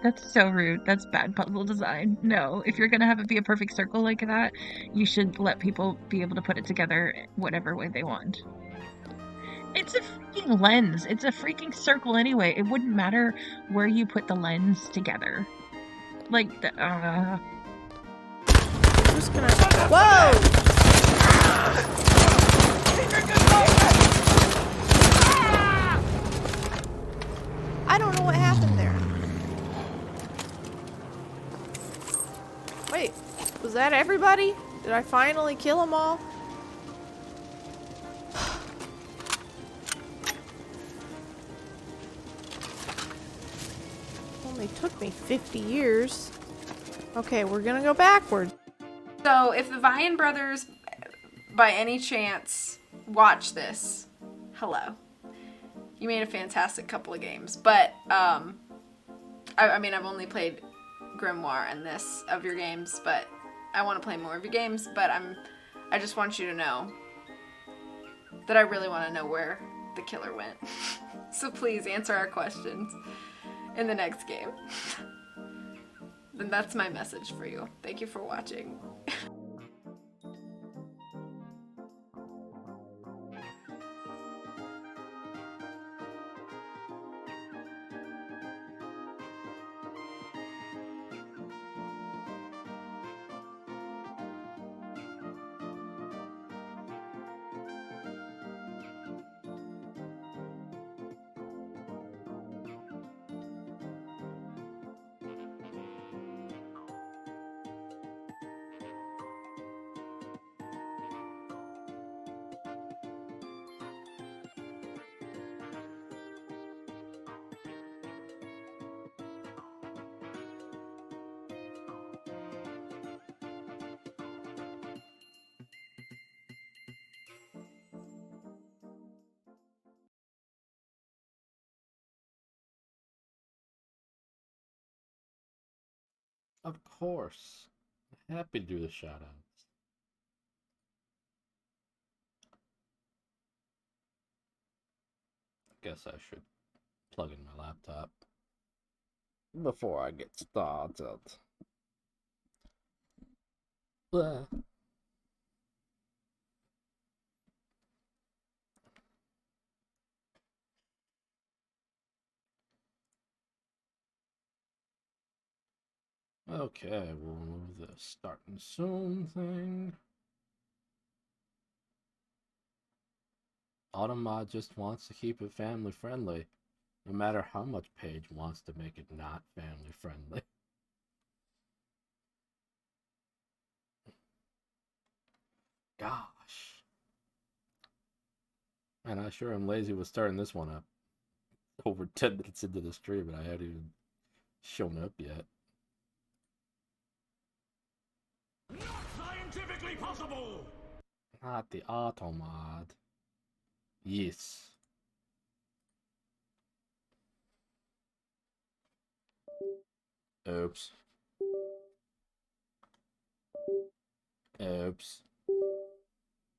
That's so rude. That's bad puzzle design. No, if you're gonna have it be a perfect circle like that, you should let people be able to put it together whatever way they want. It's a freaking lens. It's a freaking circle anyway. It wouldn't matter where you put the lens together. Like the I'm just gonna. Whoa! I don't know what happened there. Wait, was that everybody? Did I finally kill them all? Only took me 50 years. Okay, we're gonna go backwards. So if the Vian brothers, by any chance, watch this, hello. You made a fantastic couple of games, but I mean, I've only played Grimoire and this of your games, but I want to play more of your games. But I just want you to know that I really want to know where the killer went. So please answer our questions in the next game. Then that's my message for you. Thank you for watching. Of course. Happy to do the shoutouts. Guess I should plug in my laptop before I get started. Blah. Okay, we'll remove the starting soon thing. Automod just wants to keep it family friendly, no matter how much Paige wants to make it not family friendly. Gosh. Man, I sure am lazy with starting this one up. Over 10 minutes into the stream and I hadn't even shown up yet. Not scientifically possible! Not the Automod. Yes. Oops. Oops.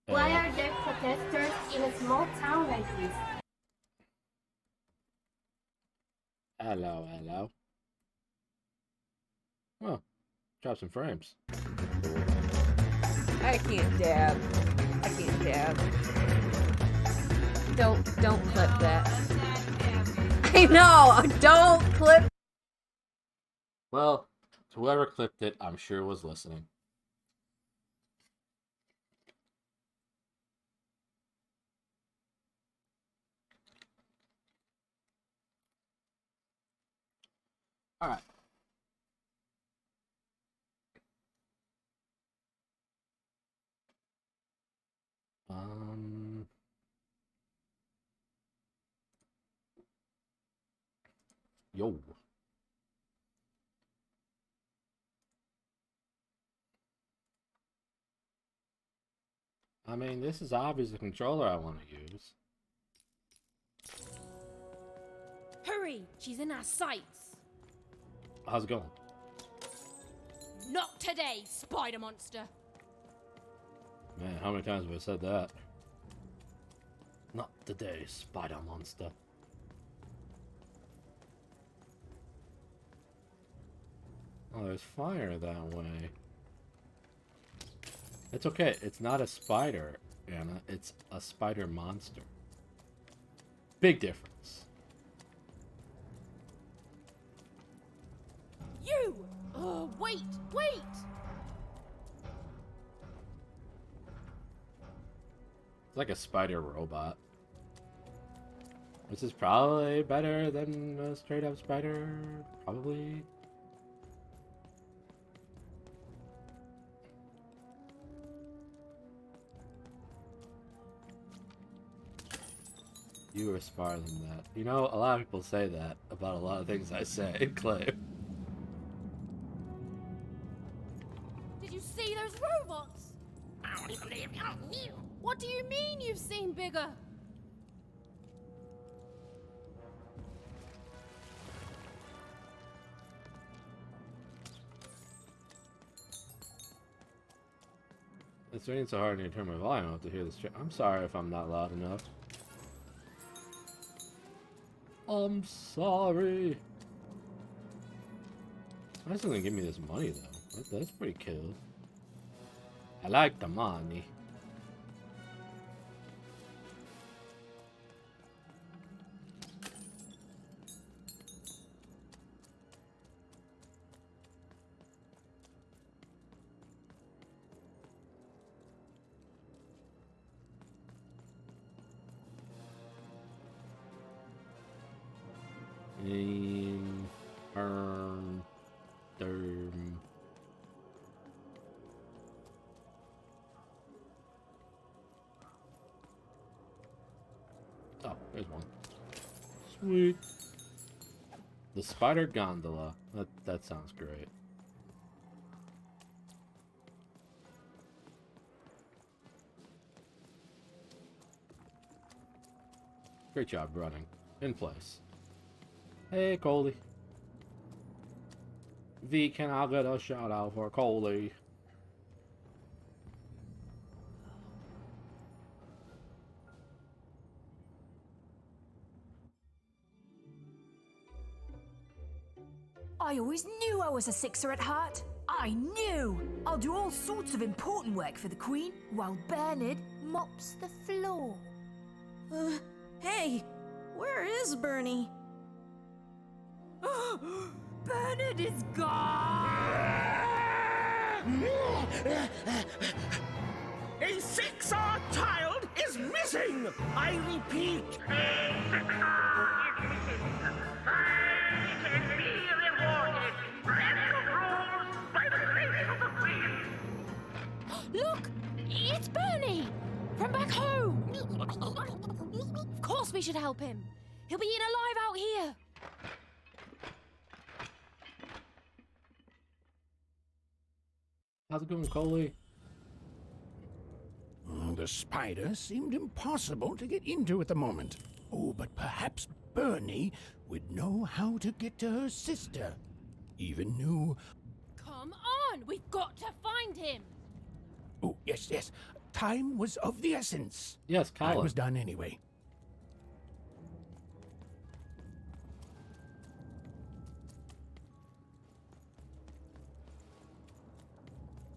Why are there protesters in a small town like this? Hello, hello. Well, drop some frames. I can't dab. I can't dab. Don't clip that. I know! Don't clip. Well, whoever clipped it, I'm sure was listening. All right. Yo. I mean, this is obviously the controller I want to use. Hurry! She's in our sights! How's it going? Not today, spider monster! Man, how many times have I said that? Not today, spider monster. Oh, there's fire that way. It's okay. It's not a spider, Anna. It's a spider monster. Big difference. You! Wait! Wait! It's like a spider robot. This is probably better than a straight up spider. Probably. You were smarter than that. You know, a lot of people say that about a lot of things I say and claim. Did you see those robots? I don't even believe you. What do you mean you've seen bigger? It's raining so hard I need to turn my volume up to hear this. I'm sorry if I'm not loud enough. I'm sorry. Why doesn't it give me this money though? That's pretty cool. I like the money. Oh, there's one. Sweet. The spider gondola. That sounds great. Great job running. In place. Hey, Coley. V, can I get a shout out for Coley? I always knew I was a sixer at heart. I knew! I'll do all sorts of important work for the Queen while Bernard mops the floor. Hey, where is Bernie? Bernard is gone! A 6-hour child is missing! I repeat, Look! It's Bernie! From back home! Of course we should help him. He'll be eaten alive out here. How's it going, Coley? The spider seemed impossible to get into at the moment. Oh, but perhaps Bernie would know how to get to her sister. Even knew... Come on! We've got to find him! Oh, yes, yes. Time was of the essence. Yes, I Colin. was done anyway.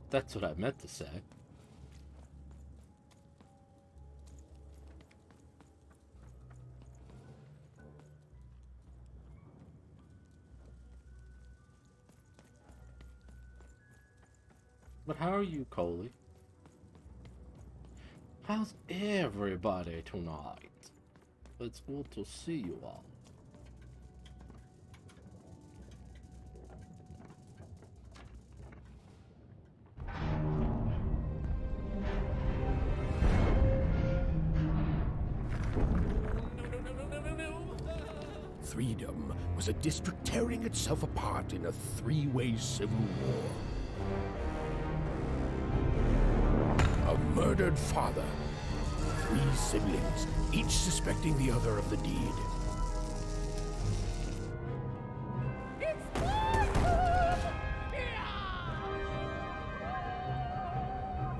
That's what I meant to say. But how are you, Coley? How's everybody tonight? It's good to see you all. Threedom was a district tearing itself apart in a three-way civil war. A murdered father, 3 siblings, each suspecting the other of the deed.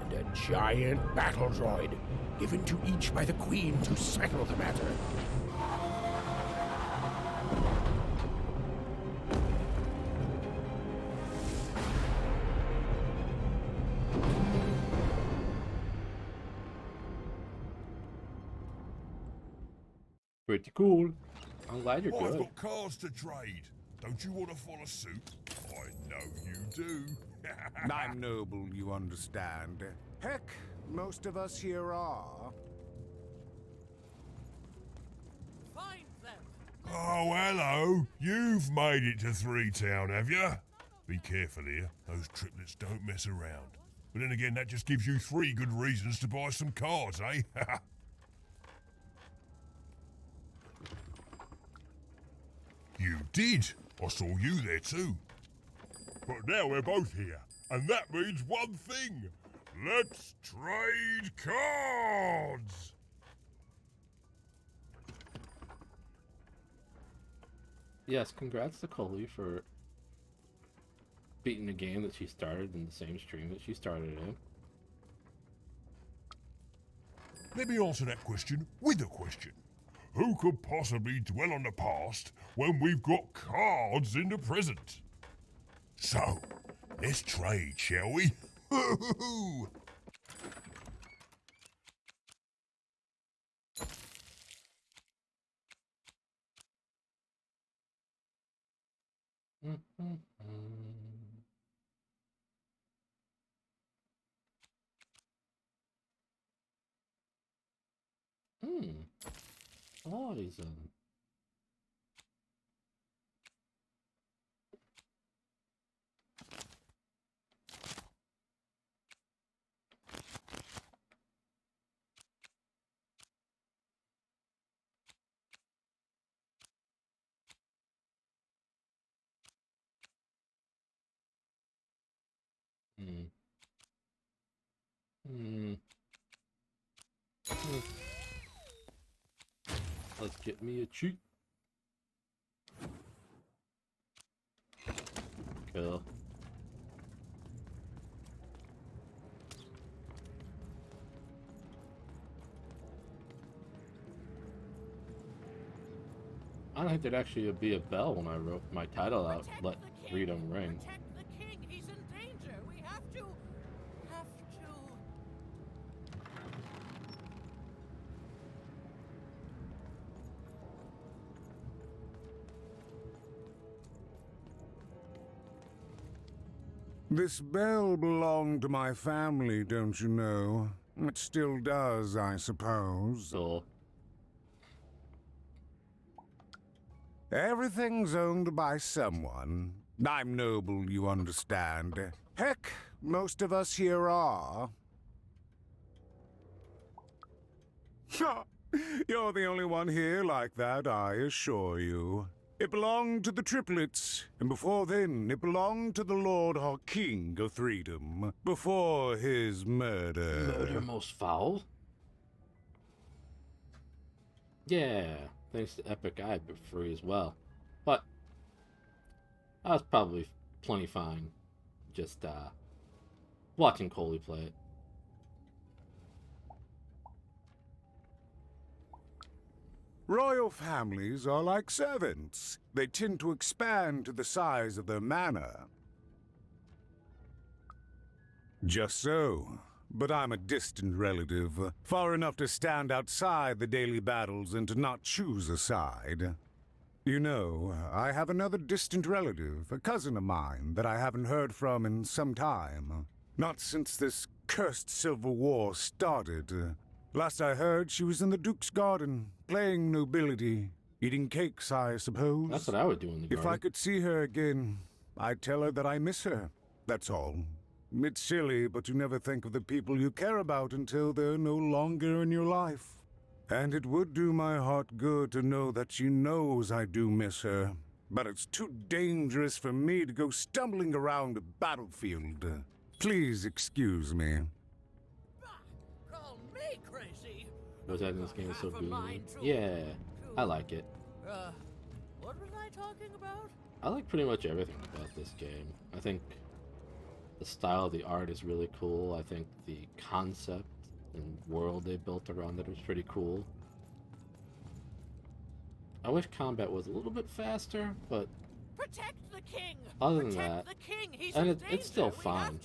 And a giant battle droid, given to each by the Queen to settle the matter. Pretty cool. I'm glad you're I've good. got cars to trade. Don't you want to follow suit? I know you do. I'm noble, you understand. Heck, most of us here are. Find them. Oh, hello. You've made it to Threetown, have you? Be careful here. Those triplets don't mess around. But then again, that just gives you 3 good reasons to buy some cars, eh? You did. I saw you there too. But now we're both here, and that means one thing. Let's trade cards! Yes, congrats to Coley for beating a game that she started in the same stream that she started in. Let me answer that question with a question. Who could possibly dwell on the past when we've got cards in the present? So, let's trade, shall we? Horizon. Let's get me a cheat. Cool. I don't think there'd actually be a bell when I wrote my title out. Let Threedom ring. Protect the king. He's in danger. We have to. This bell belonged to my family, don't you know? It still does, I suppose. So, Everything's owned by someone. I'm noble, you understand. Heck, most of us here are. You're the only one here like that, I assure you. It belonged to the triplets, and before then, it belonged to the Lord or King of Threedom, before his murder. murder most foul? Yeah, thanks to Epic I had bit free as well. But I was probably plenty fine just watching Coley play it. Royal families are like servants. They tend to expand to the size of their manor. Just so. But I'm a distant relative, far enough to stand outside the daily battles and to not choose a side. You know, I have another distant relative, a cousin of mine, that I haven't heard from in some time. Not since this cursed Civil War started. Last I heard, she was in the Duke's garden, playing nobility, eating cakes, I suppose. That's what I would do in the garden. If I could see her again, I'd tell her that I miss her. That's all. It's silly, but you never think of the people you care about until they're no longer in your life. And it would do my heart good to know that she knows I do miss her. But it's too dangerous for me to go stumbling around a battlefield. Please excuse me. Call me crazy. Was that in this game is so good? Yeah, I like it. What was I talking about? I like pretty much everything about this game. I think the style of the art is really cool. I think the concept and world they built around it was pretty cool. I wish combat was a little bit faster, but Protect the king. other than Protect that, the king. He's and in it's still danger. We fine.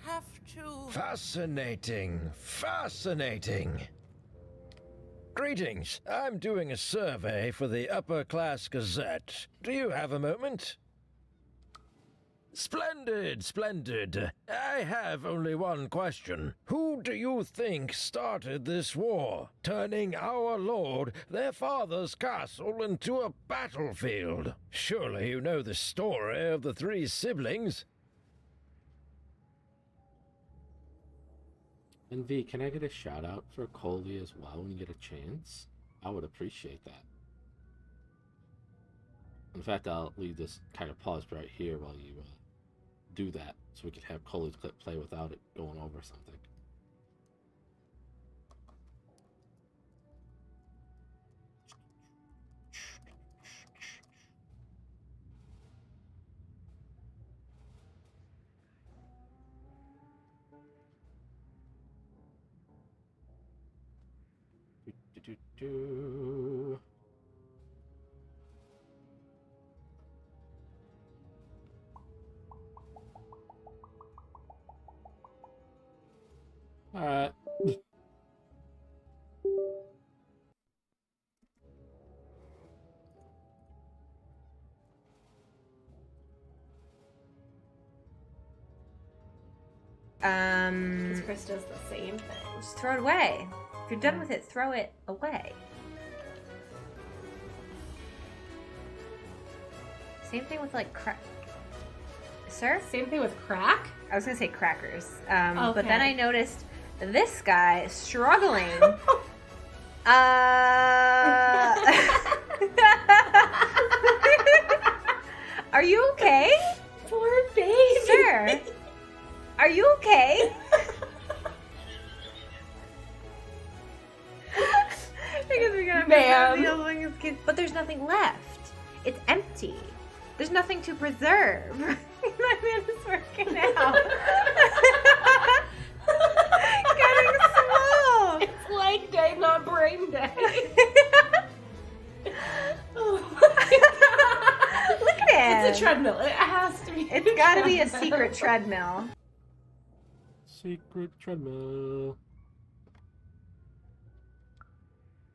have to. Fascinating. Fascinating. Greetings. I'm doing a survey for the Upper Class Gazette. Do you have a moment? Splendid, splendid. I have only one question. Who do you think started this war, turning our lord, their father's castle, into a battlefield? Surely you know the story of the three siblings. And V, can I get a shout out for Coley as well when you get a chance? I would appreciate that. In fact, I'll leave this kind of paused right here while you do that, so we could have Coley's clip play without it going over something. Do. All right. Chris does the same thing. Just throw it away. If you're done with it, throw it away. Same thing with like crack. Sir? Same thing with crack? I was gonna say crackers. Okay. But then I noticed this guy struggling. Are you okay? Poor baby. Sir, are you okay? Because we're gonna Ma'am. his kids, but there's nothing left. It's empty. There's nothing to preserve. My man is working out. Getting small. It's leg day, not brain day. Oh my god. Look at it. It's a treadmill. It has to be. It's got to be a secret treadmill. Secret treadmill.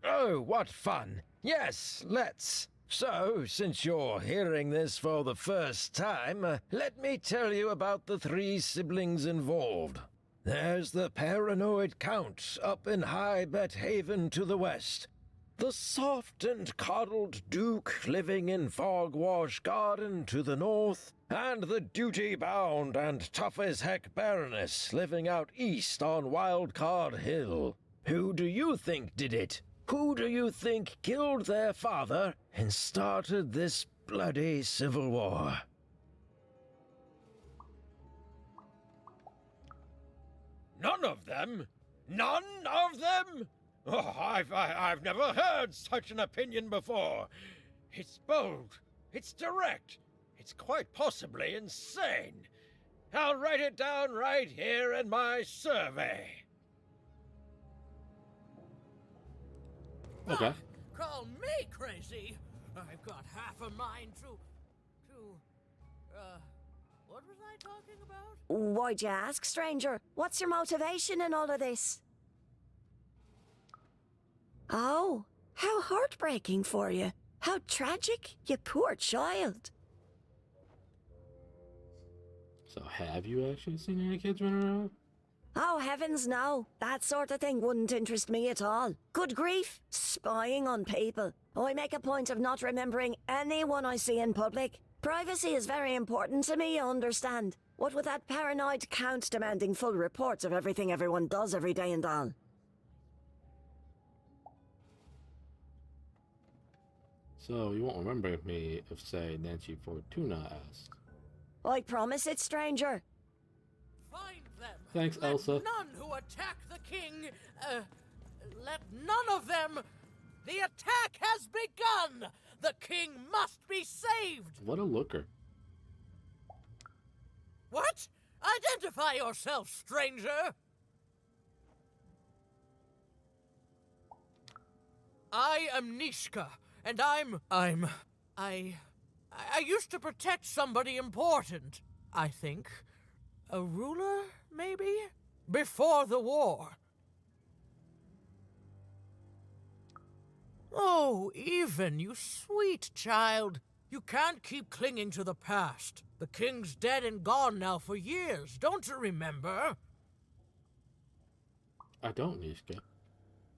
Oh, what fun. Yes, let's. So, since you're hearing this for the first time, let me tell you about the three siblings involved. There's the paranoid Count up in High Bet Haven to the west. The soft and coddled Duke living in Fogwash Garden to the north. And the duty-bound and tough-as-heck Baroness living out east on Wildcard Hill. Who do you think did it? Who do you think killed their father and started this bloody civil war? None of them? None of them? Oh, I've never heard such an opinion before. It's bold. It's direct. It's quite possibly insane. I'll write it down right here in my survey. Okay. Call me crazy. I've got half a mind to, what was I talking about? Why'd you ask, stranger? What's your motivation in all of this? Oh, how heartbreaking for you. How tragic, you poor child. So have you actually seen any kids running around? Oh, heavens no. That sort of thing wouldn't interest me at all. Good grief, spying on people. I make a point of not remembering anyone I see in public. Privacy is very important to me, you understand. What with that paranoid Count demanding full reports of everything everyone does every day and all. So you won't remember me if, say, Nancy Fortuna asked. I promise it, stranger. Find them. Thanks, Let Elsa. None who attack the king, let none of them. The attack has begun. The king must be saved. What a looker. What? Identify yourself, stranger. I am Nishka, and I used to protect somebody important, I think. A ruler, maybe? Before the war. Oh, Even, you sweet child. You can't keep clinging to the past. The king's dead and gone now for years, don't you remember? I don't, Nishka.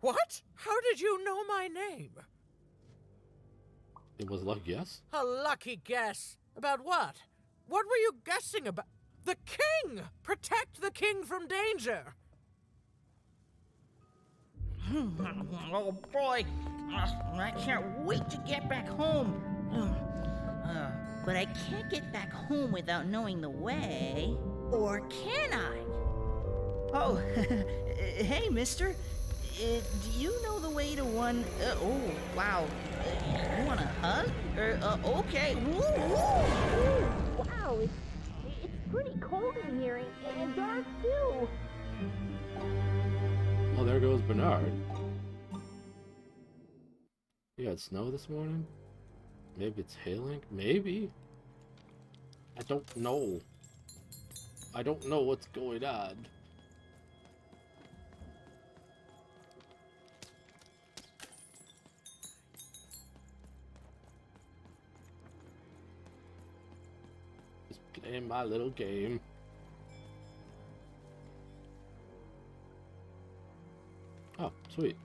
What? How did you know my name? It was lucky guess. A lucky guess. About what? What were you guessing about? The king! Protect the king from danger! Oh boy, I can't wait to get back home. But I can't get back home without knowing the way. Or can I? Oh, hey, mister. Do you know the way to one... oh, wow. You want a hug? Okay. Wow, it's pretty cold in here and dark too. Oh, there goes Bernard. You had snow this morning? Maybe it's hailing? Maybe? I don't know. I don't know what's going on. Just playing my little game. Oh, sweet.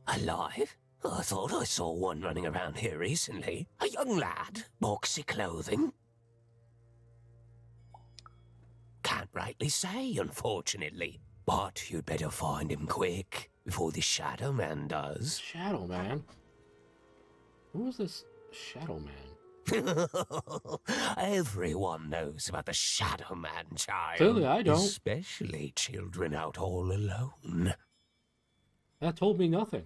Alive? I thought I saw one running around here recently. A young lad, boxy clothing. Can't rightly say, unfortunately. But you'd better find him quick, before the Shadow Man does. Shadow Man? Who is this Shadow Man? Everyone knows about the Shadow Man, child. Clearly I don't. Especially children out all alone. That told me nothing.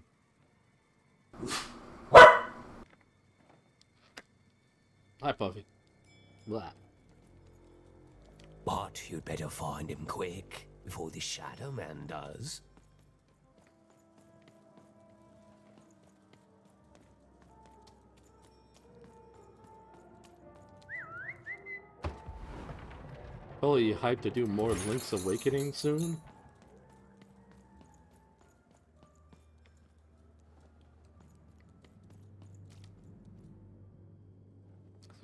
Hi, Puffy. Blah. But you'd better find him quick, before the Shadow Man does. Probably hyped to do more Link's Awakening soon.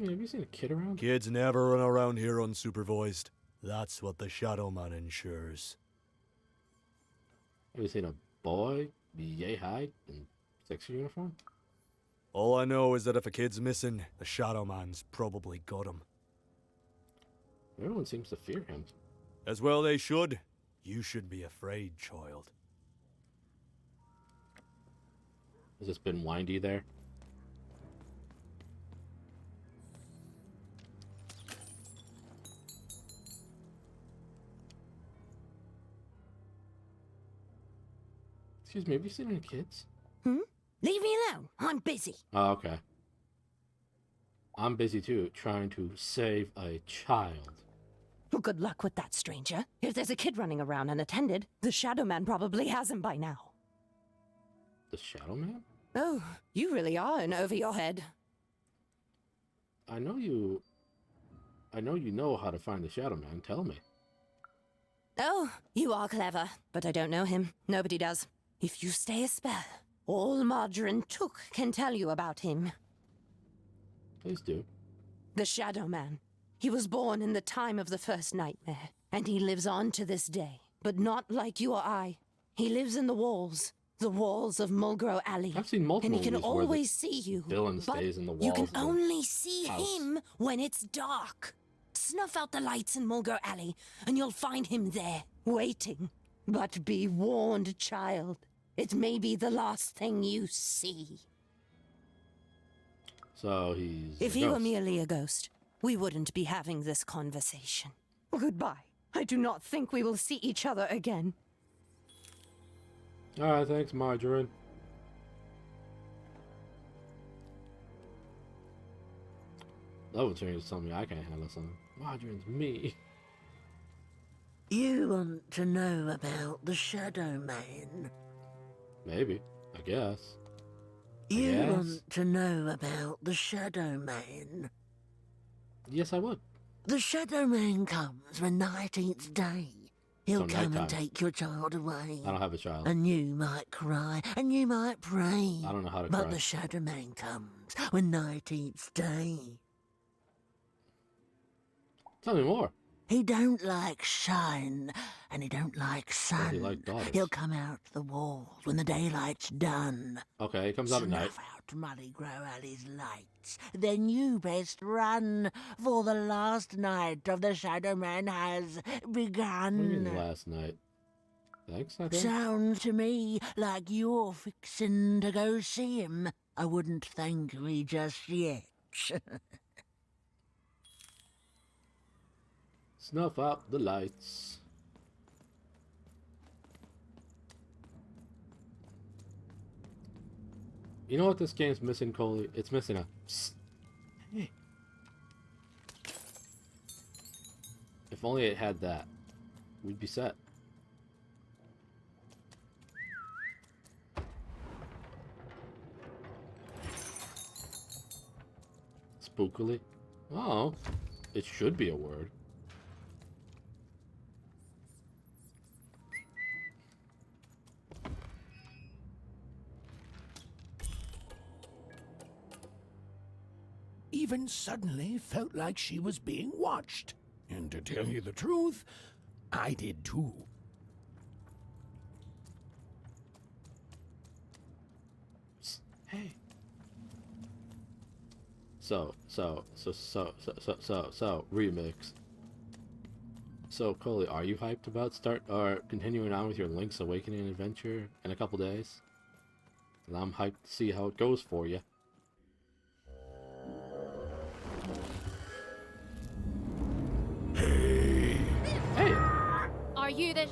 Have you seen a kid around? Kids never run around here unsupervised. That's what the Shadow Man ensures. Have you seen a boy be yay high in sexy uniform? All I know is that if a kid's missing, the Shadow Man's probably got him. Everyone seems to fear him. As well they should. You should be afraid, child. Has this been windy there? Excuse me, have you seen any kids? Leave me alone. I'm busy. Oh, okay. I'm busy too, trying to save a child. Well, good luck with that, stranger. If there's a kid running around unattended, the Shadow Man probably has him by now. The Shadow Man? Oh, you really are in over your head. I know you know how to find the Shadow Man. Tell me. Oh, you are clever, but I don't know him. Nobody does. If you stay a spell, all Margarine Took can tell you about him. Please do. The Shadow Man. He was born in the time of the first nightmare, and he lives on to this day. But not like you or I. He lives in the walls of Mulgrow Alley. I've seen multiple and he can movies where always see you. villain but stays in the walls you can of the only see house. him when it's dark. Snuff out the lights in Mulgrow Alley, and you'll find him there, waiting. But be warned, child. It may be the last thing you see. So he's If a he were ghost. merely a ghost, we wouldn't be having this conversation. Goodbye. I do not think we will see each other again. Alright, thanks, Margarine. That would change to tell me I can't handle something. Margarine's me. You want to know about the Shadow Man? Maybe. I guess. You Yes. want to know about the Shadow Man? Yes, I would. The Shadow Man comes when night eats day. He'll So come nighttime. and take your child away. I don't have a child. And you might cry, and you might pray. I don't know how to But cry. the Shadow Man comes when night eats day. Tell me more. He don't like shine, and he don't like sun. he like daughters? He'll come out the walls when the daylight's done. Okay, it comes out at night. Snuff out Muddy Grow Alley's lights. Then you best run, for the last night of the Shadow Man has begun. What do you mean last night? Thanks, I think. Sounds to me like you're fixin' to go see him. I wouldn't thank me just yet. Snuff out the lights. You know what this game's missing, Coley? It's missing a psst. Hey. If only it had that, we'd be set. Spookily? Oh, it should be a word. Even suddenly felt like she was being watched. And to tell you the truth, I did too. Hey. So, remix. So, Coley, are you hyped about continuing on with your Link's Awakening adventure in a couple days? And I'm hyped to see how it goes for you. Hey! Are you the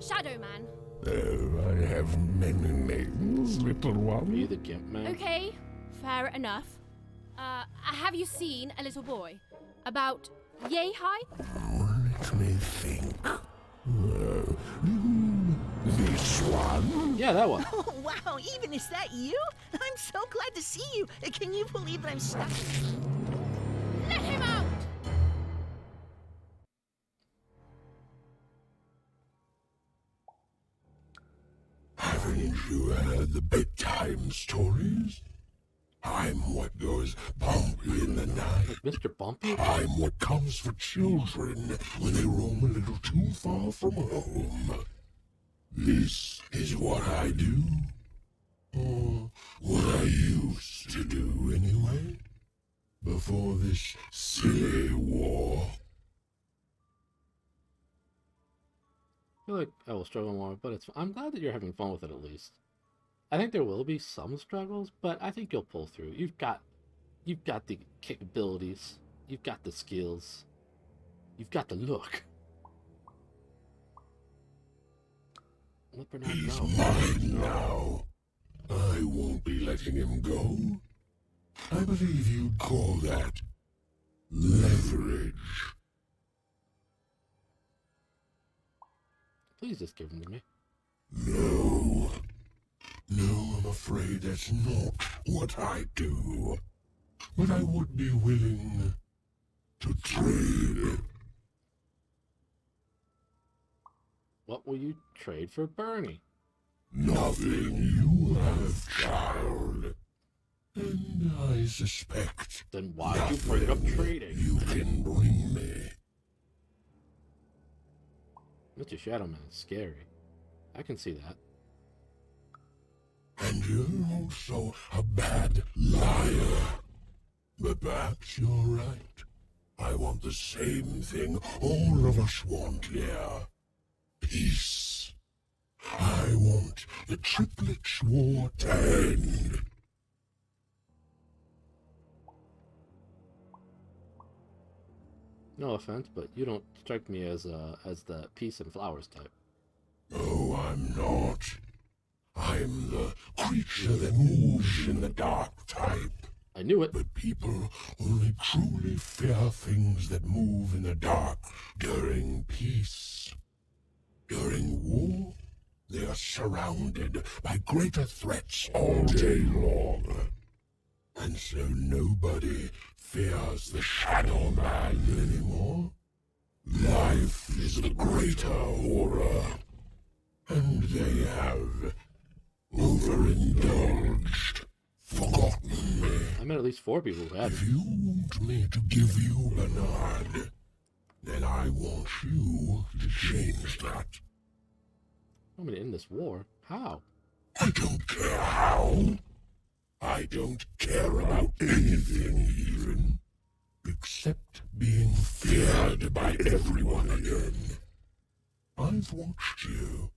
Shadow Man? I have many names, little one. Are you the Gimp Man? Okay, fair enough. Have you seen a little boy? About yay high? Let me think. This one? Yeah, that one. Oh, wow, even is that you? I'm so glad to see you. Can you believe that I'm stuck? Let him out! Haven't you heard the bedtime stories? I'm what goes bumpy in the night. Mr. Bumpy? I'm what comes for children when they roam a little too far from home. This is what I do. Or what I used to do anyway. Before this silly war. I feel like I will struggle more, but I'm glad that you're having fun with it at least. I think there will be some struggles, but I think you'll pull through. You've got the capabilities, you've got the skills, you've got the look. Let Bernard He's go. mine now. I won't be letting him go. I believe you'd call that leverage. Please just give him to me. No. No, I'm afraid that's not what I do. But I would be willing to trade. What will you trade for Bernie? Nothing you have, child. And I suspect then why'd you bring up trading? You can bring me. Mr. Shadow Man is scary. I can see that. And you're also a bad liar. But perhaps you're right. I want the same thing all of us want here. Peace. I want the Triplets' War to end. No offense, but you don't strike me as the peace and flowers type. No, I'm not. I'm the creature that moves in the dark type. I knew it. But people only truly fear things that move in the dark during peace. During war, they are surrounded by greater threats all day long. And so nobody fears the Shadow Man anymore. Life is the greater horror, and they have overindulged, forgotten me. I met at least 4 people who had it. If you want me to give you Bernard, then I want you to change that. I'm gonna end this war. How? I don't care how. I don't care about anything even, except being feared by everyone again. I've watched you.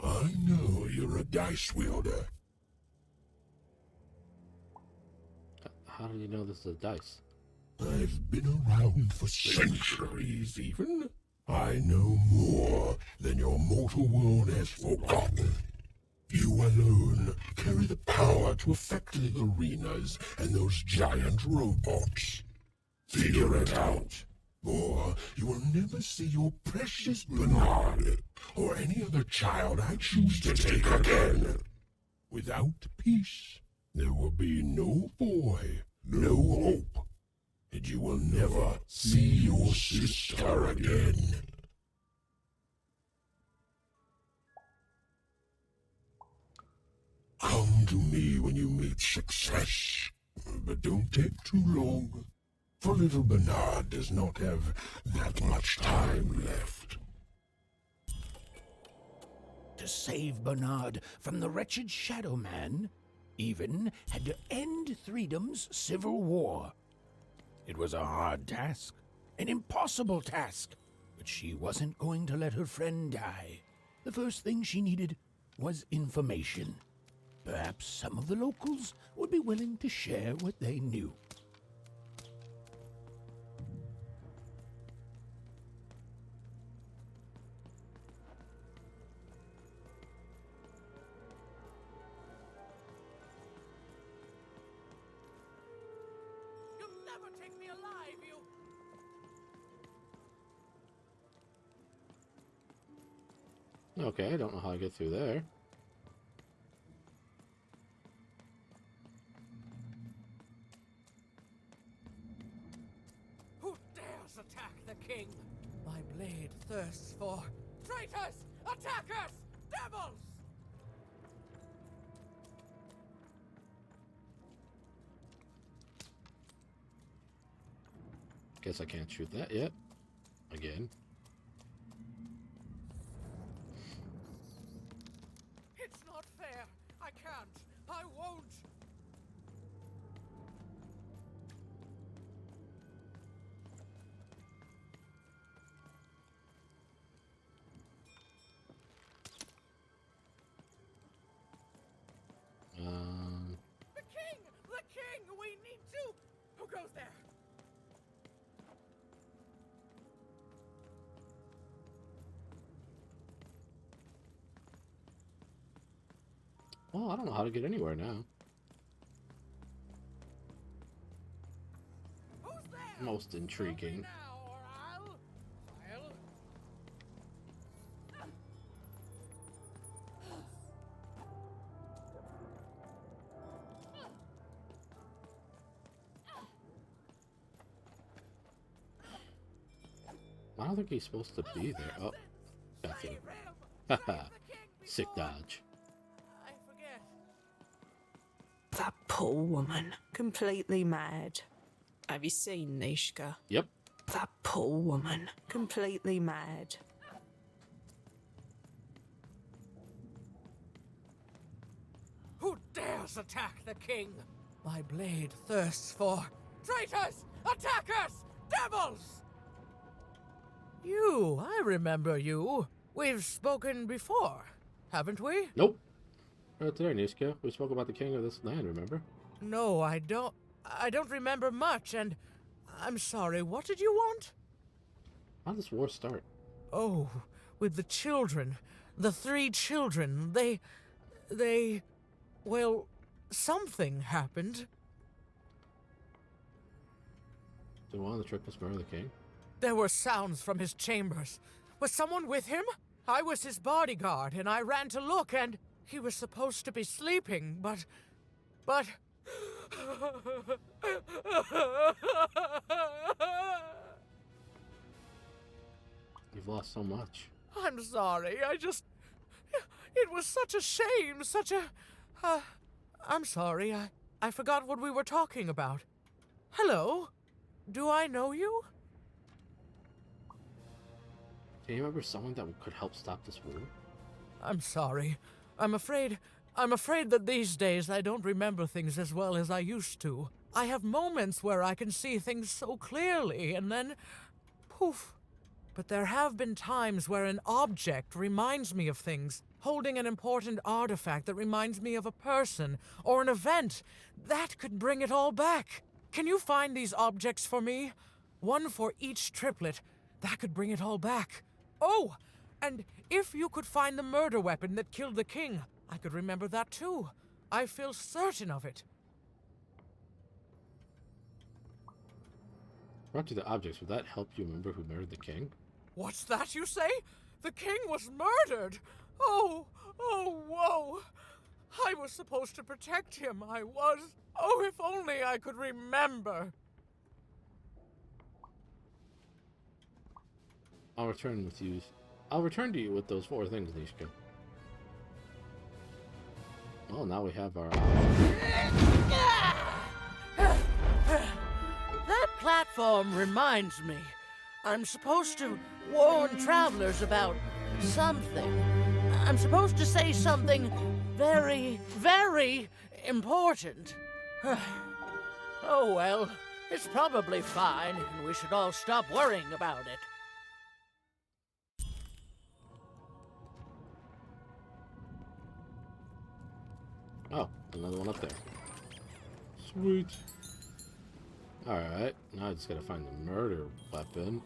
I know you're a dice wielder. How do you know this is a dice? I've been around for centuries even. I know more than your mortal world has forgotten. You alone carry the power to affect the arenas and those giant robots. Figure it out, or you will never see your precious Bernard or any other child I choose to take again. Without peace, there will be no boy, no hope, and you will never see your sister again. Come to me when you meet success, but don't take too long, for little Bernard does not have that much time left. To save Bernard from the wretched Shadow Man, Even had to end Threedom's civil war. It was a hard task, an impossible task, but she wasn't going to let her friend die. The first thing she needed was information. Perhaps some of the locals would be willing to share what they knew. You'll never take me alive, you... Okay, I don't know how I get through there. Who dares attack the king? My blade thirsts for traitors, attackers, devils! Guess I can't shoot that yet. Again. It's not fair. I can't. I won't. The king! The king! We need to... Who goes there? Well, I don't know how to get anywhere now. Most intriguing. I don't think he's supposed to be there. Oh, that's it. Haha. Sick dodge. That poor woman, completely mad. Have you seen Nishka? Yep. That poor woman, completely mad. Who dares attack the king? My blade thirsts for traitors, attackers, devils! You, I remember you. We've spoken before, haven't we? Nope. Right there, Nishka. We spoke about the king of this land, remember? No, I don't remember much, and I'm sorry. What did you want? How did this war start? Oh, with the children. The 3 children. They... Well, something happened. Did one of the trickles murder the king? There were sounds from his chambers. Was someone with him? I was his bodyguard, and I ran to look, and he was supposed to be sleeping, but... You've lost so much. I'm sorry. It was such a shame, I'm sorry. I forgot what we were talking about. Hello? Do I know you? Do you remember someone that could help stop this war? I'm sorry. I'm afraid that these days I don't remember things as well as I used to. I have moments where I can see things so clearly, and then poof. But there have been times where an object reminds me of things, holding an important artifact that reminds me of a person or an event. That could bring it all back. Can you find these objects for me? One for each triplet. That could bring it all back. Oh, and if you could find the murder weapon that killed the king, I could remember that too. I feel certain of it. Run to the objects. Would that help you remember who murdered the king? What's that you say? The king was murdered! Oh, whoa! I was supposed to protect him, I was. Oh, if only I could remember. I'll return to you with those 4 things, Nishka. Well, now we have our That platform reminds me. I'm supposed to warn travelers about something. I'm supposed to say something very, very important. Oh well, it's probably fine, and we should all stop worrying about it. Oh, another one up there. Sweet. Alright, now I just gotta find the murder weapon.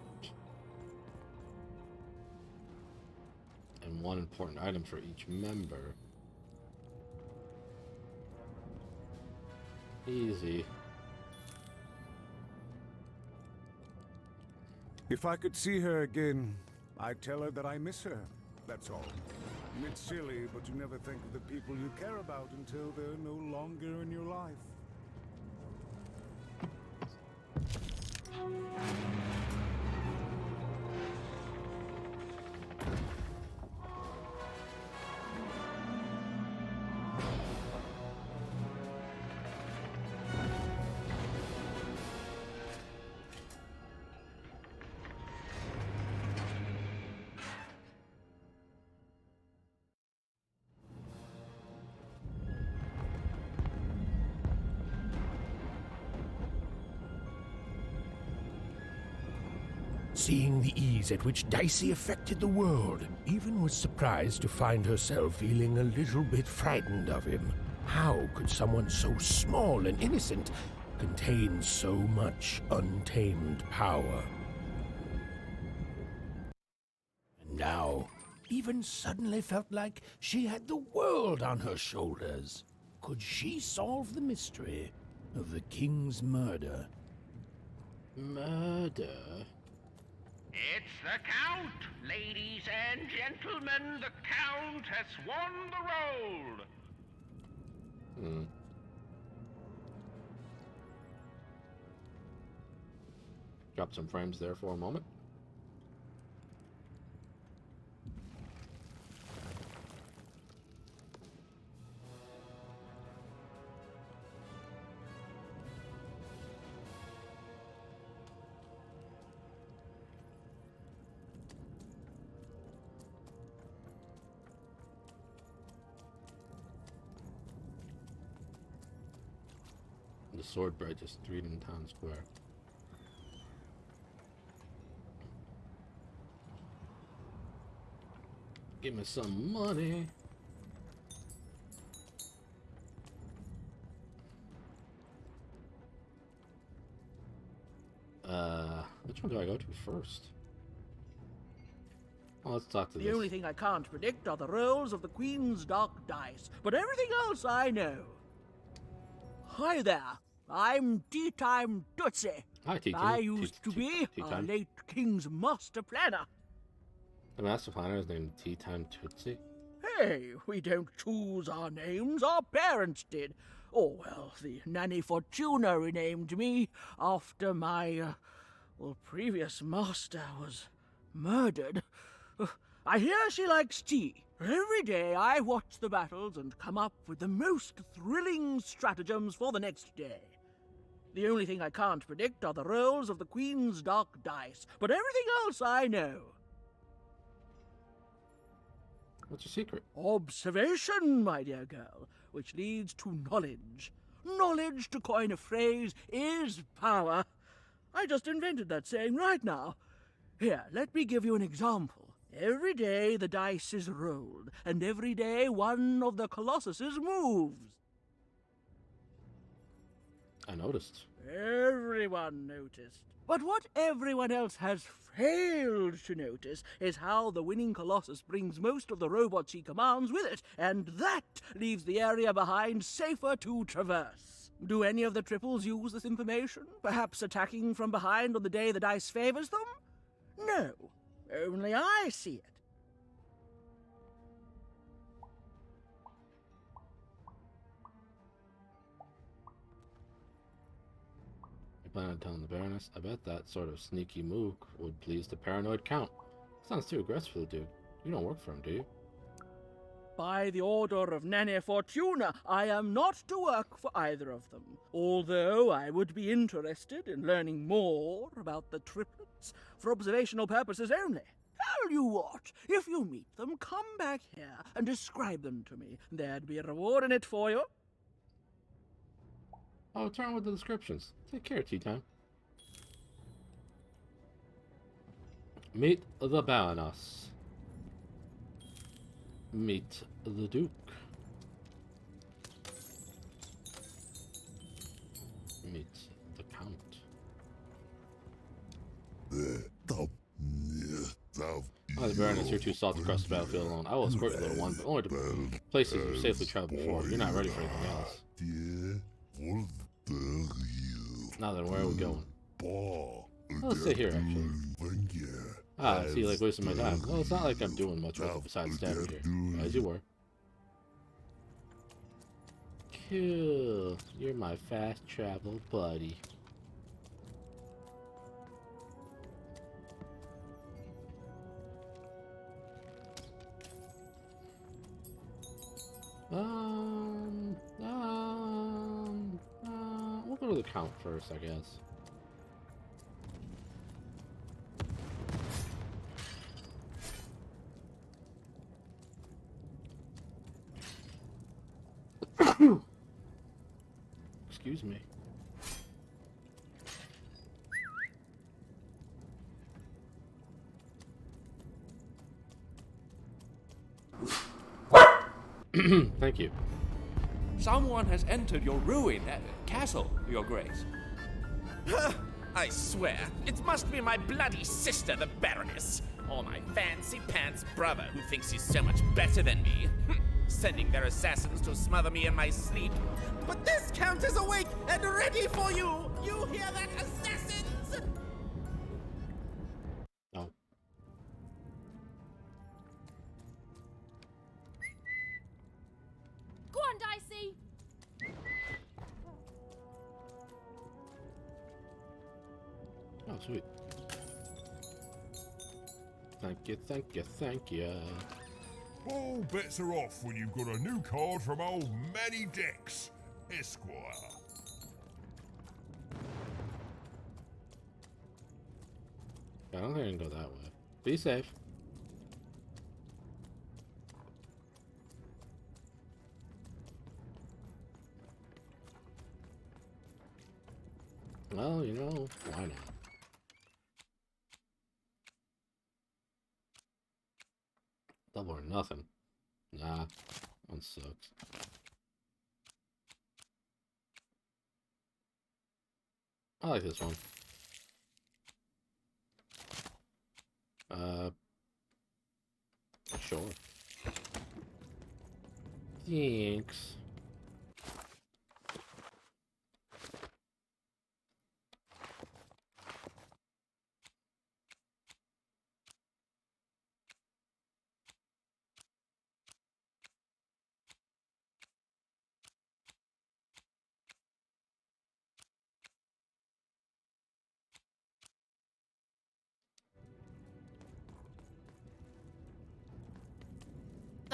And 1 important item for each member. Easy. If I could see her again, I'd tell her that I miss her. That's all. It's silly, but you never think of the people you care about until they're no longer in your life. Seeing the ease at which Dicey affected the world, Even was surprised to find herself feeling a little bit frightened of him. How could someone so small and innocent contain so much untamed power? And now, Even suddenly felt like she had the world on her shoulders. Could she solve the mystery of the king's murder? Murder? It's the Count! Ladies and gentlemen, the Count has won the role! Drop some frames there for a moment. The sword bridge is Threedom Town Square. Give me some money. Which one do I go to first? Well, let's talk to The only thing I can't predict are the rolls of the Queen's dark dice, but everything else I know. Hi there. I'm Tea Time Tootsie. Hi, Tea Time. I used to be our late King's master planner. The master planner is named Tea Time Tootsie. Hey, we don't choose our names, our parents did. Oh, well, the Nanny Fortuna renamed me after my, previous master was Murdered? I hear she likes tea. Every day I watch the battles and come up with the most thrilling stratagems for the next day. The only thing I can't predict are the rolls of the Queen's dark dice, but everything else I know. What's your secret? Observation, my dear girl, which leads to knowledge. Knowledge, to coin a phrase, is power. I just invented that saying right now. Here, let me give you an example. Every day the dice is rolled, and every day one of the colossuses moves. I noticed. Everyone noticed. But what everyone else has failed to notice is how the winning Colossus brings most of the robots he commands with it, and that leaves the area behind safer to traverse. Do any of the triples use this information? Perhaps attacking from behind on the day the dice favors them? No, only I see it. You plan on telling the Baroness? I bet that sort of sneaky move would please the paranoid Count. Sounds too aggressive for the dude. You don't work for him, do you? By the order of Nane Fortuna, I am not to work for either of them, although I would be interested in learning more about the triplets for observational purposes only. Tell you what, if you meet them, come back here and describe them to me. There'd be a reward in it for you. Oh, turn with the descriptions. Take care, tea time. Meet the Baroness. Meet the Duke. Meet the Count. Oh, the Baroness, you're too soft to cross the battlefield alone. I will escort you, little one, but only to places you've safely traveled before. You're not ready for anything else. Now then, where are we going? Let's stay here, actually. Ah, I see you like wasting my time. Well, it's not like I'm doing much with it besides standing here. As you were. Cool. You're my fast travel buddy. We'll go to the Count first, I guess. Excuse me. Thank you. Someone has entered your ruined castle, Your Grace. I swear, it must be my bloody sister, the Baroness, or my fancy pants brother who thinks he's so much better than me. Sending their assassins to smother me in my sleep. But this Count is awake and ready for you! You hear that, assassins? Oh. Go on, Dicey! Oh, sweet. Thank you, thank you, thank you. All bets are off when you've got a new card from old Manny Dex, Esquire. I don't think I can go that way. Be safe. Well, you know, why not? Double or nothing. Nah, one sucks. I like this one. Sure. Thanks.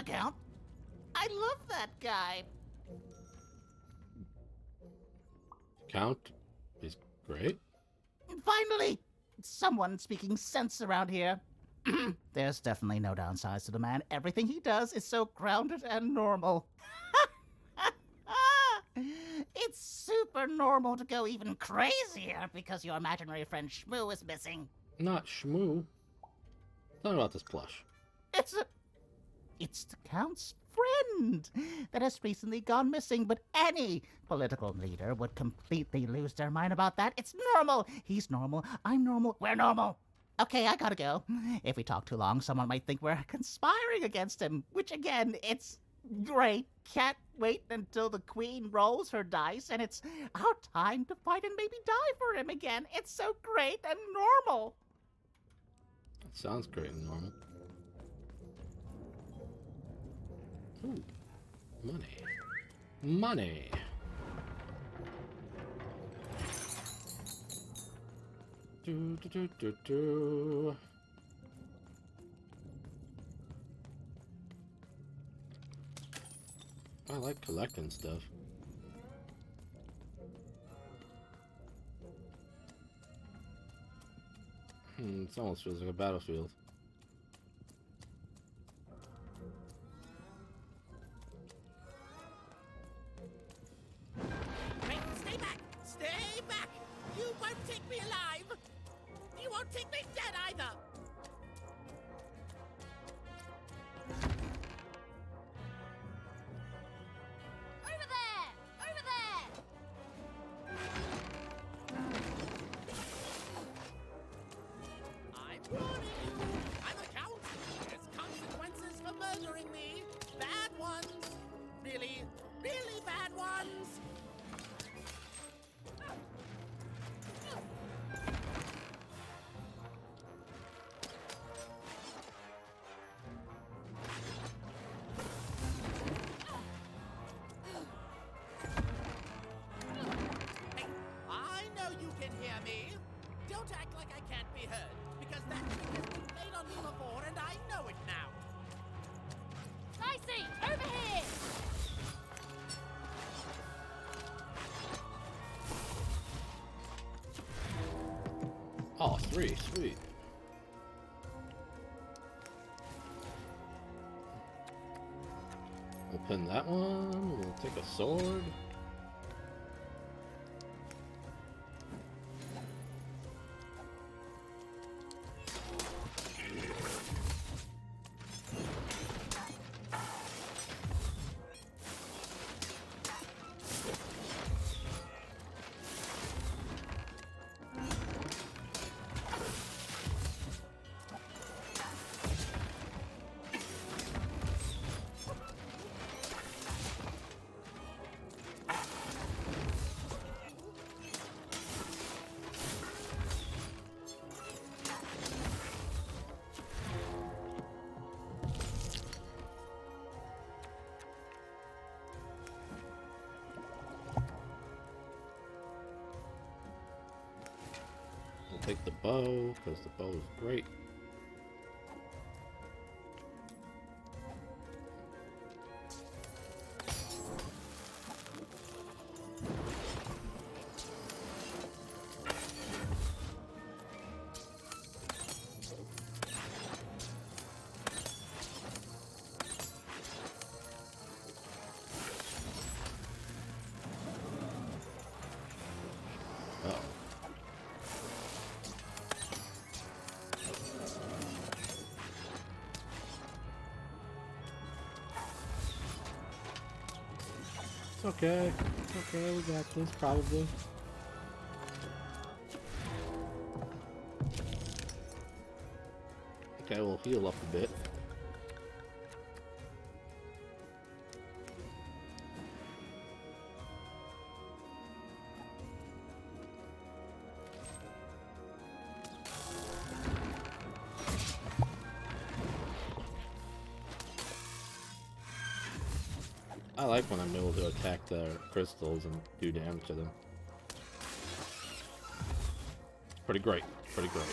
the Count. I love that guy. Count is great. Finally, someone speaking sense around here. There's definitely no downsides to the man. Everything he does is so grounded and normal. It's super normal to go even crazier because your imaginary friend Shmoo is missing. Not Shmoo. Tell me about this plush. It's the Count's friend that has recently gone missing, but any political leader would completely lose their mind about that. It's normal. He's normal. I'm normal. We're normal. Okay, I gotta go. If we talk too long, someone might think we're conspiring against him, which again, it's great. Can't wait until the queen rolls her dice and it's our time to fight and maybe die for him again. It's so great and normal. That sounds great and normal. Ooh, money. Money. Do, do, do, do, do. I like collecting stuff. It almost feels like a battlefield. Wait, stay back! Stay back! You won't take me alive! You won't take me dead either! Over there! Over there! I'm warning you! I'm a Count! There's consequences for murdering me! Bad ones! Really, really bad ones! Hey, I know you can hear me! Don't act like I can't be heard, because that trick has been played on me before and I know it now! Dicey, over here! Oh, 3, sweet. We'll pin that one. We'll take a sword. We'll take the bow, because the bow is great. Uh-oh. It's okay. It's okay, we got this, probably. Okay, we'll heal up a bit. I like when I'm able to attack the crystals and do damage to them. Pretty great. Pretty great.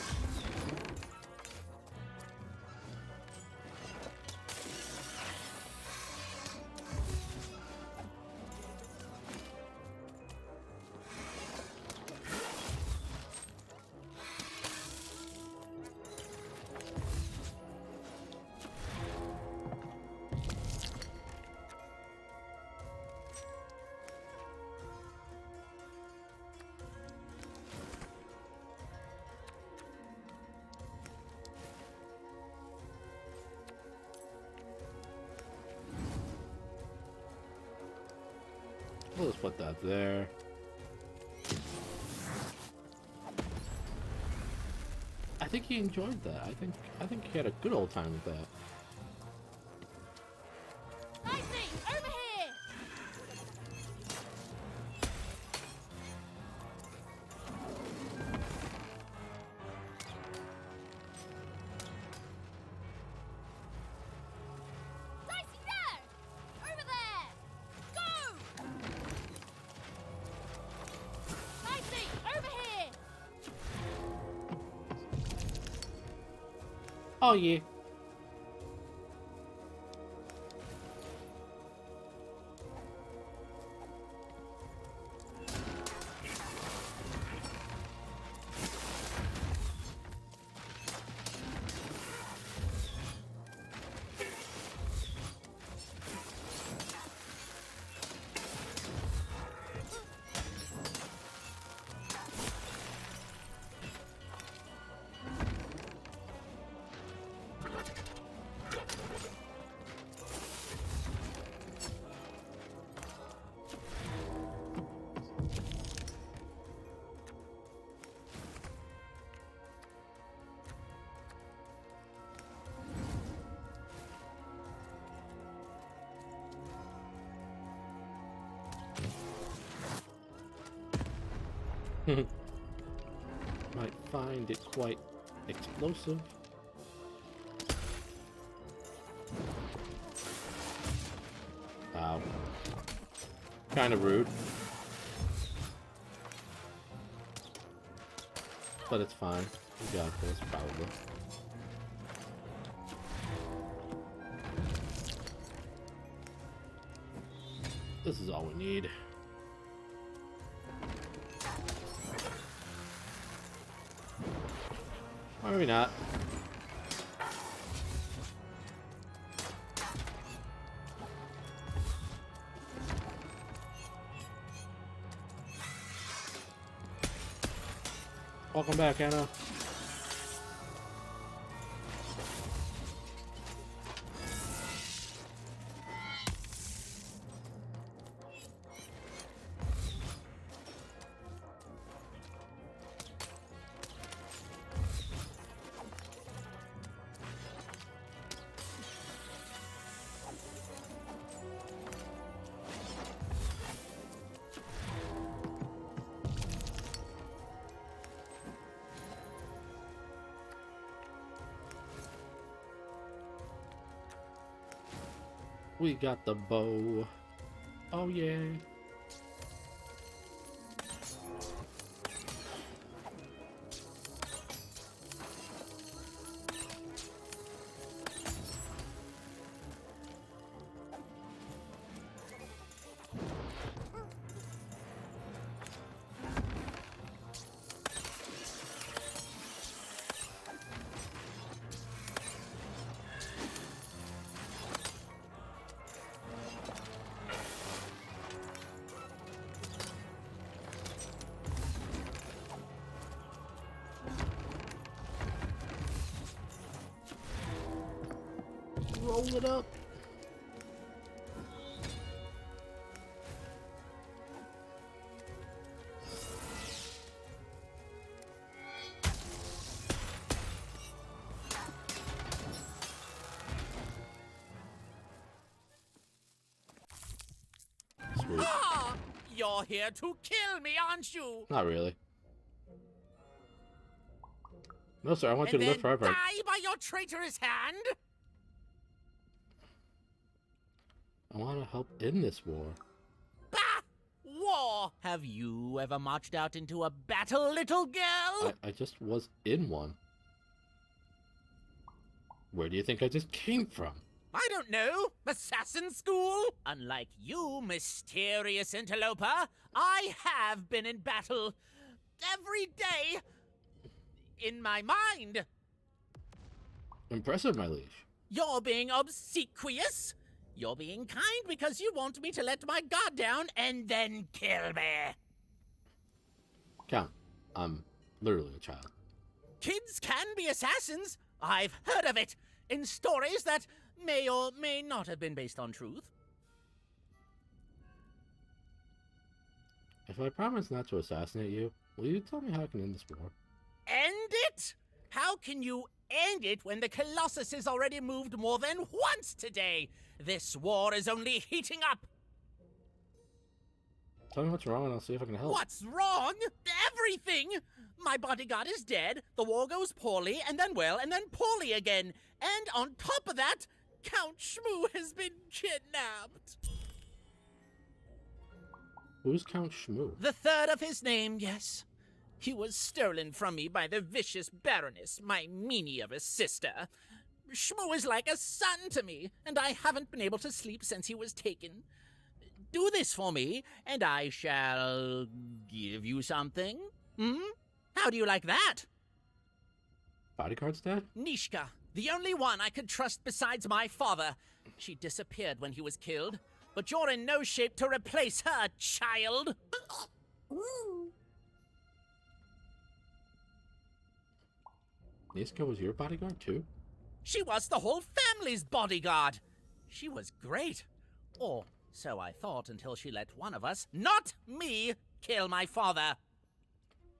let's put that there. I think he enjoyed that. I think he had a good old time with that. Nicely, over here! Dicey there! Over there! Go! Nicely, over here! Oh yeah. Might find it quite explosive. Ow. Kind of rude. But it's fine. We got this, probably. This is all we need. Or maybe not. Welcome back, Anna. We got the bow. Oh yeah. Roll it up. Sweet. Ah! You're here to kill me, aren't you? Not really. No, sir, I want you And to live then forever. die by your traitorous hand? I want to help end this war. Bah! War! Have you ever marched out into a battle, little girl? I just was in one. Where do you think I just came from? I don't know. Assassin school? Unlike you, mysterious interloper, I have been in battle every day in my mind. Impressive, my liege. You're being obsequious. You're being kind because you want me to let my guard down and then kill me. Count, I'm literally a child. Kids can be assassins. I've heard of it in stories that may or may not have been based on truth. If I promise not to assassinate you, will you tell me how I can end this war? End it? How can you end it when the Colossus has already moved more than once today? This war is only heating up. Tell me what's wrong and I'll see if I can help. What's wrong? Everything! My bodyguard is dead, the war goes poorly, and then well, and then poorly again. And on top of that, Count Shmoo has been kidnapped. Who's Count Shmoo? The third of his name, yes. He was stolen from me by the vicious Baroness, my meanie of a sister. Shmoo is like a son to me, and I haven't been able to sleep since he was taken. Do this for me, and I shall give you something. How do you like that? Bodyguard's dead? Nishka, the only one I could trust besides my father. She disappeared when he was killed, but you're in no shape to replace her, child. Nishka was your bodyguard too? She was the whole family's bodyguard. She was great. Or so I thought until she let one of us, not me, kill my father.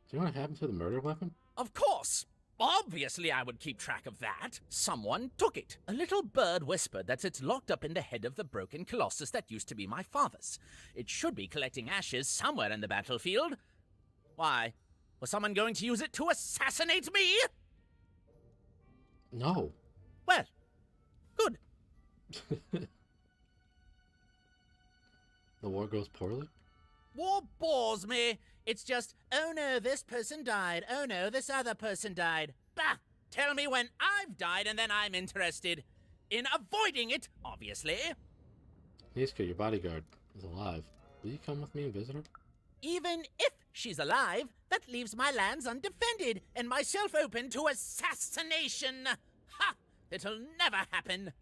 Do you know what happened to the murder weapon? Of course. Obviously I would keep track of that. Someone took it. A little bird whispered that it's locked up in the head of the broken colossus that used to be my father's. It should be collecting ashes somewhere in the battlefield. Why? Was someone going to use it to assassinate me? No. Well, good. The war goes poorly? War bores me. It's just, oh no, this person died. Oh no, this other person died. Bah! Tell me when I've died and then I'm interested. In avoiding it, obviously. Nishka, your bodyguard, is alive. Will you come with me and visit her? Even if she's alive, that leaves my lands undefended and myself open to assassination. Ha! It'll never happen.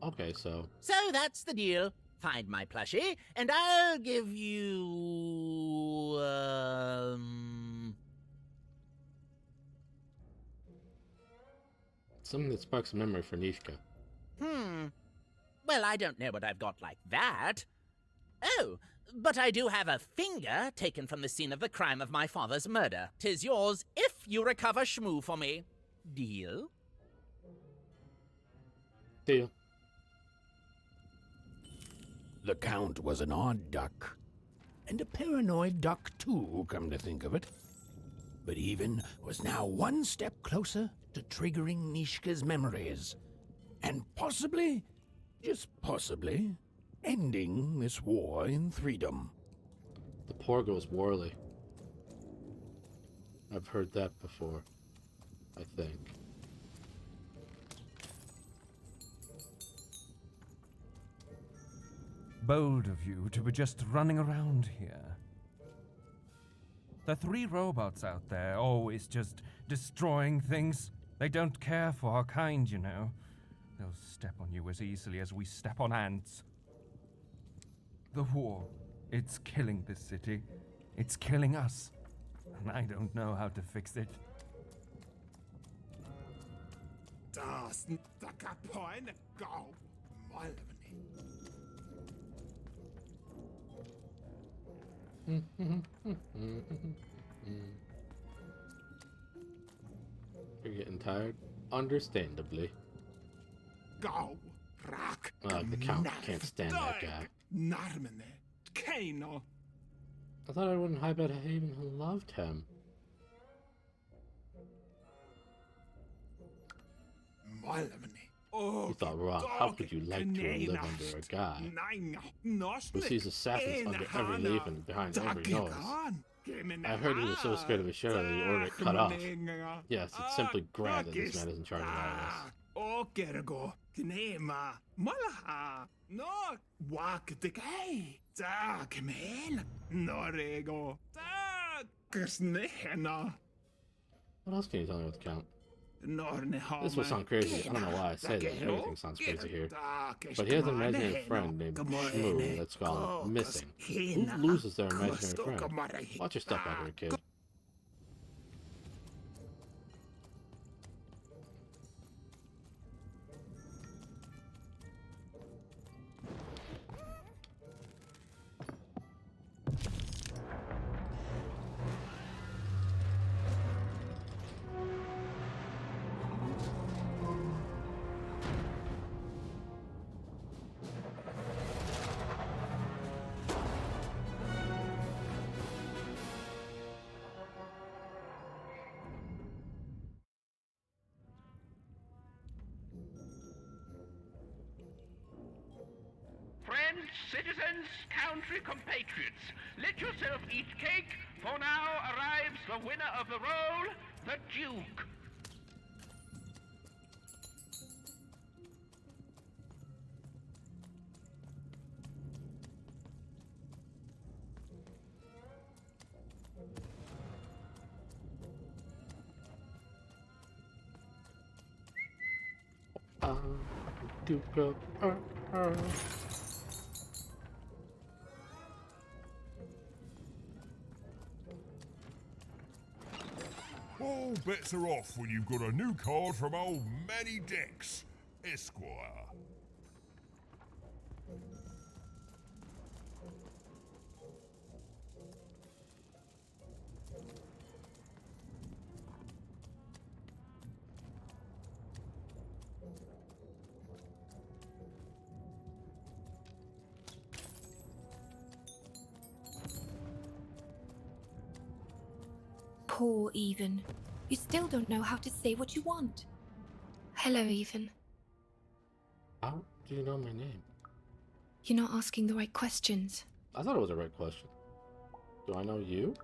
Okay, so... So that's the deal. Find my plushie, and I'll give you... something that sparks a memory for Nishka. Well, I don't know what I've got like that. Oh, but I do have a finger taken from the scene of the crime of my father's murder. 'Tis yours if you recover Shmoo for me. Deal? Deal. The Count was an odd duck. And a paranoid duck, too, come to think of it. But Even was now one step closer to triggering Nishka's memories. And possibly, just possibly, ending this war in Threedom. The poor goes Warley. I've heard that before, I think. Bold of you to be just running around here. The 3 robots out there, always just destroying things. They don't care for our kind, you know. They'll step on you as easily as we step on ants. The war, it's killing this city. It's killing us. And I don't know how to fix it. Das taka point go You're getting tired? Understandably. Go rock. The Count can't stand that guy. Narmene. Kano. I thought everyone in High Bed Haven loved him. You thought, Rob, how could you like to live under a guy who sees assassins under every leaf and behind every nose? I heard he was so scared of his shadow that he ordered it cut off. Yes, it's simply grand that this man is in charge of all this. Gergo. Gnema. Malaha. No. Walk the guy. Da Kamel. Norego. Da Ksnehena. What else can you tell me about the Count? This will sound crazy. I don't know why I say that. Everything sounds crazy here. But he has an imaginary friend named Shmoo that's gone missing. Who loses their imaginary friend? Watch your step out here, kid. Citizens, country compatriots, let yourself eat cake, for now arrives the winner of the role, the Duke. Duke of All bets are off when you've got a new card from old Manny Dex, Esquire. Poor Even. You still don't know how to say what you want. Hello, Even. How do you know my name? You're not asking the right questions. I thought it was the right question. Do I know you?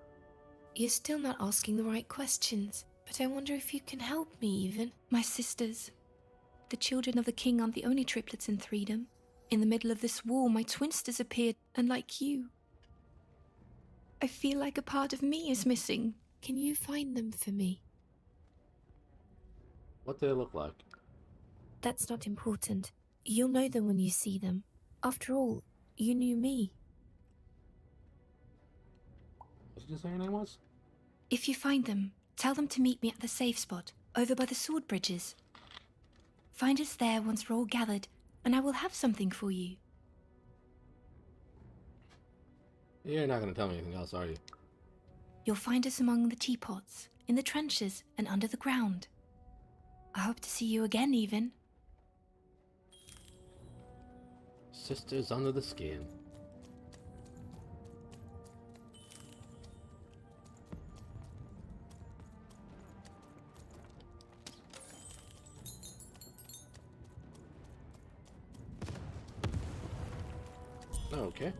You're still not asking the right questions. But I wonder if you can help me, Even. My sisters. The children of the king aren't the only triplets in Threedom. In the middle of this war, my twins disappeared, and like you, I feel like a part of me is missing. Can you find them for me? What do they look like? That's not important. You'll know them when you see them. After all, you knew me. What did you say your name was? If you find them, tell them to meet me at the safe spot, over by the sword bridges. Find us there once we're all gathered, and I will have something for you. You're not going to tell me anything else, are you? You'll find us among the teapots, in the trenches, and under the ground. I hope to see you again, Even. Sisters under the skin. Okay.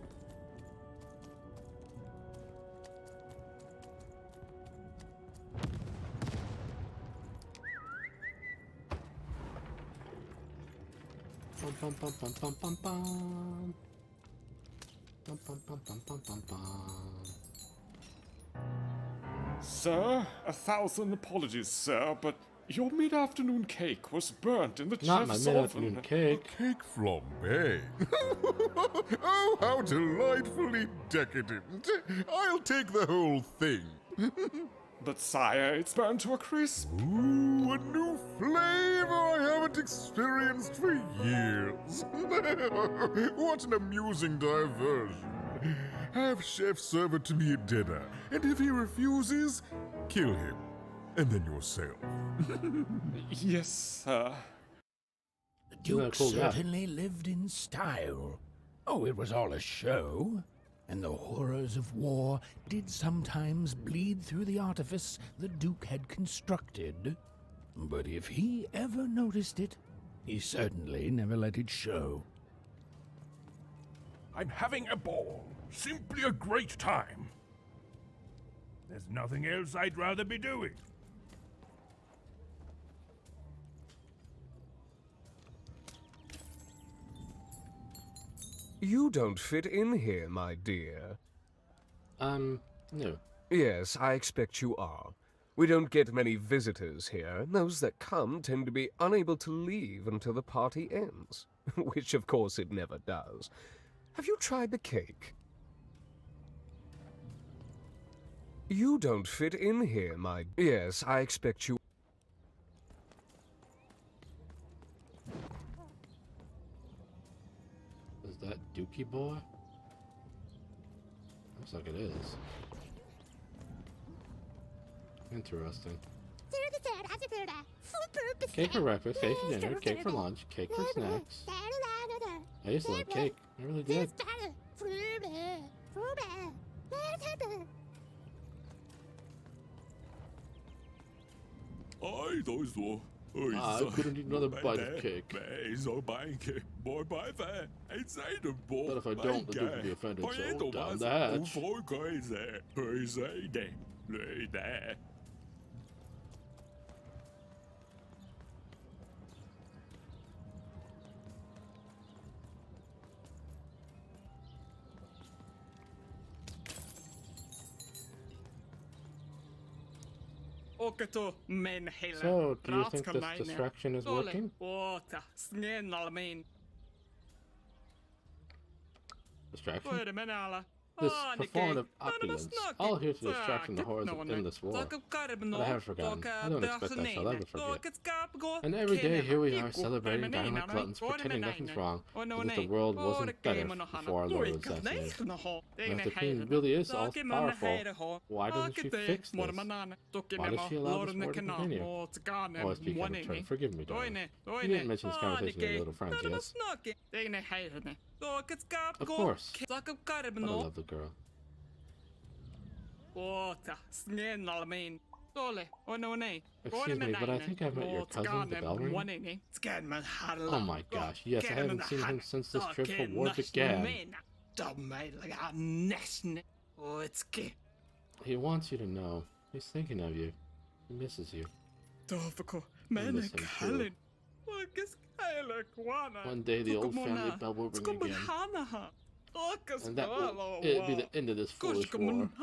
Bum, bum, bum, bum, bum, bum. Bum, bum, bum, bum, bum, bum, bum. Sir, 1,000 apologies, sir, but your mid-afternoon cake was burnt in the Not chef's my mid-afternoon oven. cake. Cake flambe. Oh, how delightfully decadent. I'll take the whole thing. But sire, it's burnt to a crisp. Ooh, a new flavor I haven't experienced for years. What an amusing diversion. Have chef serve it to me at dinner, and if he refuses, kill him. And then yourself. Yes, sir. The Duke certainly lived in style. Oh, it was all a show. And the horrors of war did sometimes bleed through the artifice the Duke had constructed. But if he ever noticed it, he certainly never let it show. I'm having a ball. Simply a great time. There's nothing else I'd rather be doing. You don't fit in here, my dear. No. Yes, I expect you are. We don't get many visitors here, and those that come tend to be unable to leave until the party ends. Which, of course, it never does. Have you tried the cake? You don't fit in here, my... Yes, I expect you... Is that Dookie Boy? Looks like it is. Interesting. Cake for breakfast, cake for dinner, cake for lunch, cake for snacks. I used to like cake. I really did. Aye, those though. I couldn't eat another bite of cake. But if I don't, the Duke will be offended, so down the hatch. So, do you think this distraction is working? Distraction? This performative opulence, all here to distract from the horrors of endless war. But I have forgotten. I don't expect I shall ever forget. And every day here we are celebrating dying like gluttons, pretending nothing's wrong, as if the world wasn't better before our Lord was assassinated. And if the Queen really is all-powerful, why doesn't she fix this? Why does she allow this war to continue? Oh, I speak out of turn. Forgive me, darling. You didn't mention this conversation to your little friends, yes? Of course. But I love the girl. Excuse me, but I think I've met your cousin, the Bellring. Oh my gosh, yes, I haven't seen him since this dreadful war began. He wants you to know. He's thinking of you. He misses you. I miss him too. One day the old family bell will ring again. And that will be the end of this foolish war. I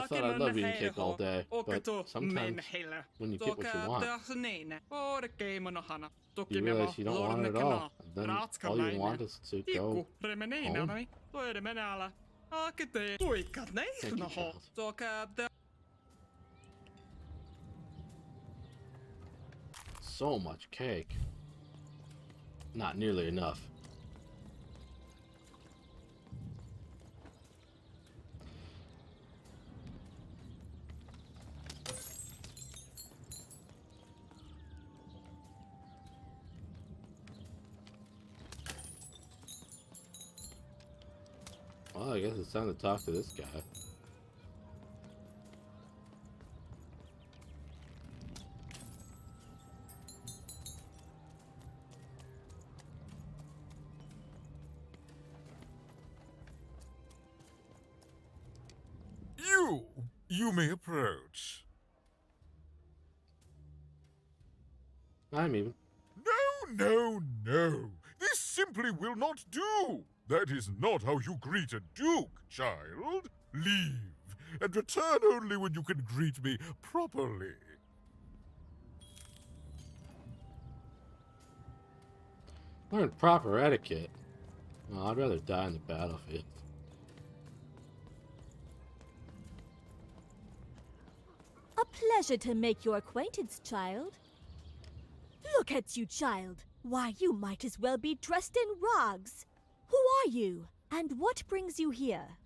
thought I'd love eating cake all day, but sometimes when you get what you want, you realize you don't want it at all. And then all you want is to go home. Thank you, child. So much cake. Not nearly enough. Well, I guess it's time to talk to this guy. You may approach. I'm even. No. This simply will not do. That is not how you greet a duke, child. Leave, and return only when you can greet me properly. Learn proper etiquette. Well, I'd rather die in the battlefield. A pleasure to make your acquaintance, child. Look at you, child. Why, you might as well be dressed in rags. Who are you, and what brings you here?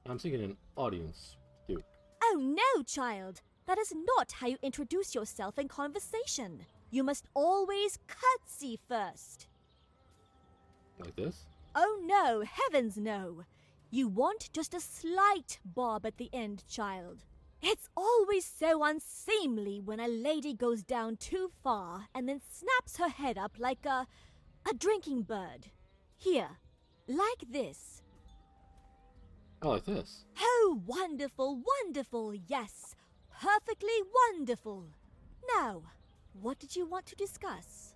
I'm seeking an audience, Duke. Oh no, child. That is not how you introduce yourself in conversation. You must always curtsy first. Like this? Oh no, heavens no. You want just a slight bob at the end, child. It's always so unseemly when a lady goes down too far and then snaps her head up like a drinking bird. Here, like this. Oh, like this? Oh, wonderful, wonderful, yes. Perfectly wonderful. Now, what did you want to discuss?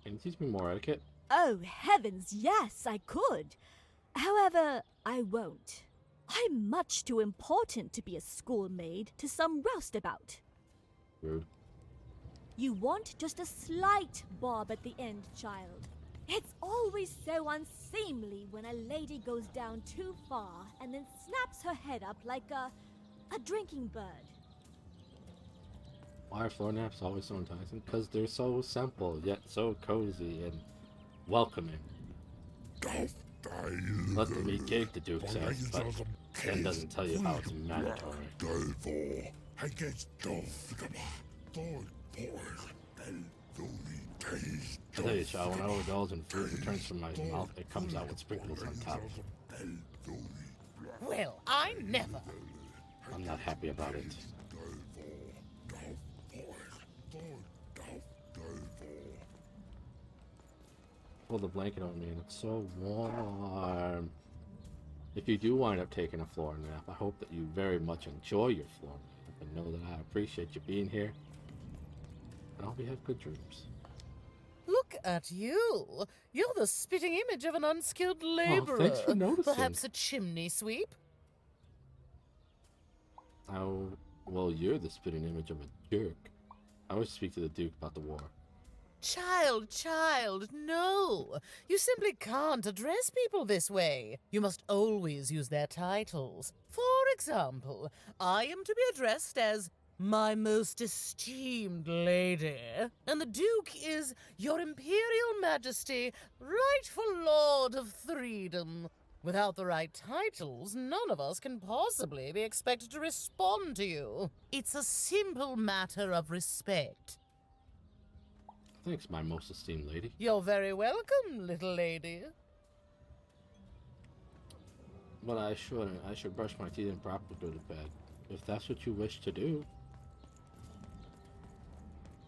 Can you teach me more etiquette? Oh, heavens, yes, I could. However, I won't. I'm much too important to be a schoolmaid to some roustabout. Rude. You want just a slight bob at the end, child. It's always so unseemly when a lady goes down too far and then snaps her head up like a drinking bird. Why are floor naps always so enticing? Because they're so simple, yet so cozy and welcoming. Let them eat cake, the Duke says, but then doesn't tell you how it's mandatory. I tell you, child, when I overindulge and food returns from my mouth, it comes out with sprinkles on top. Well, I never. I'm not happy about it. pull the blanket on me and it's so warm. If you do wind up taking a floor nap, I hope that you very much enjoy your floor nap and know that I appreciate you being here. And I hope you have good dreams. Look at you. You're the spitting image of an unskilled laborer. thanks for noticing. Perhaps a chimney sweep? Oh, well, you're the spitting image of a jerk. I always speak to the Duke about the war. Child, no. You simply can't address people this way. You must always use their titles. For example, I am to be addressed as my most esteemed lady, and the Duke is Your Imperial Majesty, rightful Lord of Threedom. Without the right titles, none of us can possibly be expected to respond to you. It's a simple matter of respect. Thanks, my most esteemed lady. You're very welcome, little lady. But I should brush my teeth and properly go to bed. If that's what you wish to do,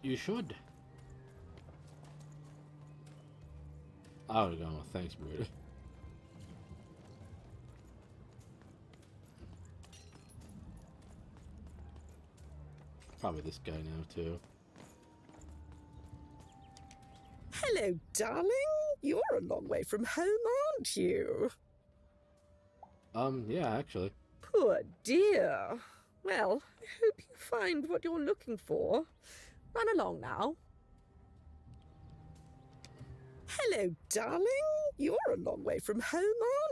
you should. I would have gone with thanks, Bruder. Probably this guy now, too. Hello, darling. You're a long way from home, aren't you? Yeah, actually. Poor dear. Well, I hope you find what you're looking for. Run along now. Hello, darling. You're a long way from home,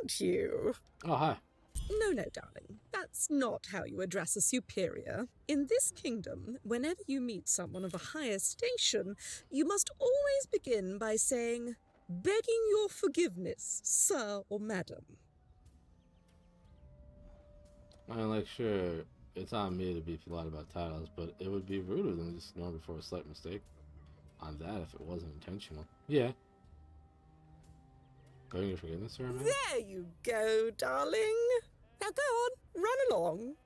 aren't you? Oh, hi. No, darling. That's not how you address a superior. In this kingdom, whenever you meet someone of a higher station, you must always begin by saying, "Begging your forgiveness, sir or madam." I mean, like, sure, it's on me to be polite about titles, but it would be ruder than just ignore before a slight mistake on that if it wasn't intentional. Yeah. Begging your forgiveness, sir or madam? There you go, darling. Now go on, run along.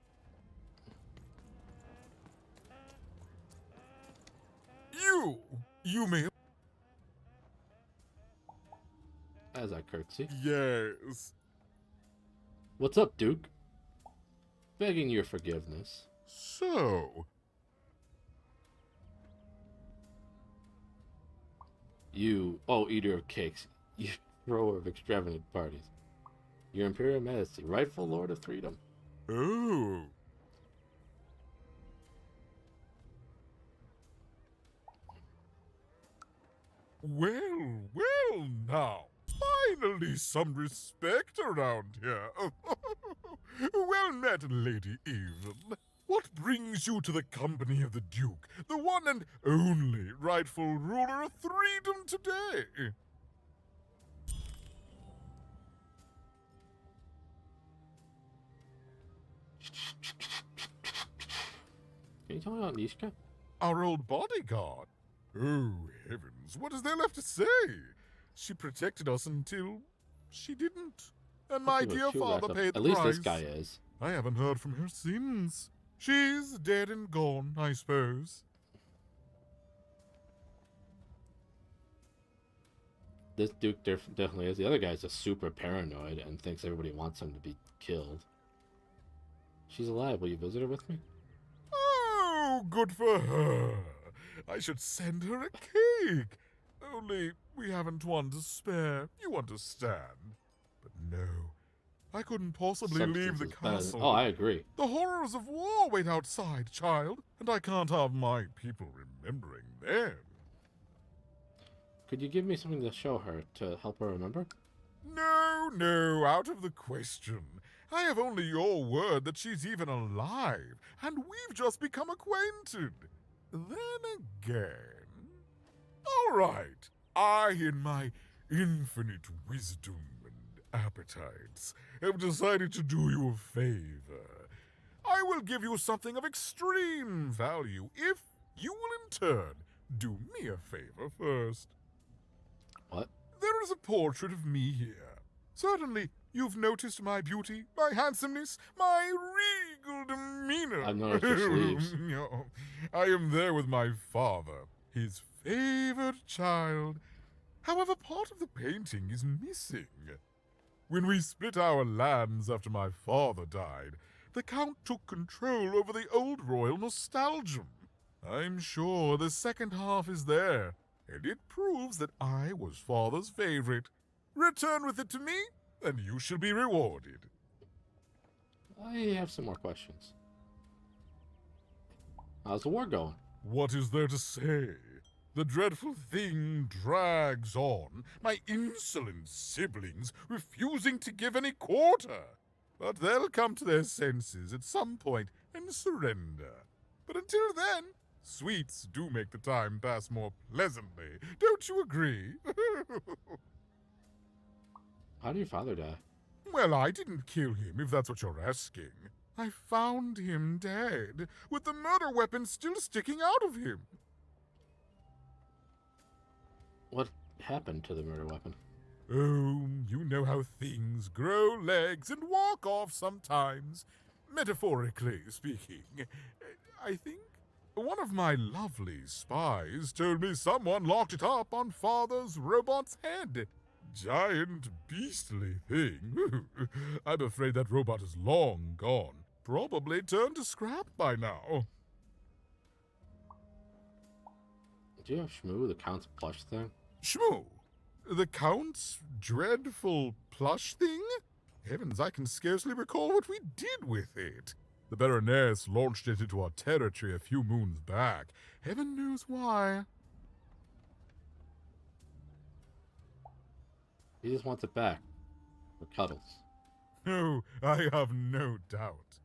You may... As I curtsy. Yes. What's up, Duke? Begging your forgiveness. So... You, eater of cakes. You thrower of extravagant parties. Your Imperial Majesty, rightful Lord of Threedom. Oh. Well now. Finally some respect around here. Well met, Lady Even. What brings you to the company of the Duke, the one and only rightful ruler of Threedom today? Can you tell me about Nishka? Our old bodyguard. Oh, heavens, what is there left to say? She protected us until she didn't. And my dear father paid the price. At least this guy is. I haven't heard from her since. She's dead and gone, I suppose. This Duke definitely is. The other guy's just super paranoid and thinks everybody wants him to be killed. She's alive. Will you visit her with me? Oh, good for her. I should send her a cake. Only we haven't one to spare, you understand. But no, I couldn't possibly leave the castle. Oh, I agree. The horrors of war wait outside, child, and I can't have my people remembering them. Could you give me something to show her to help her remember? No, out of the question. I have only your word that she's even alive, and we've just become acquainted. Then again... All right, I, in my infinite wisdom and appetites, have decided to do you a favor. I will give you something of extreme value if you will in turn do me a favor first. What? There is a portrait of me here. Certainly, you've noticed my beauty, my handsomeness, my regal demeanor. I've noticed your sleeves. No, I am there with my father, his favored child, However, part of the painting is missing. When we split our lands after my father died, the Count took control over the old royal nostalgium. I'm sure the second half is there, and it proves that I was father's favorite. Return with it to me, and you shall be rewarded. I have some more questions. How's the war going? What is there to say? The dreadful thing drags on, my insolent siblings refusing to give any quarter. But they'll come to their senses at some point and surrender. But until then, sweets do make the time pass more pleasantly. Don't you agree? How did your father die? Well, I didn't kill him, if that's what you're asking. I found him dead, with the murder weapon still sticking out of him. What happened to the murder weapon? Oh, you know how things grow legs and walk off sometimes. Metaphorically speaking. I think one of my lovely spies told me someone locked it up on Father's robot's head. Giant, beastly thing. I'm afraid that robot is long gone. Probably turned to scrap by now. Do you have Shmoo, the Count's plush thing? Shmoo? The Count's dreadful plush thing? Heavens, I can scarcely recall what we did with it. The Baroness launched it into our territory a few moons back. Heaven knows why. He just wants it back. For cuddles. Oh, I have no doubt.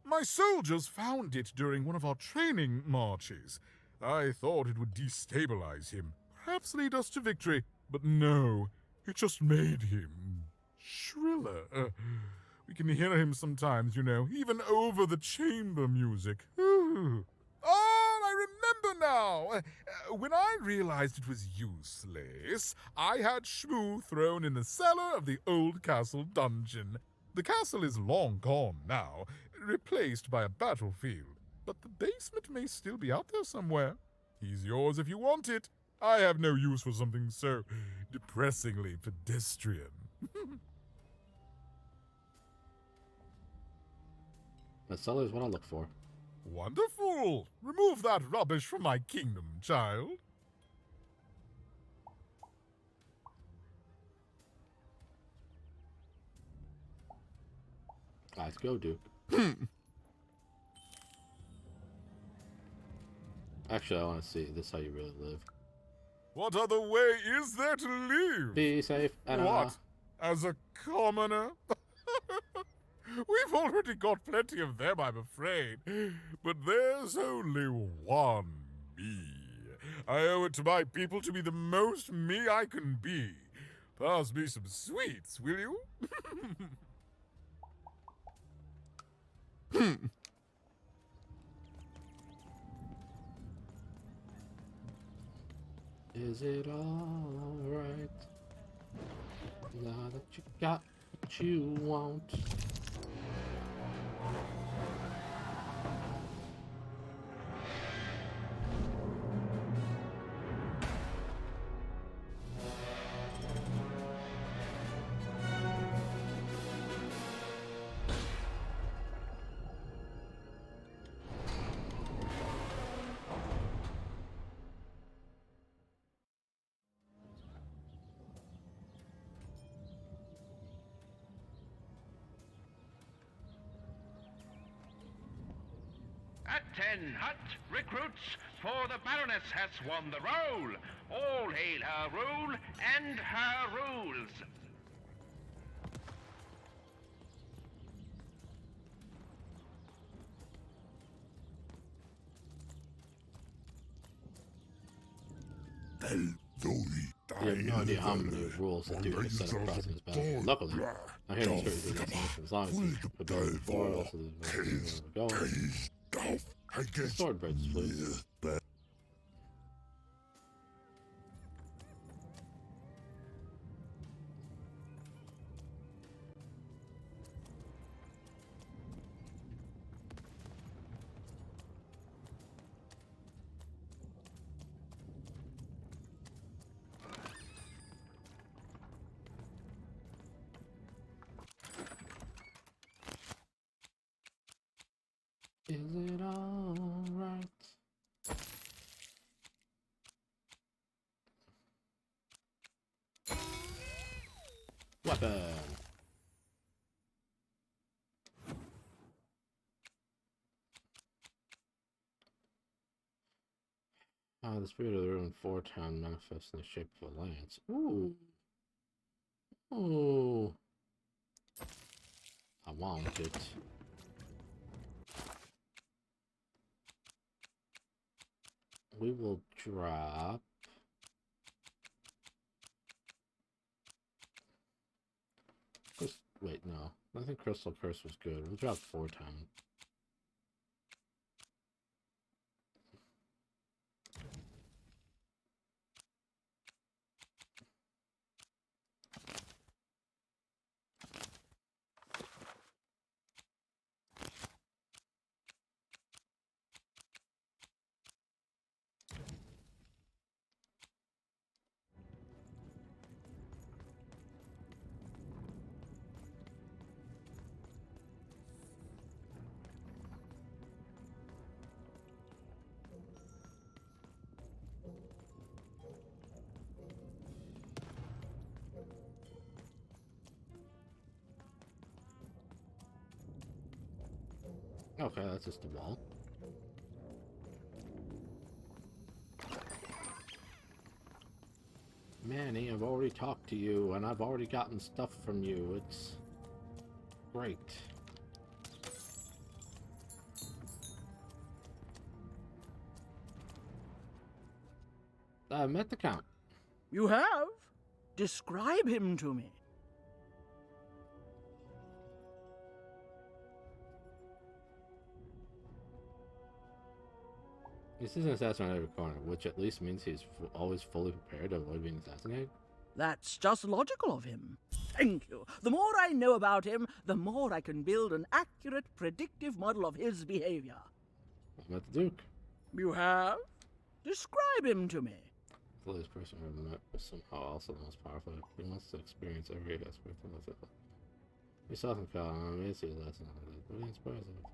My soldiers found it during one of our training marches. I thought it would destabilize him, perhaps lead us to victory. But no, it just made him shriller. We can hear him sometimes, you know, even over the chamber music. Oh, I remember now. When I realized it was useless, I had Shmoo thrown in the cellar of the old castle dungeon. The castle is long gone now, replaced by a battlefield, but the basement may still be out there somewhere. He's yours if you want it. I have no use for something so depressingly pedestrian. The cellar is what I look for. Wonderful! Remove that rubbish from my kingdom, child. Let's go, Duke. Actually, I want to see this is how you really live. What other way is there to live? Be safe and What? As a commoner? We've already got plenty of them, I'm afraid. But there's only one me. I owe it to my people to be the most me I can be. Pass me some sweets, will you? Is it alright now that you got what you want? At 10, hut, recruits, for the Baroness has won the roll. All hail her rule and her rules. You have no idea how many rules that Duke has set up crossing his battle. Luckily, I'm here to show you the definition as long as he's prepared for it. Also, there's no going. Sword breaks, please. Is it alright? Weapon. The spirit of the ruined Town manifests in the shape of a lance. Ooh. Ooh. I want it. We will drop. Wait, no. I think Crystal Curse was good. We'll drop 4 times. Okay, that's just a wall. Manny, I've already talked to you, and I've already gotten stuff from you. It's great. I met the Count. You have? Describe him to me. This is an assassin at every corner, which at least means he's always fully prepared to avoid being assassinated. That's just logical of him. Thank you. The more I know about him, the more I can build an accurate, predictive model of his behavior. I met the Duke. You have? Describe him to me. The latest person I've ever met was somehow also the most powerful. He wants to experience every aspect of it. We saw him call on me, see last night, but he inspires us.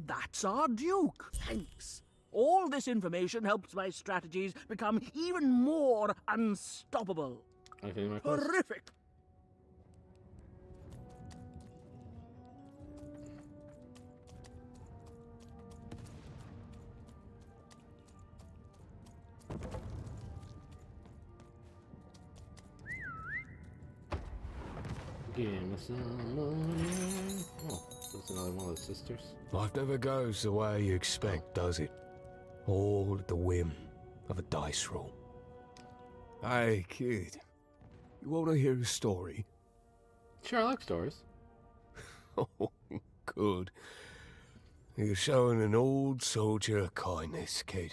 That's our Duke. Thanks. All this information helps my strategies become even more unstoppable. Terrific. Give me some money. Oh, that's another one of the sisters. Life never goes the way you expect, does it? All at the whim of a dice roll. Hey, kid. You want to hear a story? Sure, I like stories. Oh, good. You're showing an old soldier kindness, kid.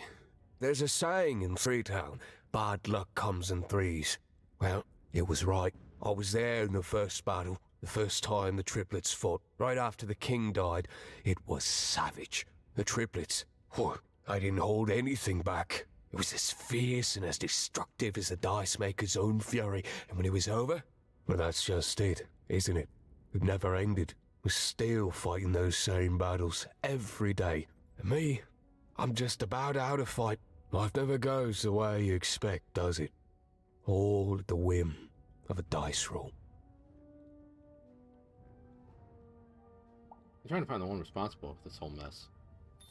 There's a saying in Threedom, bad luck comes in threes. Well, it was right. I was there in the first battle, the first time the triplets fought, right after the king died. It was savage. The triplets, I didn't hold anything back. It was as fierce and as destructive as the dice maker's own fury. And when it was over, well, that's just it, isn't it? It never ended. We're still fighting those same battles every day. And me, I'm just about out of fight. Life never goes the way you expect, does it? All at the whim of a dice roll. I'm trying to find the one responsible for this whole mess.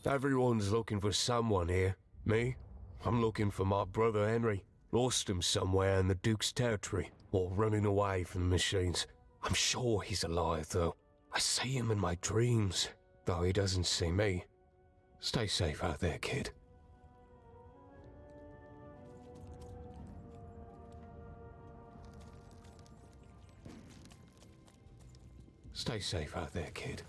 Everyone's looking for someone here. Me? I'm looking for my brother Henry. Lost him somewhere in the Duke's territory, or running away from the machines. I'm sure he's alive, though. I see him in my dreams, though he doesn't see me. Stay safe out there, kid. Stay safe out there, kid.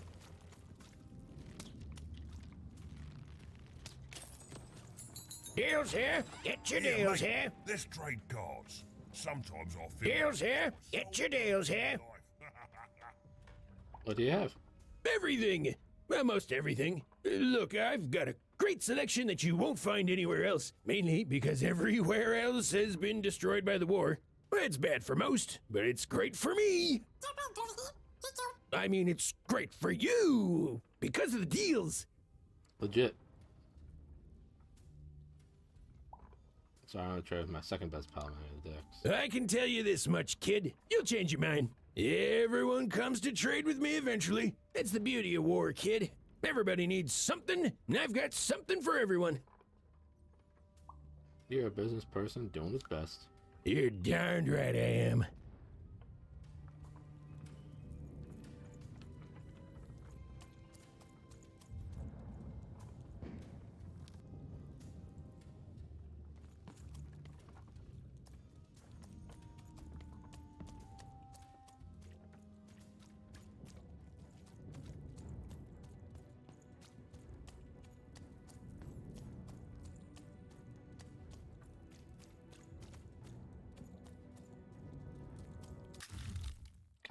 Deals here. Get your deals here. Let's trade cards. Sometimes I feel. Deals here. Get your deals here. What do you have? Everything. Almost everything. Look, I've got a great selection that you won't find anywhere else. Mainly because everywhere else has been destroyed by the war. It's bad for most, but it's great for me. I mean, it's great for you because of the deals. Legit. Sorry, I'm gonna try with my second best pal in the decks. I can tell you this much, kid. You'll change your mind. Everyone comes to trade with me eventually. That's the beauty of war, kid. Everybody needs something, and I've got something for everyone. You're a business person doing his best. You're darned right I am.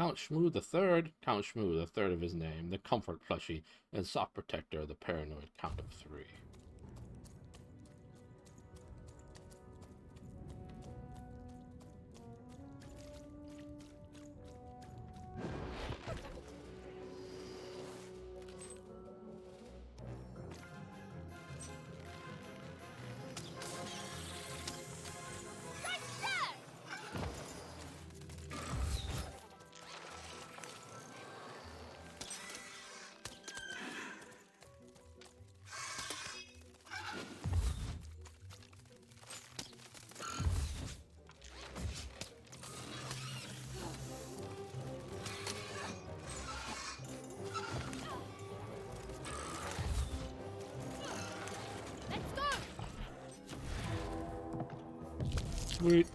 Count Shmoo the Third, Count Shmoo the Third of his name, the comfort plushie, and soft protector of the paranoid Count of Three. Sweet.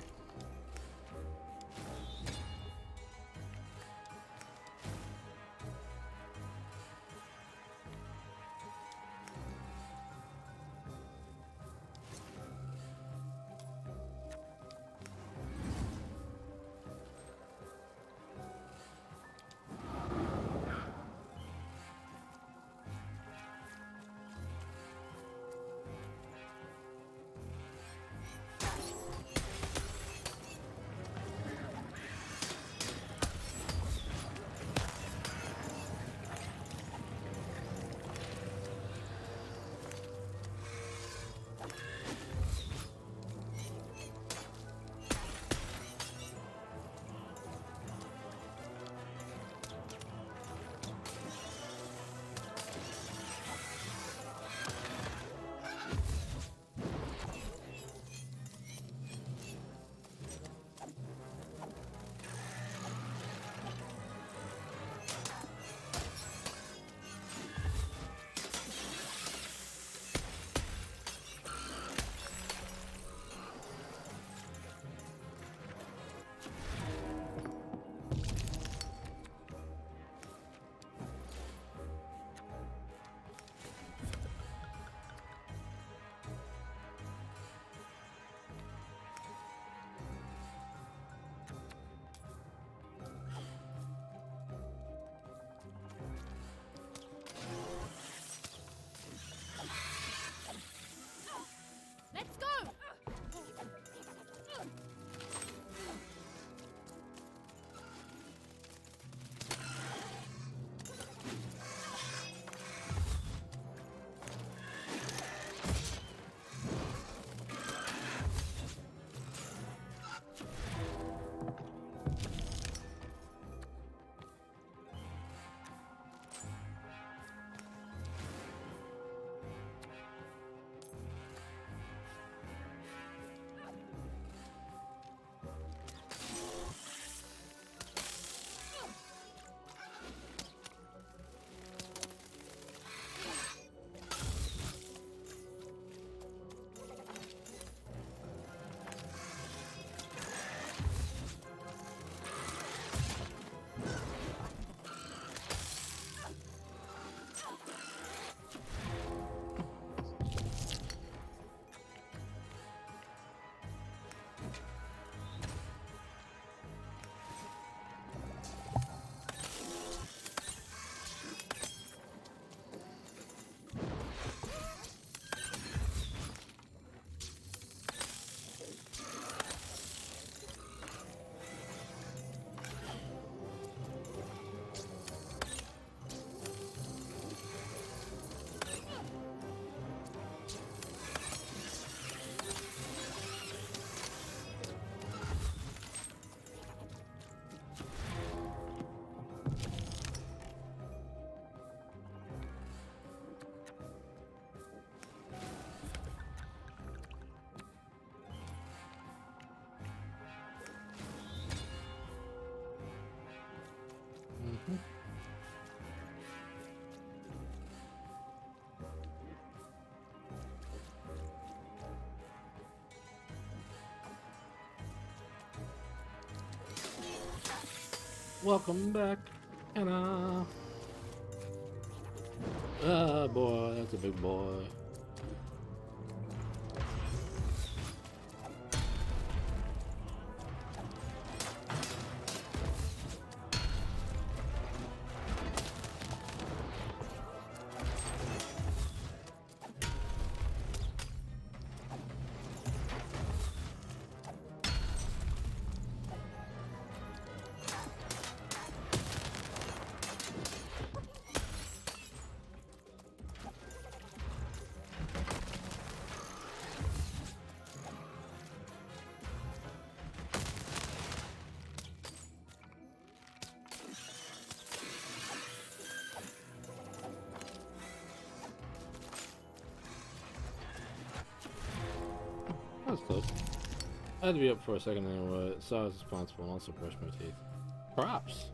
Welcome back, Anna. Ah, boy, that's a big boy. That was close. I had to be up for a second anyway, so I was responsible and also brushed my teeth. Props!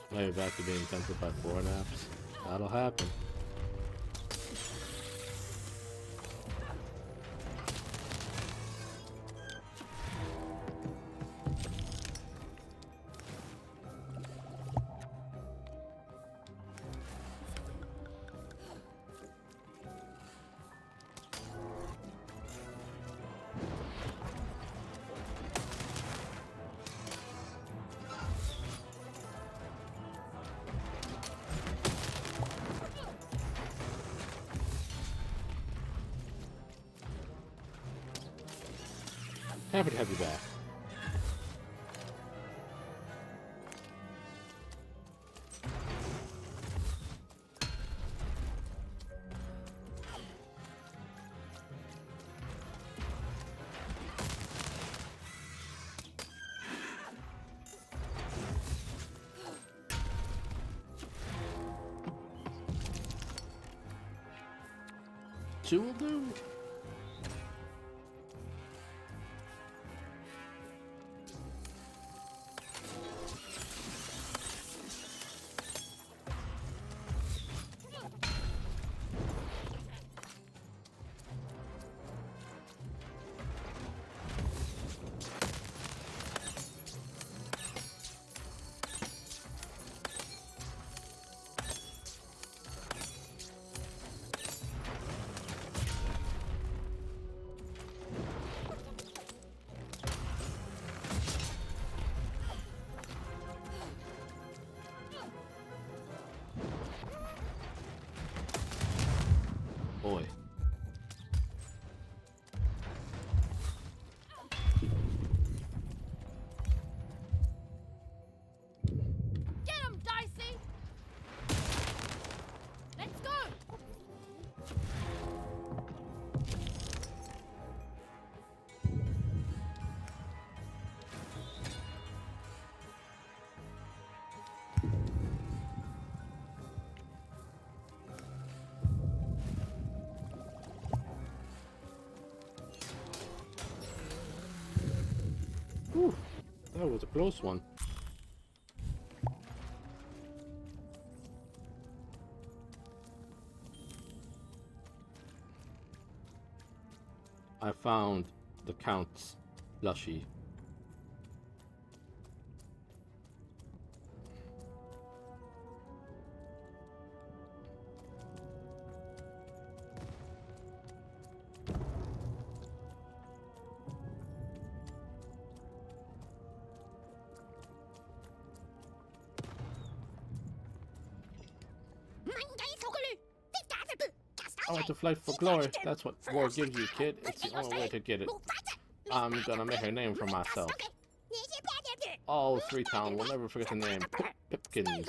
Now you're back to being tempted by 4 naps. That'll happen. Happy to have you back. Two will do. Boy. Get him, Dicey! Let's go! Whew, that was a close one. found the Count's plushie. I want to fight for glory. That's what war gives you, kid. It's the only way to get it. I'm gonna make a name for myself. All Freetown will never forget the name Pipkins.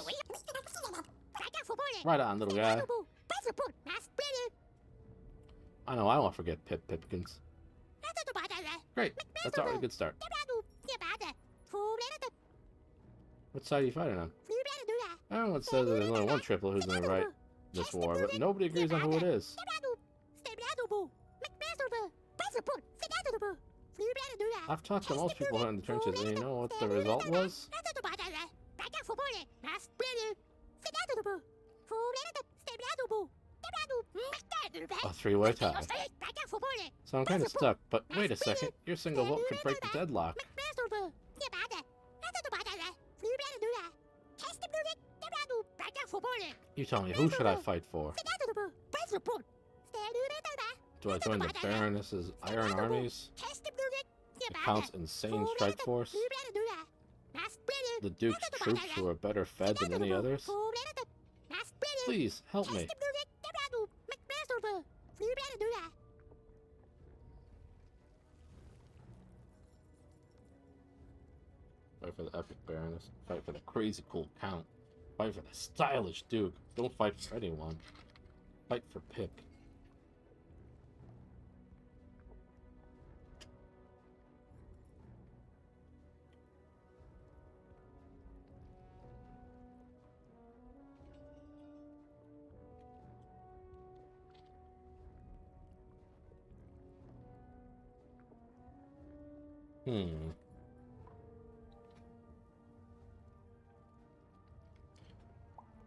Right on, little guy. I know I won't forget Pipkins. Great, that's already a good start. What side are you fighting on? Everyone says that there's only one triplet who's gonna fight this war, but nobody agrees on who it is. I've talked to most people in the trenches, and you know what the result was? A three-way tie. So I'm kind of stuck, but wait a second, your single vote could break the deadlock. You tell me, who should I fight for? Do I join the Baroness's Iron Armies? The Count's insane strike force? The Duke's troops who are better fed than any others? Please, help me. Fight for the epic Baroness. Fight for the crazy cool Count. Fight for the stylish Duke. Don't fight for anyone. Fight for Pip.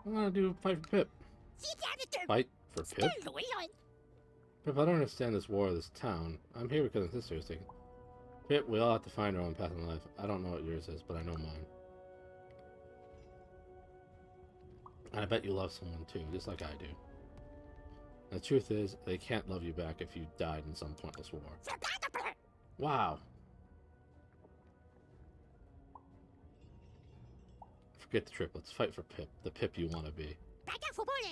I'm gonna do fight for Pip. Fight for Pip? Pip, I don't understand this war of this town. I'm here because my sister is taken. Pip, we all have to find our own path in life. I don't know what yours is, but I know mine. And I bet you love someone too, just like I do. And the truth is, they can't love you back if you died in some pointless war. Wow. Forget the triplets. Fight for Pip, the Pip you want to be.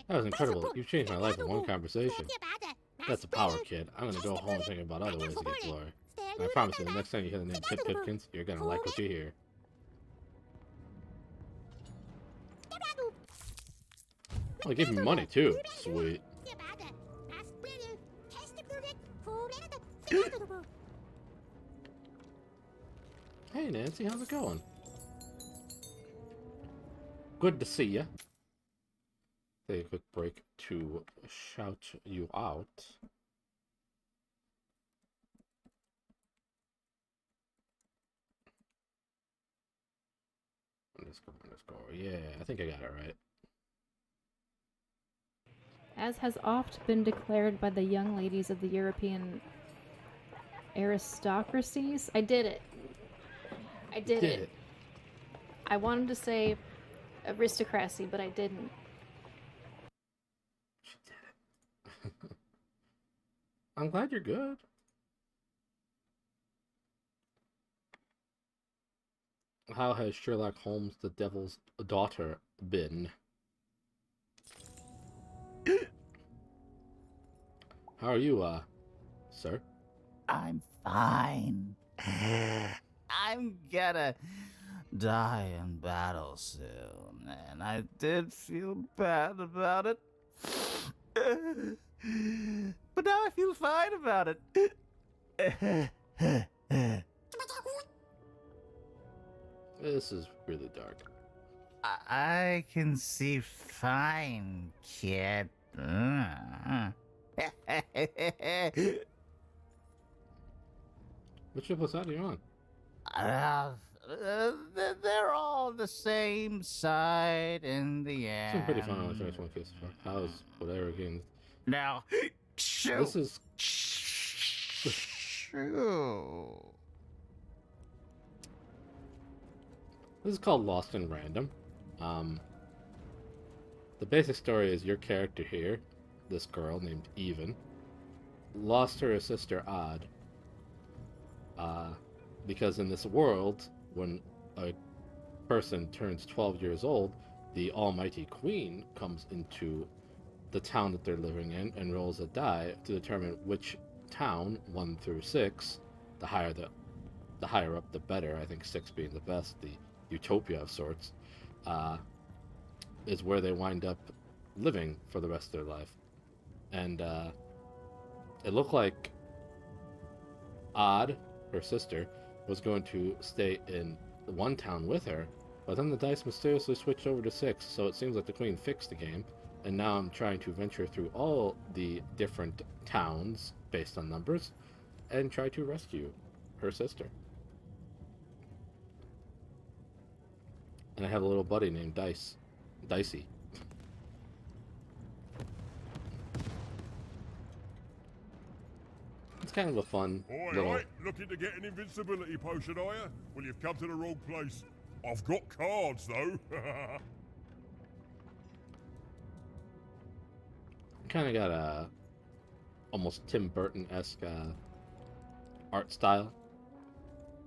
That was incredible. You've changed my life in one conversation. That's a power, kid. I'm gonna go home and think about other ways to get glory. And I promise you, the next time you hear the name Pip Pipkins, you're gonna like what you hear. Oh, they gave me money too. Sweet. Hey Nancy, how's it going? Good to see ya. Take a quick break to shout you out. Underscore. Yeah, I think I got it right. As has oft been declared by the young ladies of the European aristocracies. I did it. I did it. I wanted to say aristocracy, but I didn't. She did it. I'm glad you're good. How has Sherlock Holmes, the Devil's Daughter, been? How are you, sir? I'm fine. I'm gonna die in battle soon, and I did feel bad about it. But now I feel fine about it. This is really dark. I can see fine, kid. Which triple side are you on? They're all the same side in the end. It's been pretty fun on the first one, case. How's whatever again? Now, This is. true. This is called Lost in Random. The basic story is your character here, this girl named Even, lost her sister Odd. Because in this world, when a person turns 12 years old, the almighty queen comes into the town that they're living in and rolls a die to determine which town, 1 through 6, the higher up the better, I think 6 being the best, the utopia of sorts, is where they wind up living for the rest of their life. And it looked like Odd, her sister, was going to stay in one town with her, but then the dice mysteriously switched over to 6, so it seems like the queen fixed the game, and now I'm trying to venture through all the different towns based on numbers and try to rescue her sister. And I have a little buddy named Dicey. It's kind of a fun little... Oi, looking to get an invincibility potion, are you? Well, you've come to the wrong place. I've got cards, though. Kind of got a almost Tim Burton-esque art style.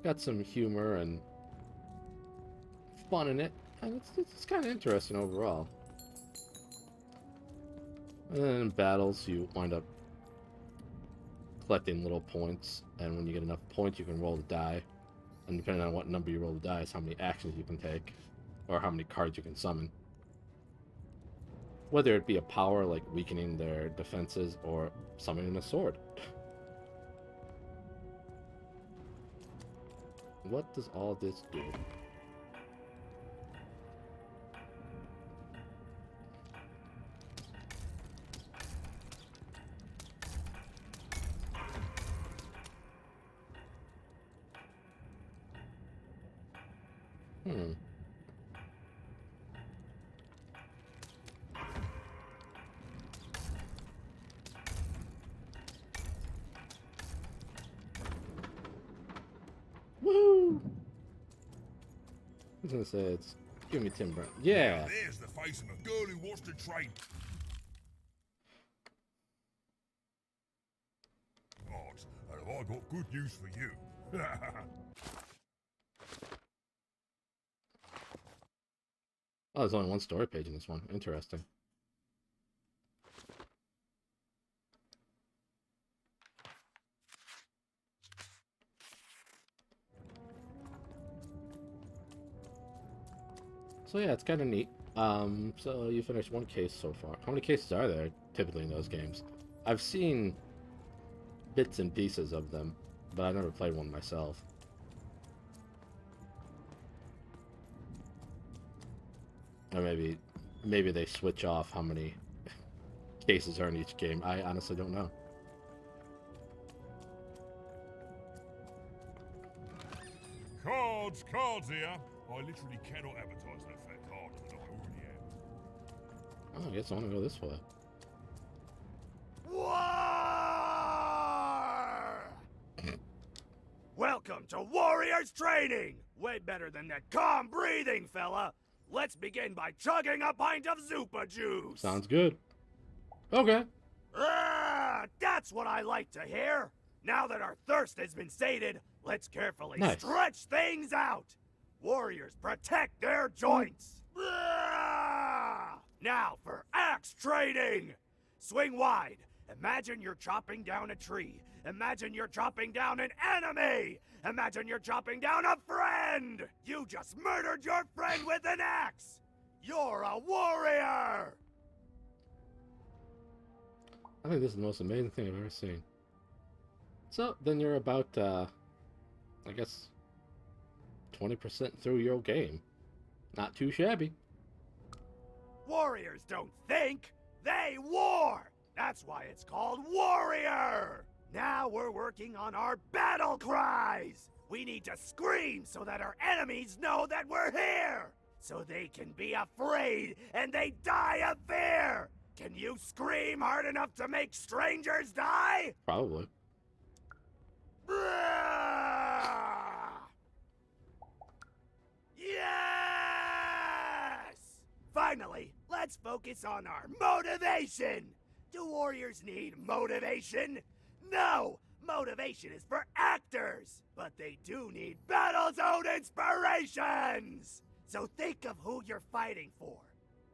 Got some humor and fun in it, and it's kind of interesting overall. And then in battles, you wind up collecting little points, and when you get enough points, you can roll the die. And depending on what number you roll the die, is how many actions you can take, or how many cards you can summon. Whether it be a power like weakening their defenses or summoning a sword. What does all this do? Woohoo! I was gonna say it's give me Tim Burton. Yeah. There's the face of a girl who wants to train. Cards, and have I got good news for you? Oh, there's only one story page in this one. Interesting. So yeah, it's kind of neat. So you finished one case so far. How many cases are there typically in those games? I've seen bits and pieces of them, but I've never played one myself. Or maybe they switch off how many cases are in each game. I honestly don't know. Cards here. I literally cannot advertise that fat card than I already am. Oh, I guess I want to go this way. Welcome to Warriors Training! Way better than that calm breathing, fella. Let's begin by chugging a pint of Zupa juice. Sounds good. Okay. That's what I like to hear. Now that our thirst has been sated, let's carefully Nice. stretch things out. Warriors protect their joints. Now for axe training. Swing wide. Imagine you're chopping down a tree. Imagine you're chopping down an enemy. Imagine you're chopping down a friend. You just murdered your friend with an axe. You're a warrior. I think this is the most amazing thing I've ever seen. So, then you're about, I guess, 20% through your game. Not too shabby. Warriors don't think, they war. That's why it's called Warrior. Now we're working on our battle cries. We need to scream so that our enemies know that we're here. So they can be afraid and they die of fear. Can you scream hard enough to make strangers die? Probably. Yes! Finally, let's focus on our motivation! Do warriors need motivation? No! Motivation is for actors! But they do need battle zone inspirations! So think of who you're fighting for.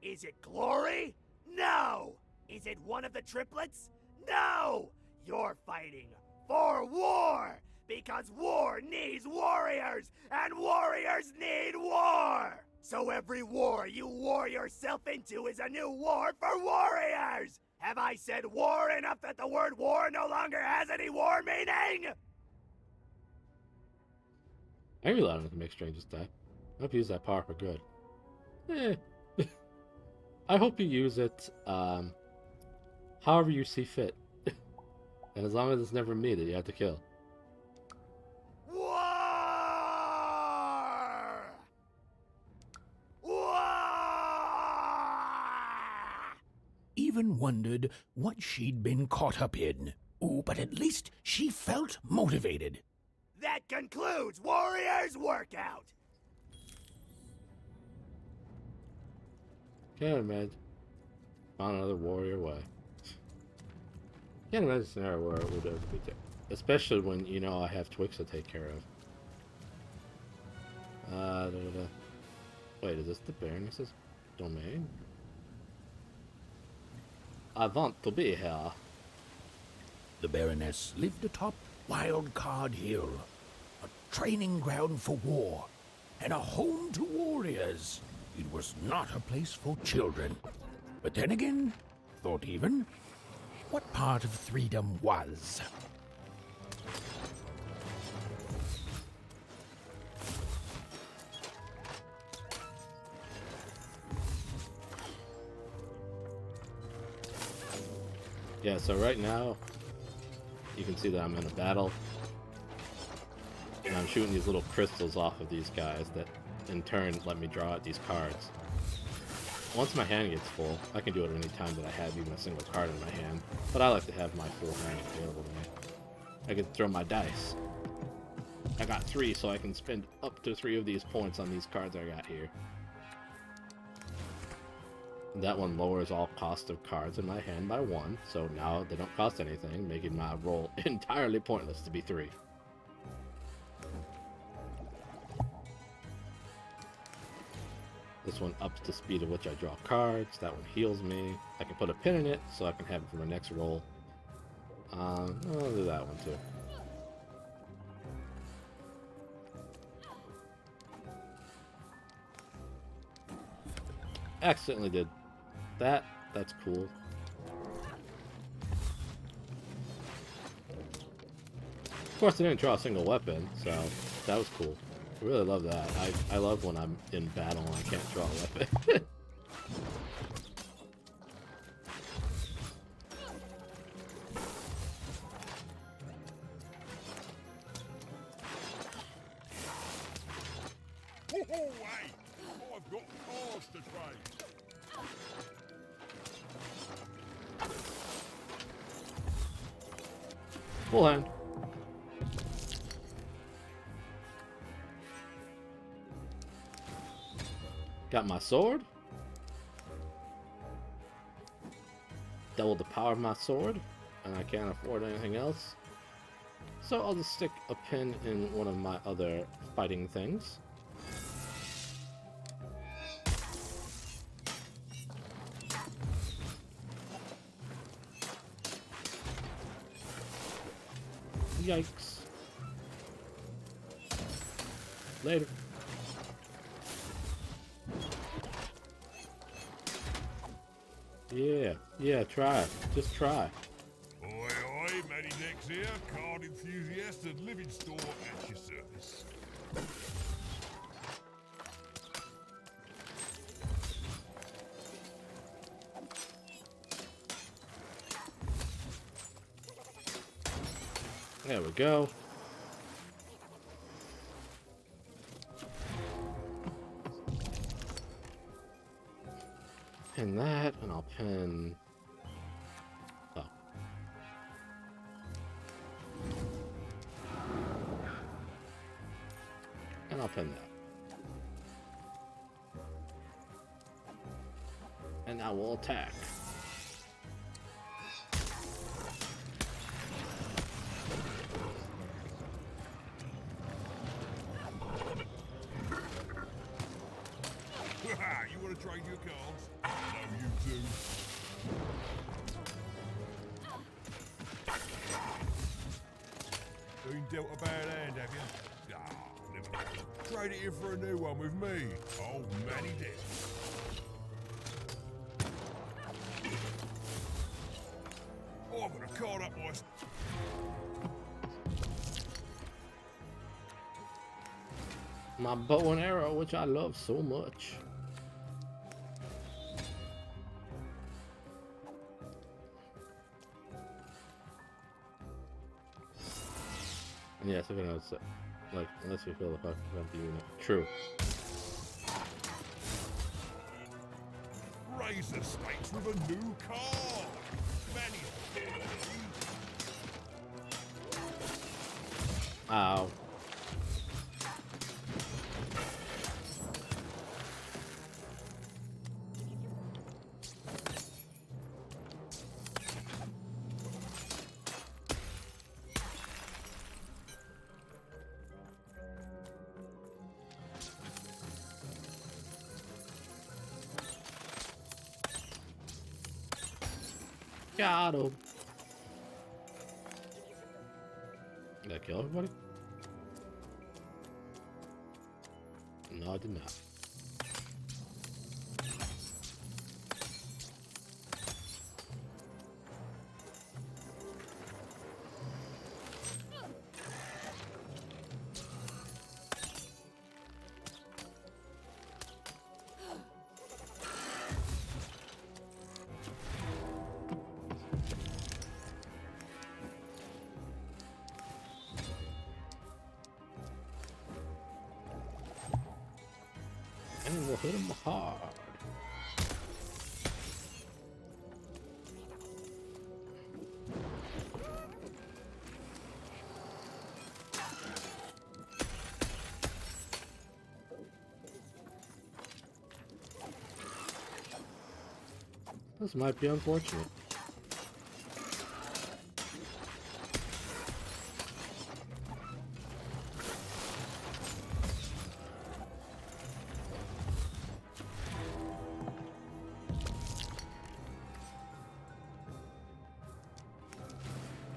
Is it glory? No! Is it one of the triplets? No! You're fighting for war! Because war needs warriors, and warriors need war! So every war you war yourself into is a new war for warriors! Have I said war enough that the word war no longer has any war meaning? I really wanted to make strangers die. I hope you use that power for good. I hope you use it however you see fit. And as long as it's never me that you have to kill. Even wondered what she'd been caught up in. Ooh, but at least she felt motivated. That concludes Warriors Workout! Can't imagine. Found another warrior way. Can't imagine a scenario where it would ever be especially when you know I have Twix to take care of. Wait, is this the Baroness's domain? I want to be here. The Baroness lived atop Wild Card Hill, a training ground for war, and a home to warriors. It was not a place for children. But then again, thought even, what part of Threedom was? Yeah, so right now, you can see that I'm in a battle. And I'm shooting these little crystals off of these guys that, in turn, let me draw out these cards. Once my hand gets full, I can do it any time that I have even a single card in my hand. But I like to have my full hand available to me. I can throw my dice. I got 3, so I can spend up to 3 of these points on these cards I got here. That one lowers all cost of cards in my hand by 1, so now they don't cost anything, making my roll entirely pointless to be 3. This one ups the speed at which I draw cards. That one heals me. I can put a pin in it so I can have it for my next roll. I'll do that one too. Accidentally did that. That's cool. Of course, I didn't draw a single weapon, so that was cool. I really love that. I love when I'm in battle and I can't draw a weapon. I've got cars to trade. Full hand. Got my sword. Double the power of my sword, and I can't afford anything else. So I'll just stick a pin in one of my other fighting things. Yikes. Later. Yeah, try. Just try. Oi, Matty Dex here, card enthusiast and living store at your service. There we go. Pin that, and I'll pin... Oh. And I'll pin that. And now we'll attack. You want to trade your cards? No, you do. Been dealt a bad hand, have you? Ah, never mind. Trade it in for a new one with me. Old Manny Dead. Oh, I've got a card up my... My bow and arrow, which I love so much. And yes, if it has, like, unless we feel the fucking empty unit. True. Raise the stakes with a new card. Manny. Ow. Got him. Did I kill everybody? No, I did not. And we'll hit him hard. This might be unfortunate.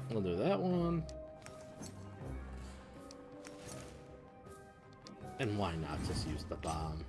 We'll do that one. And why not just use the bomb?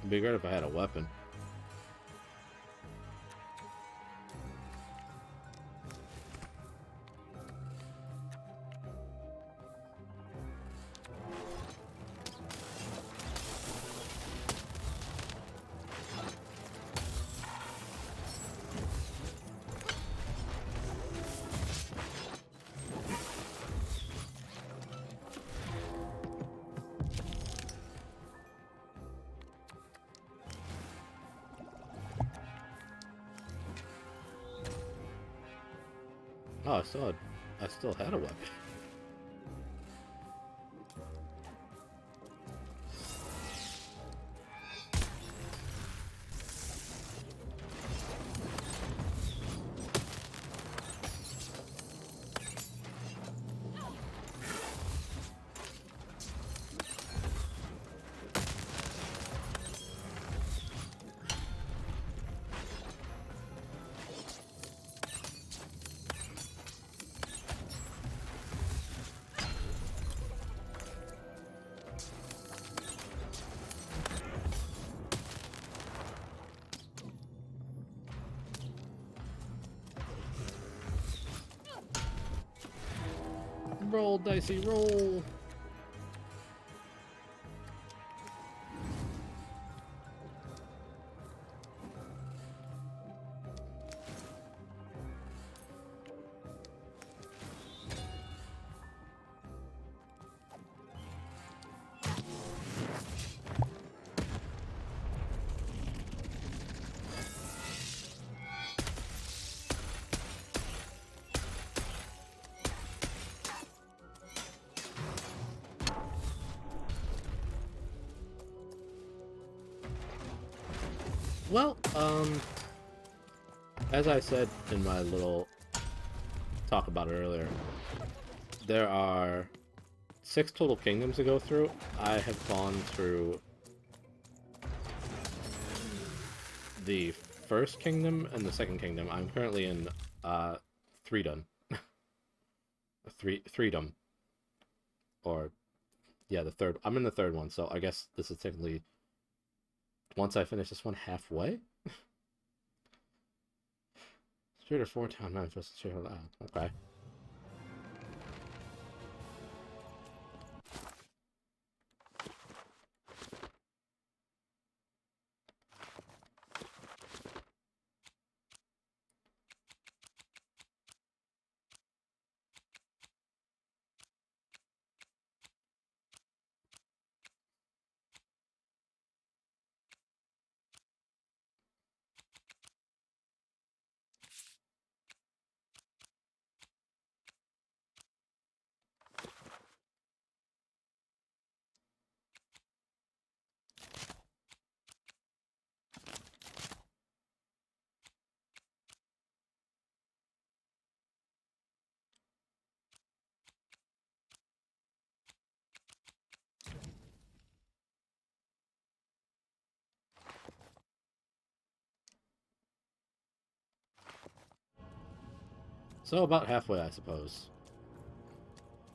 It'd be great if I had a weapon. Oh, I still had a weapon. Roll, dicey, roll. Well, as I said in my little talk about it earlier, there are 6 total kingdoms to go through. I have gone through the first kingdom and the second kingdom. I'm currently in Threedom. Threedom. Or, yeah, the third. I'm in the third one, so I guess this is technically, once I finish this one, halfway? Spirit of 4 town manifest. Okay. So about halfway, I suppose.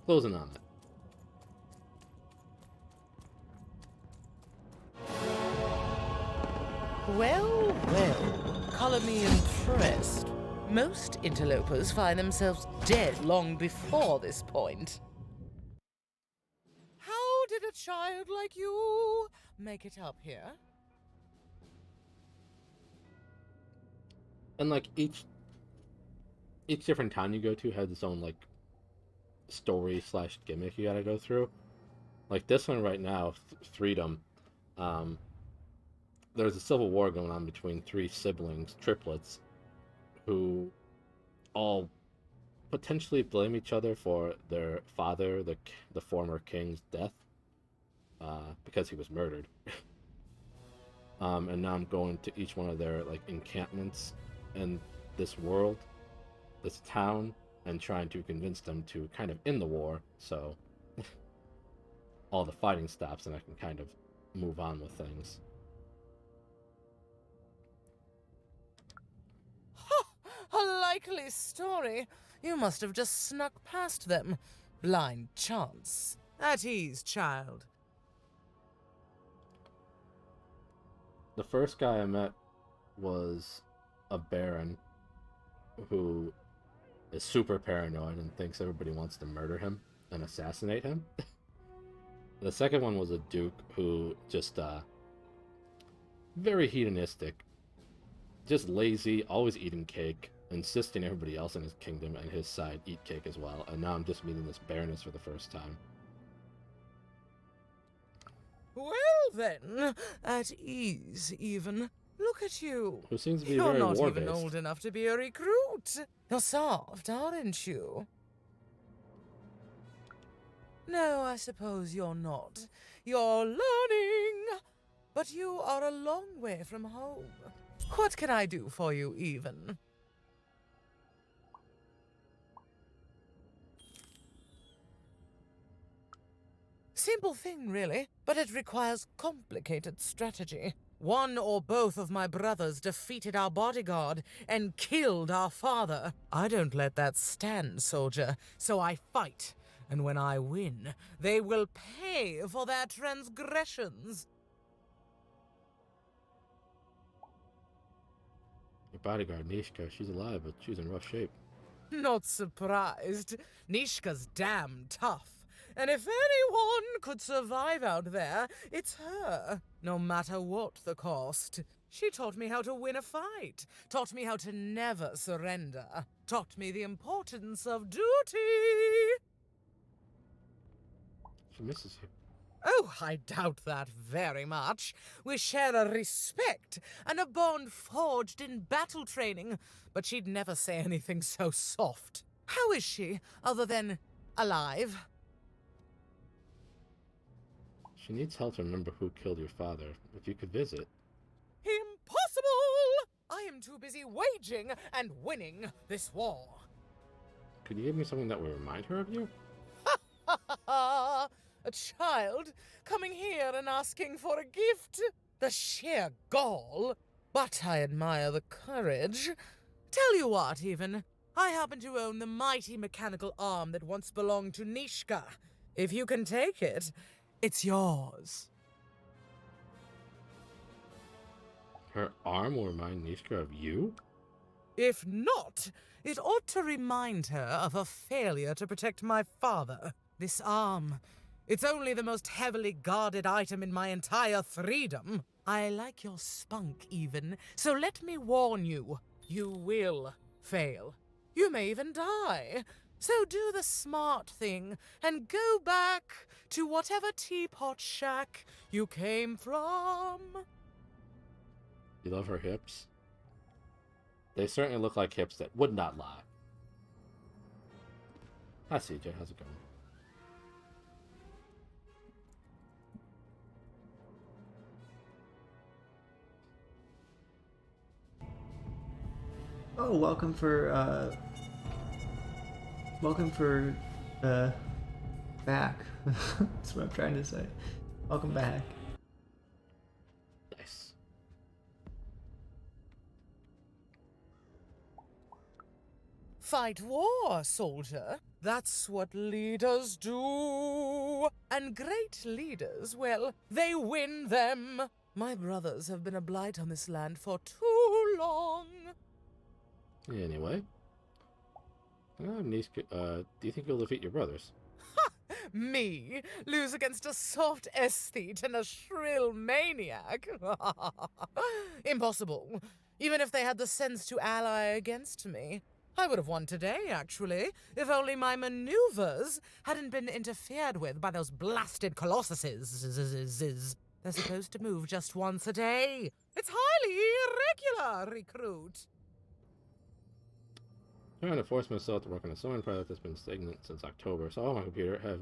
Closing on it. Well, well, color me impressed. Most interlopers find themselves dead long before this point. How did a child like you make it up here? And like each different town you go to has its own like story / gimmick you gotta go through. Like this one right now, Threedom, there's a civil war going on between 3 siblings, triplets, who all potentially blame each other for their father, the former king's death, because he was murdered. And now I'm going to each one of their like encampments in this world, this town, and trying to convince them to kind of end the war, so all the fighting stops and I can kind of move on with things. A likely story. You must have just snuck past them. Blind chance. At ease, child. The first guy I met was a baron who is super paranoid and thinks everybody wants to murder him and assassinate him. The second one was a duke who just very hedonistic, just lazy, always eating cake, insisting everybody else in his kingdom and his side eat cake as well. And now I'm just meeting this baroness for the first time. Well then, at ease even. Look at you. Who seems to be You're very not war-based. even old enough to be a recruit. You're soft, aren't you? No, I suppose you're not. You're learning. But you are a long way from home. What can I do for you, even? Simple thing, really, but it requires complicated strategy. One or both of my brothers defeated our bodyguard and killed our father. I don't let that stand, soldier, so I fight. And when I win, they will pay for their transgressions. Your bodyguard, Nishka, she's alive, but she's in rough shape. Not surprised. Nishka's damn tough. And if anyone could survive out there, it's her. No matter what the cost. She taught me how to win a fight. Taught me how to never surrender. Taught me the importance of duty. She misses you. Oh, I doubt that very much. We share a respect and a bond forged in battle training, but she'd never say anything so soft. How is she, other than alive? She needs help to remember who killed your father. If you could visit. Impossible! I am too busy waging and winning this war. Could you give me something that would remind her of you? A child coming here and asking for a gift? The sheer gall. But I admire the courage. Tell you what, even. I happen to own the mighty mechanical arm that once belonged to Nishka. If you can take it, it's yours. Her arm will remind Nishka of you? If not, it ought to remind her of her failure to protect my father. This arm. It's only the most heavily guarded item in my entire Threedom. I like your spunk, even, so let me warn you. You will fail. You may even die. So do the smart thing and go back to whatever teapot shack you came from. You love her hips? They certainly look like hips that would not lie. Hi, CJ. How's it going? Oh, welcome for back. That's what I'm trying to say. Welcome back. Nice. Fight war, soldier. That's what leaders do. And great leaders, well, they win them. My brothers have been a blight on this land for too long. Anyway. Nishka, do you think you'll defeat your brothers? Me? Lose against a soft aesthete and a shrill maniac? Impossible. Even if they had the sense to ally against me. I would have won today, actually, if only my maneuvers hadn't been interfered with by those blasted colossuses. They're supposed to move just once a day. It's highly irregular, recruit. Trying to force myself to work on a sewing project that's been stagnant since October, so all my computer have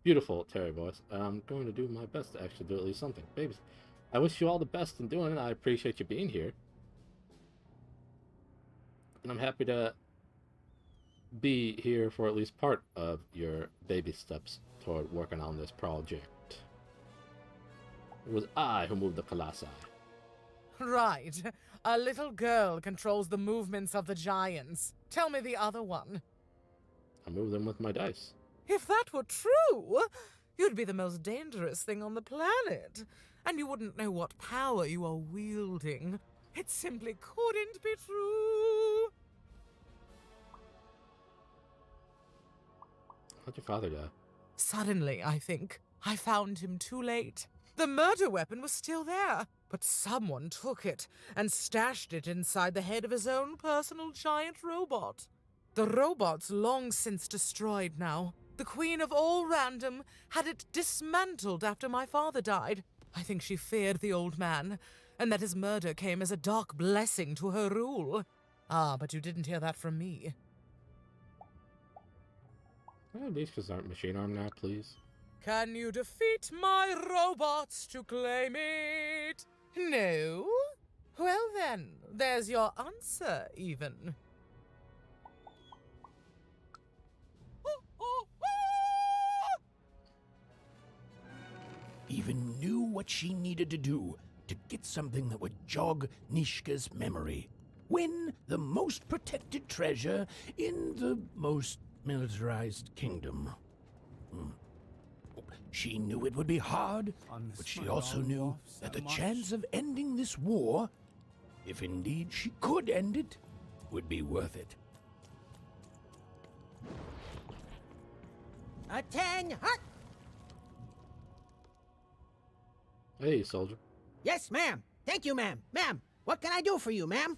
beautiful Terry voice, and I'm going to do my best to actually do at least something. Babies, I wish you all the best in doing it. I appreciate you being here. And I'm happy to be here for at least part of your baby steps toward working on this project. It was I who moved the colossi. Right. A little girl controls the movements of the giants. Tell me the other one. I moved them with my dice. If that were true, you'd be the most dangerous thing on the planet. And you wouldn't know what power you are wielding. It simply couldn't be true. How'd your father die? Suddenly, I think. I found him too late. The murder weapon was still there, but someone took it and stashed it inside the head of his own personal giant robot. The robot's long since destroyed now. The Queen of All Random had it dismantled after my father died. I think she feared the old man, and that his murder came as a dark blessing to her rule. Ah, but you didn't hear that from me. Oh, these kids aren't machine armed now, please. Can you defeat my robots to claim it? No? Well then, there's your answer, even. Even knew what she needed to do to get something that would jog Nishka's memory. Win the most protected treasure in the most militarized kingdom. She knew it would be hard, but she also knew that the chance of ending this war, if indeed she could end it, would be worth it. Hey, soldier. Yes, ma'am. Thank you, ma'am. Ma'am, what can I do for you, ma'am?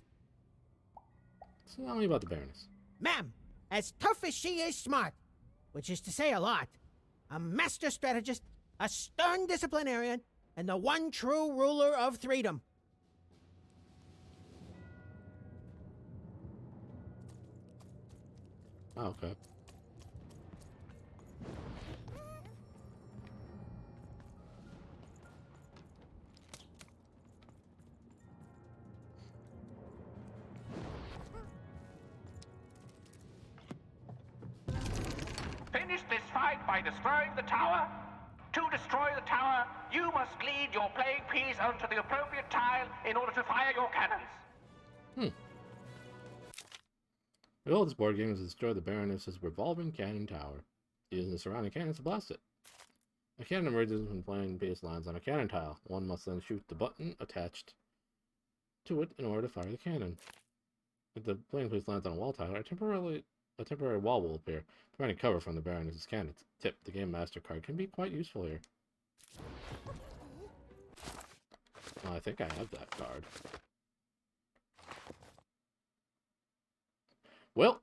So tell me about the Baroness. Ma'am, as tough as she is smart, which is to say a lot, a master strategist, a stern disciplinarian, and the one true ruler of Threedom. Oh, okay. Finish this fight by destroying the tower. To destroy the tower, you must lead your playing piece onto the appropriate tile in order to fire your cannons. The goal of this board game is to destroy the Baroness's revolving cannon tower, using the surrounding cannons to blast it. A cannon emerges when playing piece lands on a cannon tile. One must then shoot the button attached to it in order to fire the cannon. If the playing piece lands on a wall tile, a temporary wall will appear, providing cover from the Baroness's cannon. Tip: the Game Master card can be quite useful here. Well, I think I have that card. Well.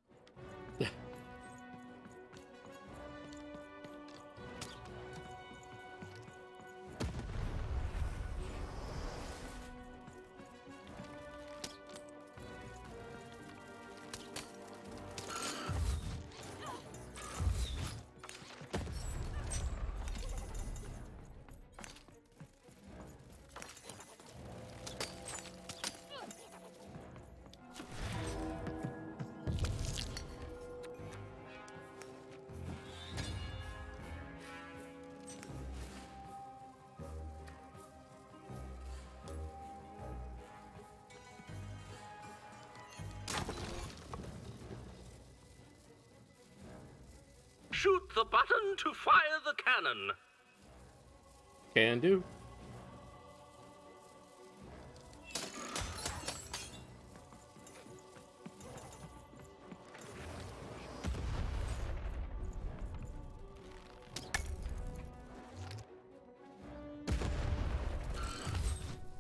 Shoot the button to fire the cannon. Can do.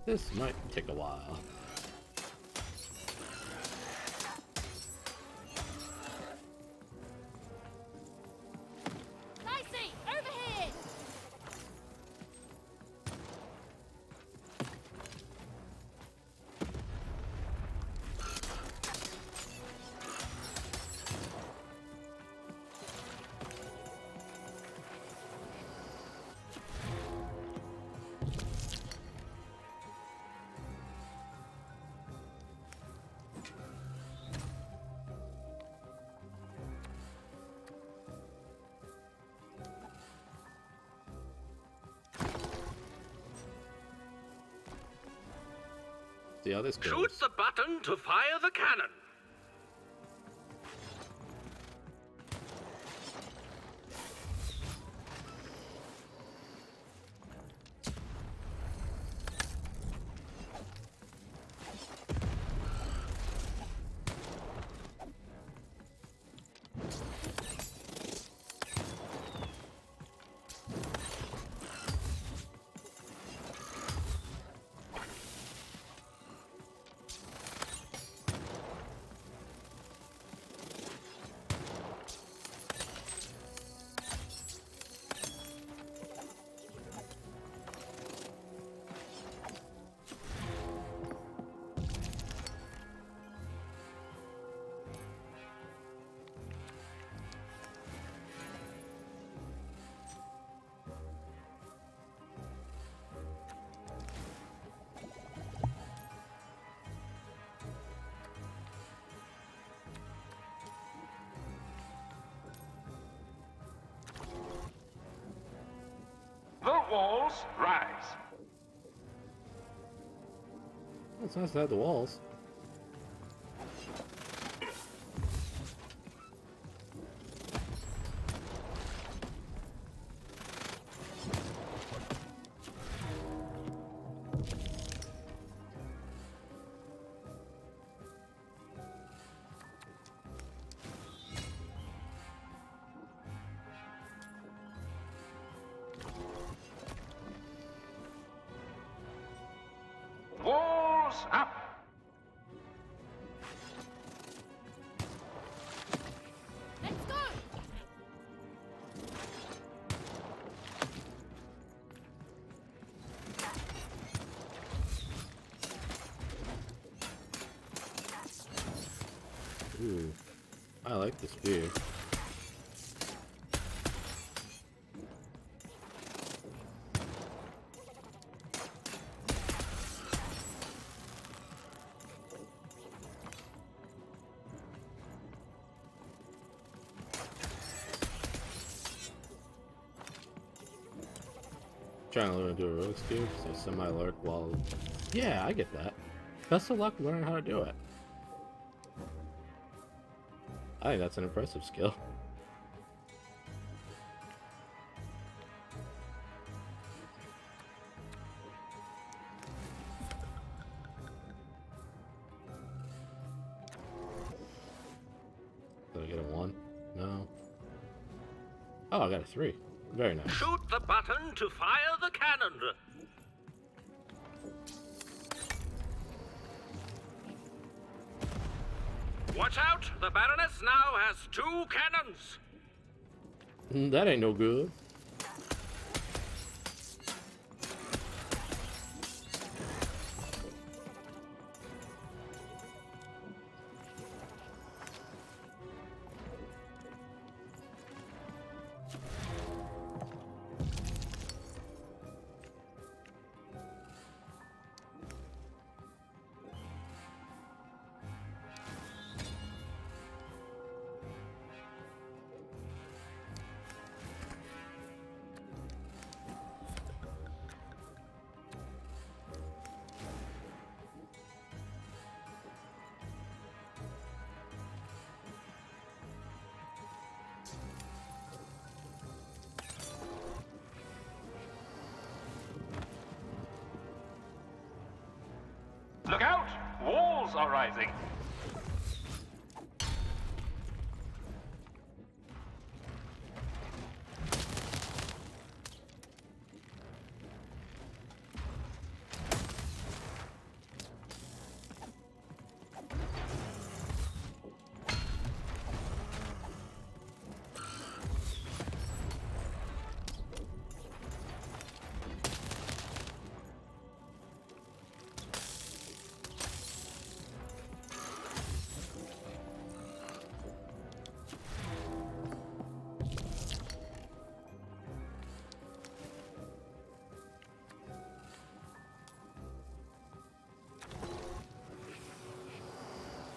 This might take a while. Lacey, over here! See how this goes. Shoot the button to fire the cannon. The walls rise. It's nice to have the walls. Ooh, I like the spear. Trying to learn to do a rogue spear, so semi-lurk while... Yeah, I get that. Best of luck learning how to do it. I think that's an impressive skill. Did I get a 1? No. Oh, I got a 3. Very nice. Shoot the button to fire the cannon. Watch out! The Baroness now has 2 cannons. That ain't no good. Look out! Walls are rising.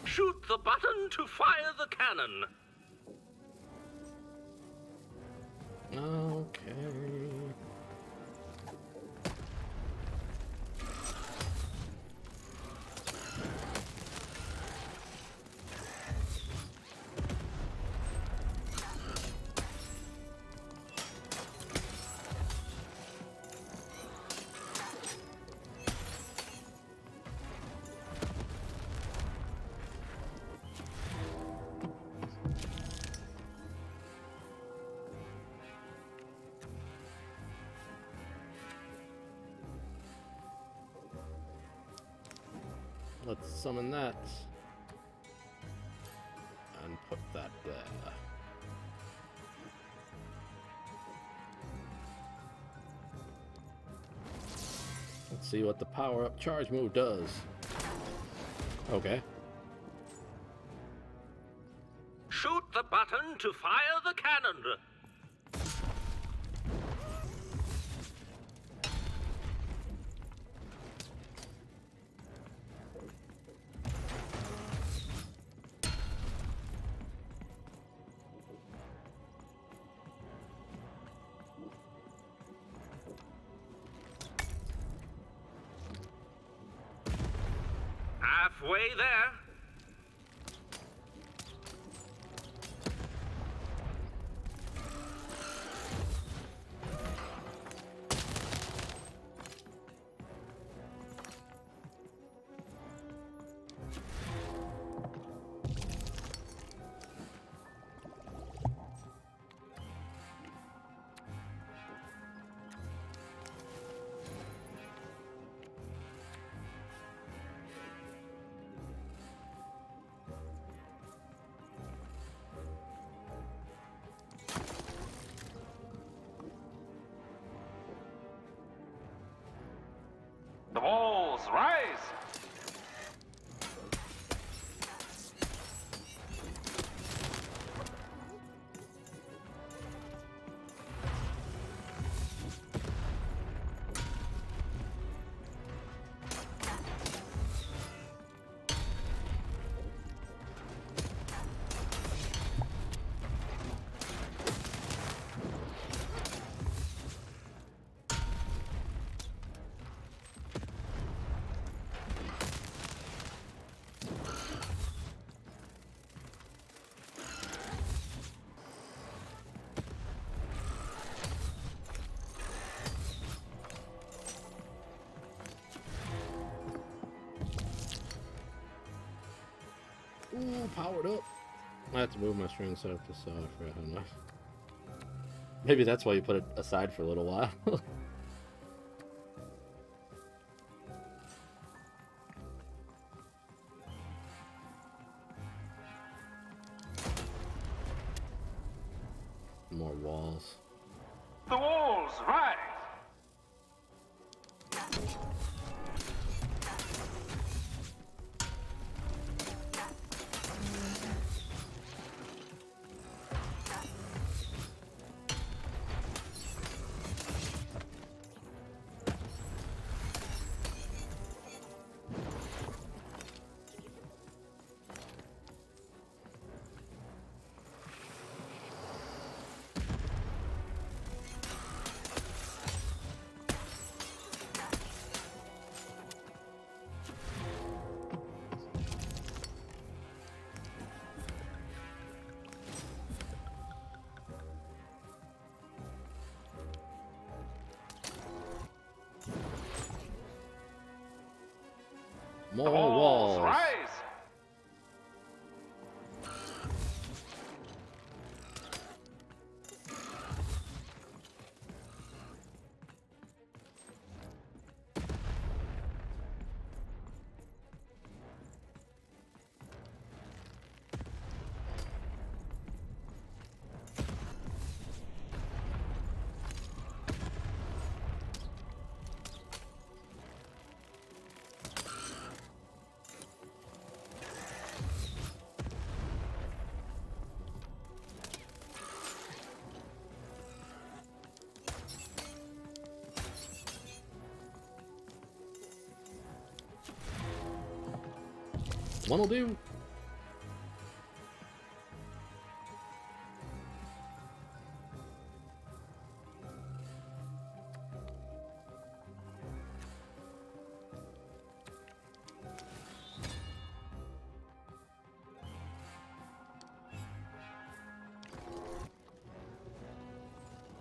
Shoot the button to fire the cannon. Okay. Let's summon that. And put that there. Let's see what the power-up charge move does. Okay. Shoot the button to fire the cannon. Halfway there. The walls rise! Ooh, powered up. I have to move my string set up to so I forgot how much. Maybe that's why you put it aside for a little while. More walls. The walls rise. More walls. Rise. One'll do.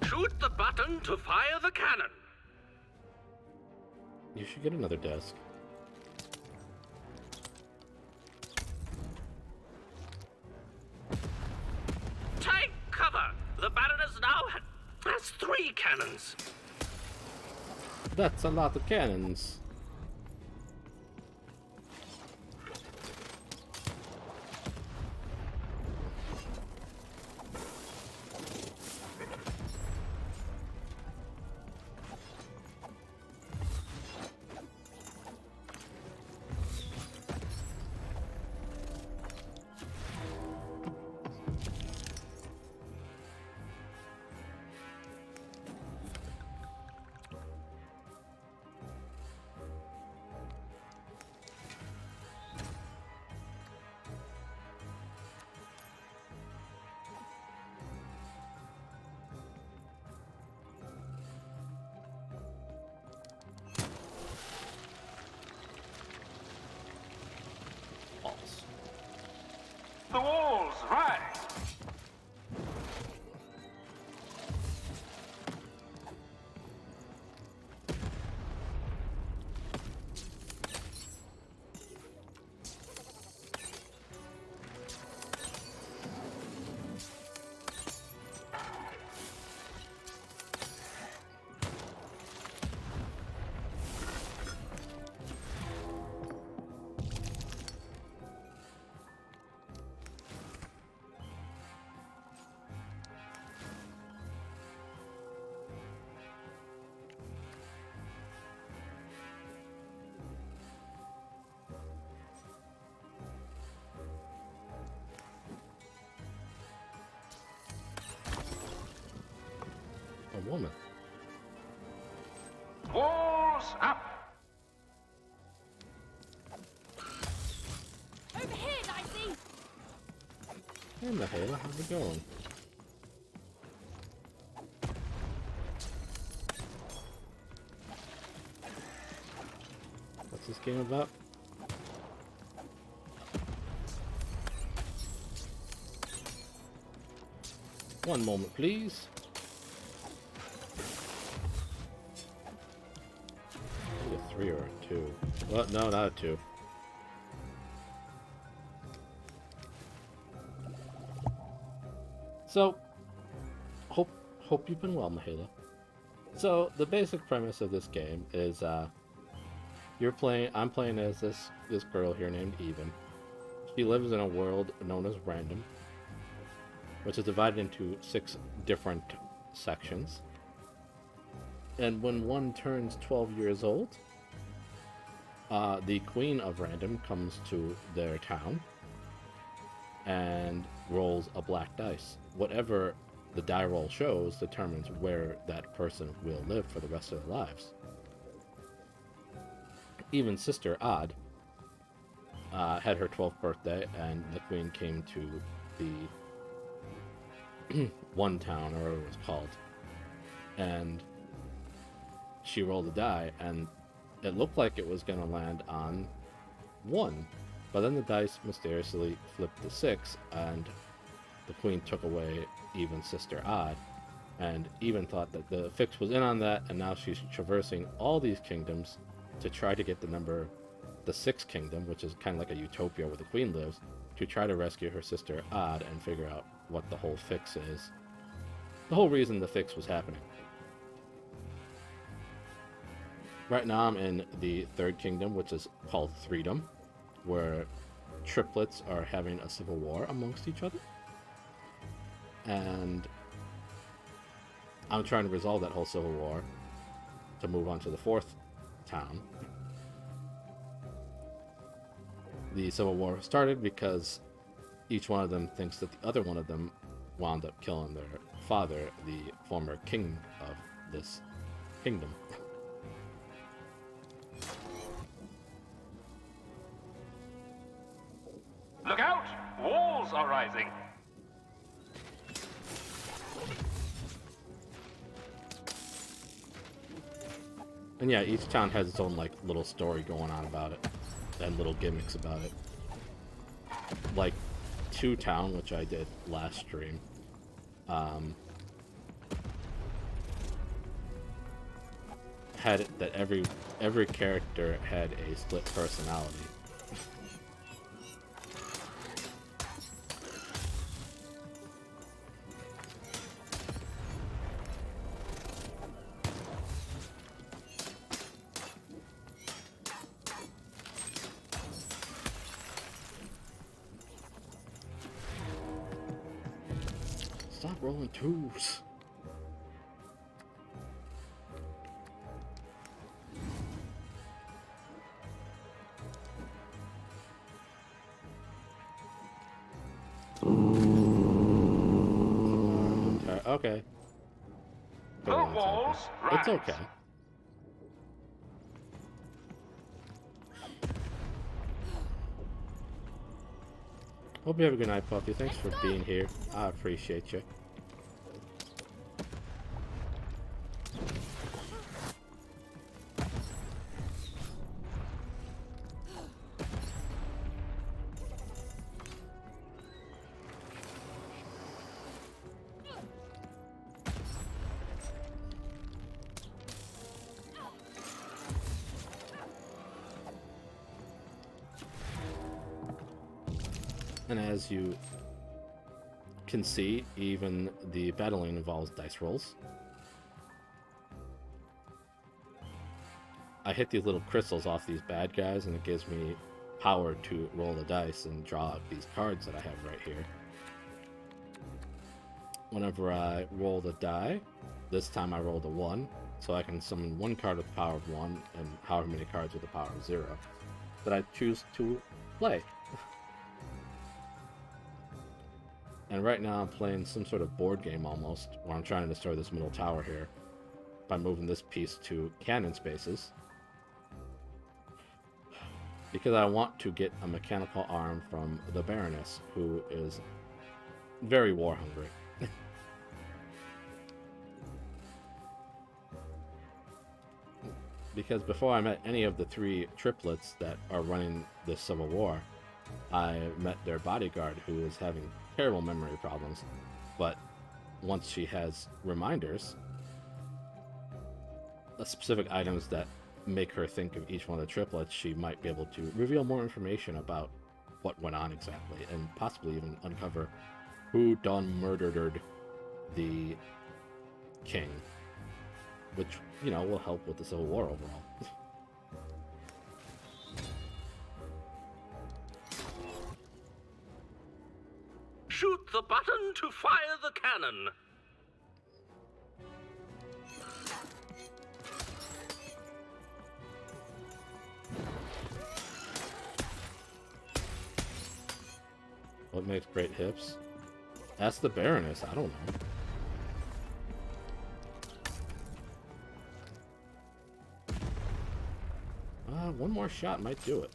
Shoot the button to fire the cannon. You should get another desk. Take cover. The Baron has 3 cannons. That's a lot of cannons. The walls rise. A woman. Walls up. Over here, Dicey. Hey, Michaela, how's it going? What's this game about? One moment, please. A 3 or a 2. Well, no, not a 2. So, hope you've been well, Mahela. So the basic premise of this game is I'm playing as this girl here named Even. She lives in a world known as Random, which is divided into 6 different sections. And when one turns 12 years old, the Queen of Random comes to their town and rolls a black dice. Whatever the die roll shows determines where that person will live for the rest of their lives. Even Sister Odd had her 12th birthday, and the Queen came to the one town, or whatever it was called, and she rolled a die, and it looked like it was going to land on 1, but then the dice mysteriously flipped to 6, and the Queen took away Even Sister Odd, and Even thought that the fix was in on that, and now she's traversing all these kingdoms to try to get the 6th kingdom, which is kind of like a utopia where the Queen lives, to try to rescue her sister Odd and figure out what the whole fix is. The whole reason the fix was happening. Right now I'm in the 3rd kingdom, which is called Threedom, where triplets are having a civil war amongst each other. And I'm trying to resolve that whole civil war to move on to the 4th town. The civil war started because each one of them thinks that the other one of them wound up killing their father, the former king of this kingdom. Look out! Walls are rising! And yeah, each town has its own, like, little story going on about it, and little gimmicks about it. Like, 2 Town, which I did last stream, had it that every character had a split personality. Stop rolling 2s. Okay. The walls rise. It's okay. Hope you have a good night, Puffy. Thanks for being here. I appreciate you. And as you can see, even the battling involves dice rolls. I hit these little crystals off these bad guys, and it gives me power to roll the dice and draw out these cards that I have right here. Whenever I roll the die, this time I rolled a 1, so I can summon 1 card with the power of 1 and however many cards with the power of 0 that I choose to play. And right now I'm playing some sort of board game almost, where I'm trying to destroy this middle tower here by moving this piece to cannon spaces. Because I want to get a mechanical arm from the Baroness, who is very war hungry. Because before I met any of the 3 triplets that are running this civil war, I met their bodyguard, who is having terrible memory problems, but once she has reminders, specific items that make her think of each one of the triplets, she might be able to reveal more information about what went on exactly, and possibly even uncover who done murdered the king, which, you know, will help with the Civil War overall. Shoot the button to fire the cannon. What makes great hips? Ask the Baroness, I don't know. One more shot might do it.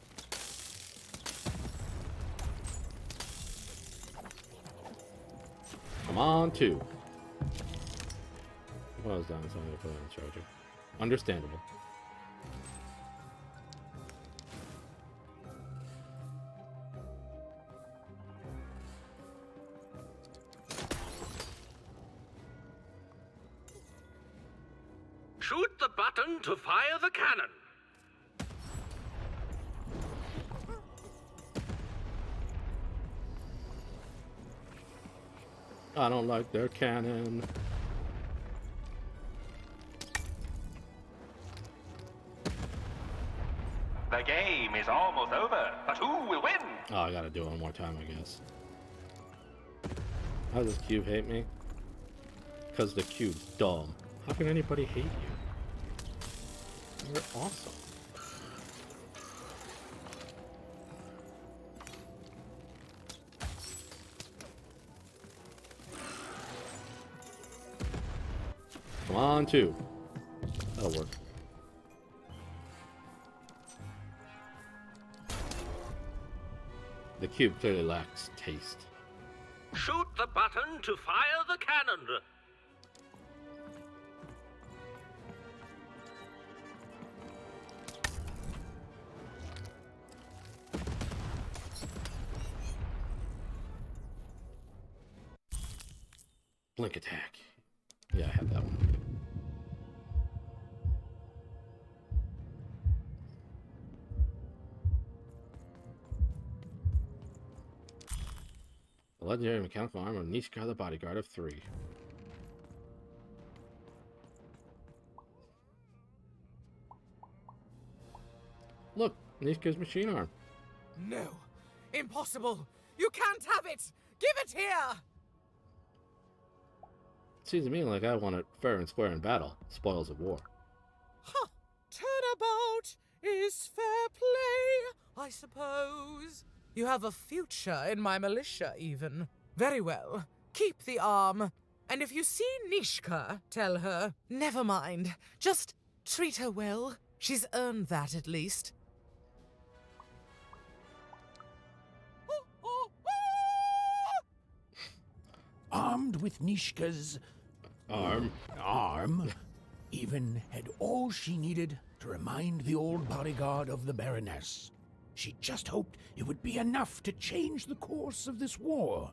Come on, two. Well, I was done, so I'm gonna put it on the charger. Understandable. Shoot the button to fire the cannon. I don't like their cannon. The game is almost over, but who will win? Oh, I gotta do it one more time, I guess. How does this cube hate me? Because the cube's dumb. How can anybody hate you? You're awesome. Come on, two. That'll work. The cube clearly lacks taste. Shoot the button to fire the cannon. Blink attack. Yeah, I have that one. The legendary mechanical armor of Nishka, the bodyguard of 3. Look, Nishka's machine arm. No. Impossible. You can't have it. Give it here. Seems to me like I want it fair and square in battle. Spoils of war. Huh. Turnabout is fair play, I suppose. You have a future in my militia, even. Very well. Keep the arm. And if you see Nishka, tell her, never mind. Just treat her well. She's earned that, at least. Armed with Nishka's arm, even had all she needed to remind the old bodyguard of the Baroness. She just hoped it would be enough to change the course of this war.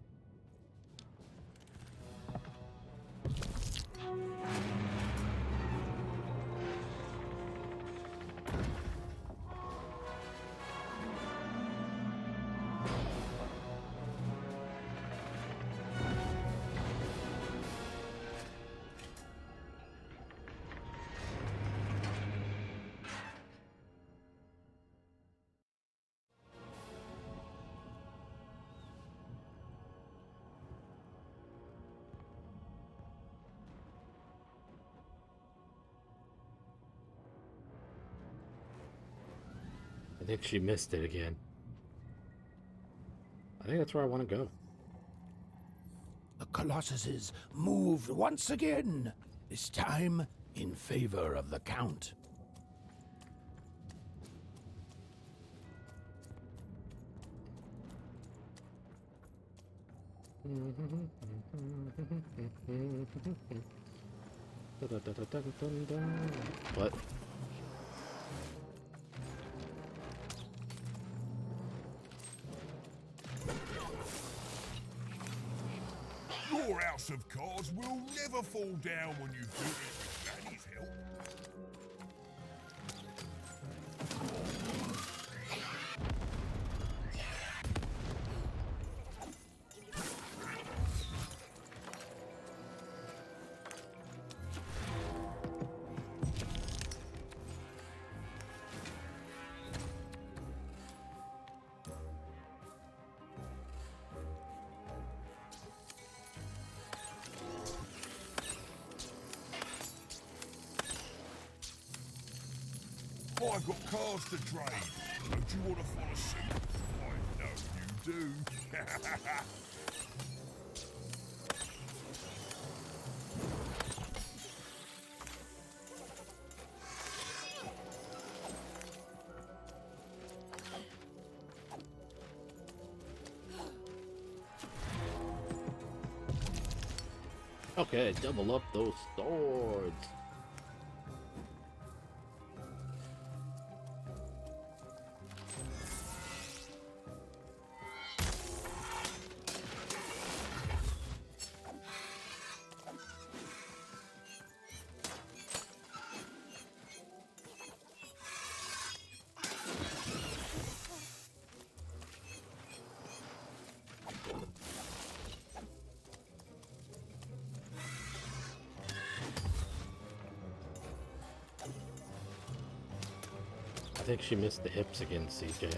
I think she missed it again. I think that's where I want to go. The Colossuses moved once again, this time in favor of the Count. What? Your house of cards will never fall down when you do it with Danny's help. I got cards to trade. Don't you want to follow suit? I know you do. Okay, double up those swords. I think she missed the hips again, CJ.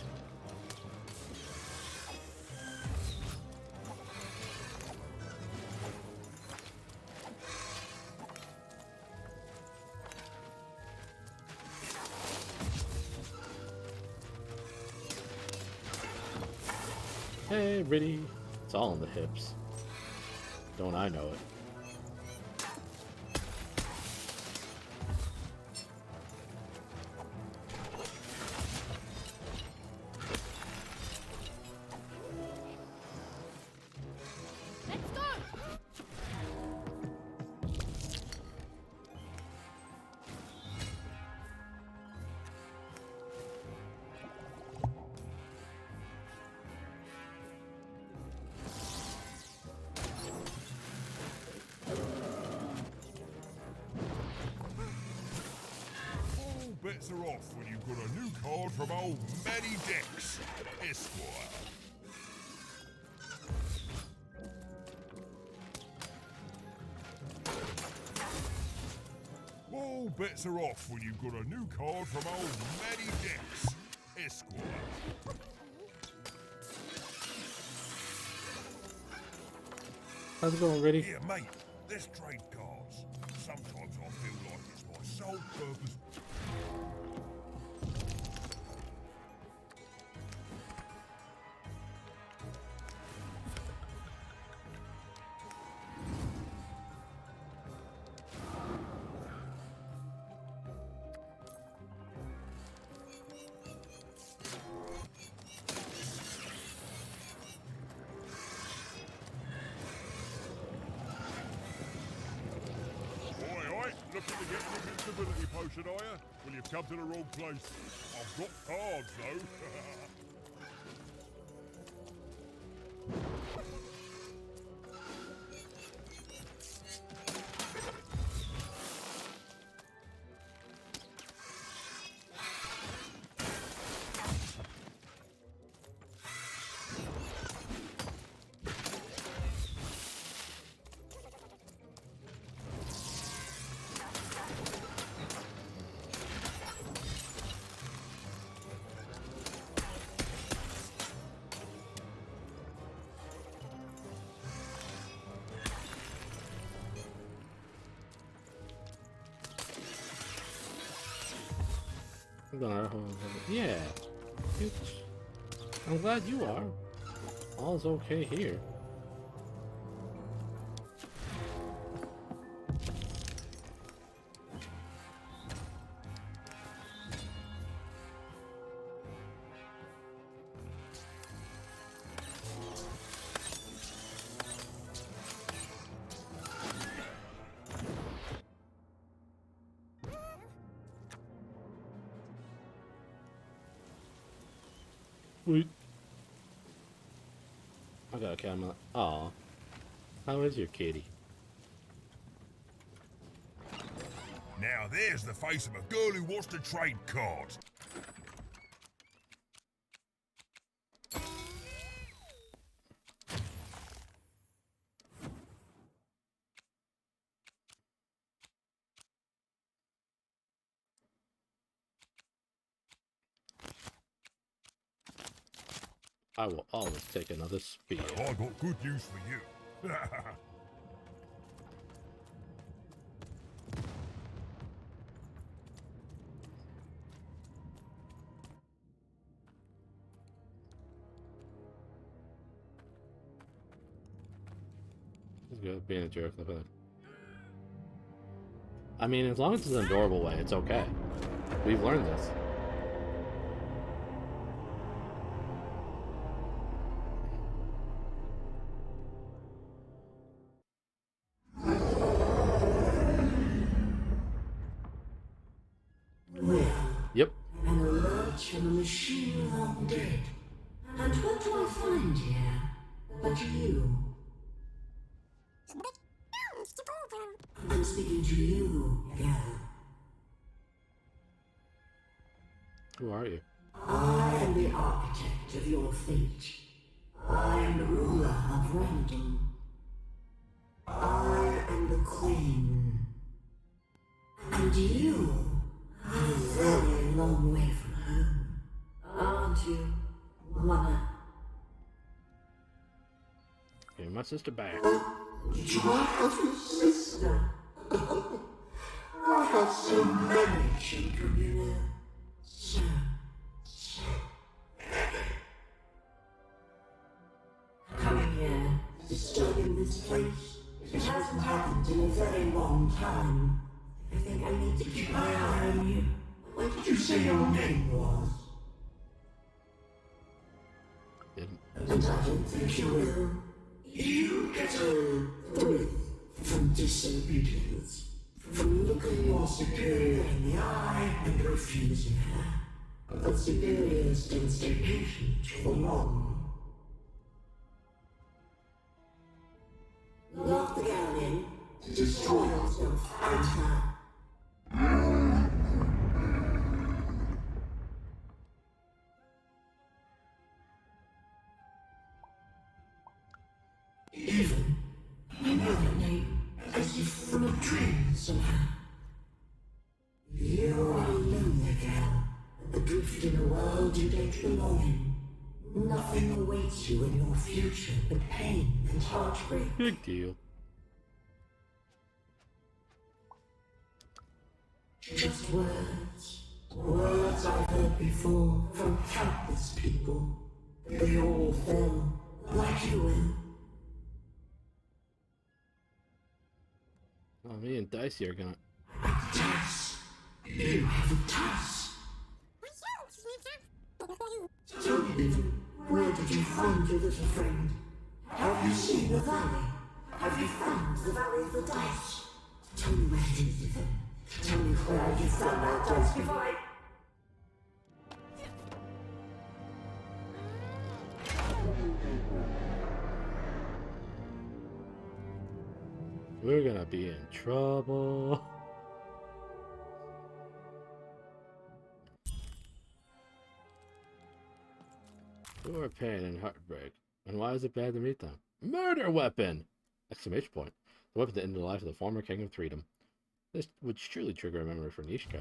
Hey, Riddy. It's all in the hips. Don't I know it? Bets are off when you've got a new card from old Matty Dex, Esquire. All bets are off when you've got a new card from old Matty Dex, Esquire. How's it going, Riddy? Yeah, mate, let's trade cards. Sometimes I feel like it's my sole purpose. Looking to get an invincibility potion, are you? Well, you've come to the wrong place. I've got cards, though. Yeah. I'm glad you are. All's okay here. Sweet. I got a camera. Aw. How is your kitty? Now there's the face of a girl who wants to trade cards. I will always take another spear. I got good news for you. good being a jerk. I mean, as long as it's an adorable way, it's okay. We've learned this. Yep. An alert from a machine long dead. And what do I find here but you? I'm speaking to you, girl. Who are you? I am the architect of your fate. I am the ruler of random. I am the queen. And you are a very long way from home, aren't you, Wanna? Give my sister back. Did you have a sister? I have so many children, you know. So many. Coming here, disturbing this place. It hasn't happened in a very long time. I think I need to keep my eye on you. What did you say your name was? Didn't. And I don't think you will. You get a thrill from disobedience, from looking your superior in the eye and refusing her. But superiors don't stay patient for long. Lock the girl in, destroy yourself and her. Even, I know that name, as if from a dream somehow. You are a lonely girl, adrift in a world you don't belong in. Nothing awaits you in your future but pain and heartbreak. Big deal. Just words. Words I've heard before from countless people. They all fell like you will. Oh, me and Dicey are gonna. Dice. You have a dice. Tell me, where did you find your little friend? Have you seen the valley? Have you found the valley of the dice? Tell me where it is, Ethan. Tell me where you found that dice before I... We're gonna be in trouble. Sore pain and heartbreak. And why is it bad to meet them? Murder weapon! Exclamation point. The weapon that ended the life of the former king of Threedom. This would surely trigger a memory for Nishka.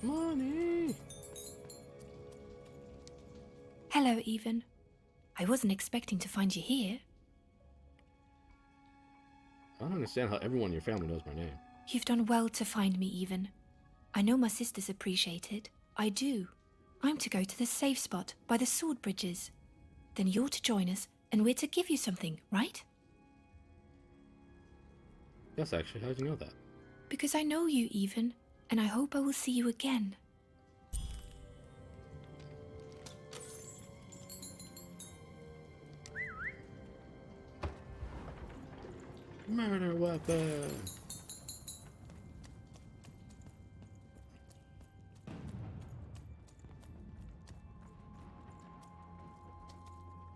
Money! Hello, Even. I wasn't expecting to find you here. I don't understand how everyone in your family knows my name. You've done well to find me, Even. I know my sisters appreciate it. I do. I'm to go to the safe spot by the sword bridges. Then you're to join us, and we're to give you something, right? Yes, actually, how'd you know that? Because I know you, Even, and I hope I will see you again. Murder weapon!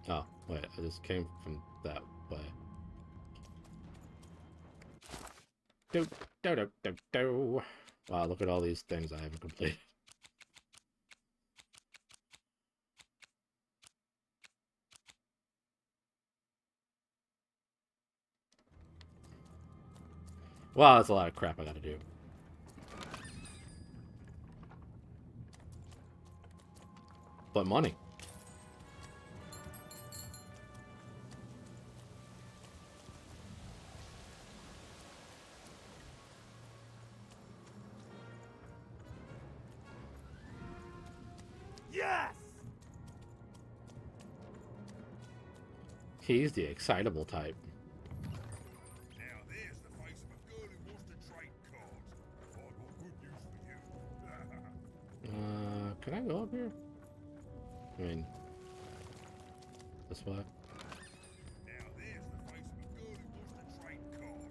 Oh, wait, I just came from that way. Do. Wow, look at all these things I haven't completed. Wow, that's a lot of crap I gotta do. But money. Yes! He's the excitable type. Now there's the face of a girl who wants to trade cards. I've got good news for you. Can I go up here? I mean, this way. Now there's the face of a girl who wants to trade cards.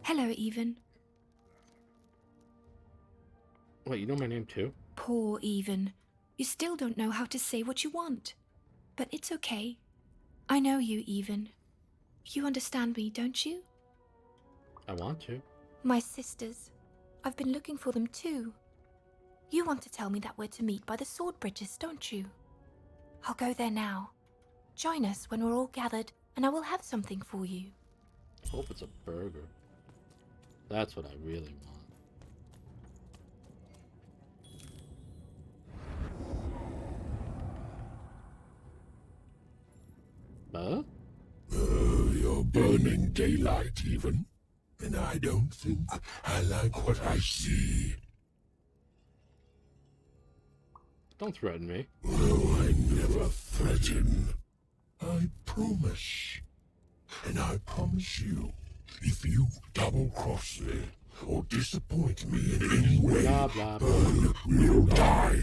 Hello, Even. Wait, you know my name too? Poor Even. You still don't know how to say what you want. But it's okay. I know you, Even. You understand me, don't you? I want to. My sisters. I've been looking for them too. You want to tell me that we're to meet by the sword bridges, don't you? I'll go there now. Join us when we're all gathered, and I will have something for you. Hope it's a burger. That's what I really want. Huh? You're burning daylight, even. And I don't think I like what I see. Don't threaten me. Oh, I never threaten. I promise. And I promise you, if you double-cross me or disappoint me in any way, Blah, blah, blah. you'll die.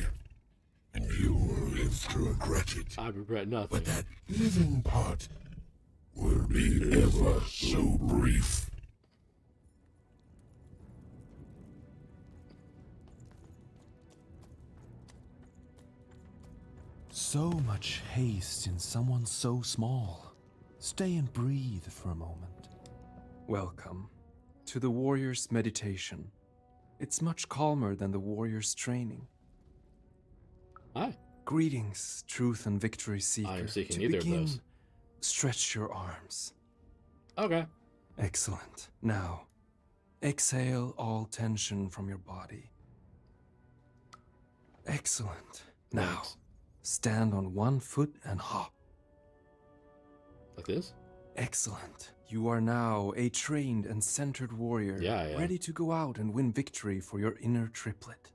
And you will live to regret it. I regret nothing. But that living part will be ever so brief. So much haste in someone so small. Stay and breathe for a moment. Welcome to the warrior's meditation. It's much calmer than the warrior's training. Hi. Greetings, truth and victory seeker. I am seeking To neither of begin, those. stretch your arms. Okay. Excellent. Now, exhale all tension from your body. Excellent. Now, Thanks. stand on one foot and hop. Like this? Excellent. You are now a trained and centered warrior, Yeah. ready to go out and win victory for your inner triplet.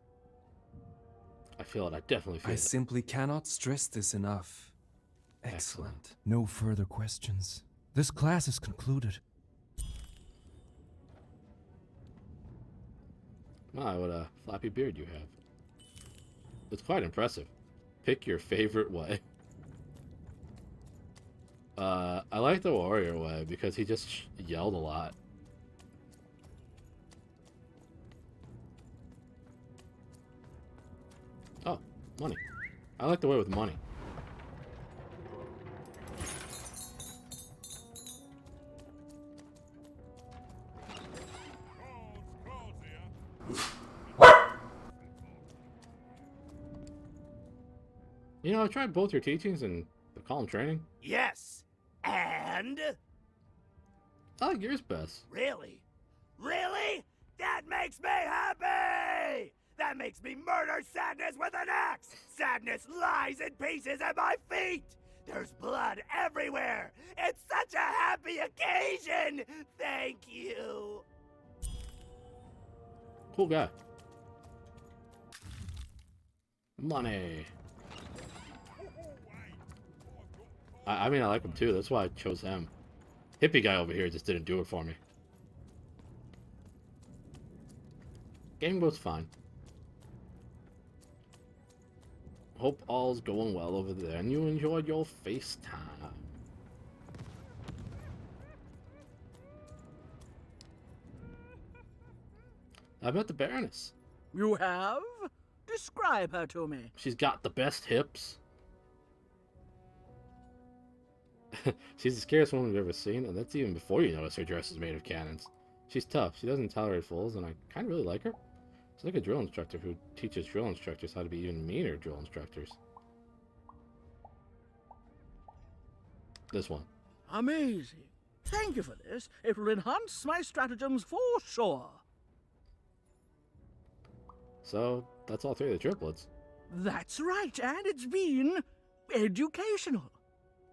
I feel it. I definitely feel I it. simply cannot stress this enough. Excellent. No further questions. This class is concluded. My, what a flappy beard you have. It's quite impressive. Pick your favorite way. I like the warrior way because he just yelled a lot. Oh, money. I like the way with money. You know, I tried both your teachings and the calm training. Yes. And? I like yours best. Really? Really? That makes me happy! That makes me murder sadness with an axe! Sadness lies in pieces at my feet! There's blood everywhere! It's such a happy occasion! Thank you! Cool guy. Money. I mean, I like him too. That's why I chose him. Hippie guy over here just didn't do it for me. Game goes fine. Hope all's going well over there and you enjoyed your FaceTime. I met the Baroness. You have? Describe her to me. She's got the best hips. She's the scariest woman we've ever seen, and that's even before you notice her dress is made of cannons. She's tough. She doesn't tolerate fools, and I kind of really like her. She's like a drill instructor who teaches drill instructors how to be even meaner drill instructors. This one. Amazing. Thank you for this. It will enhance my stratagems for sure. So, that's all three of the triplets. That's right, and it's been educational.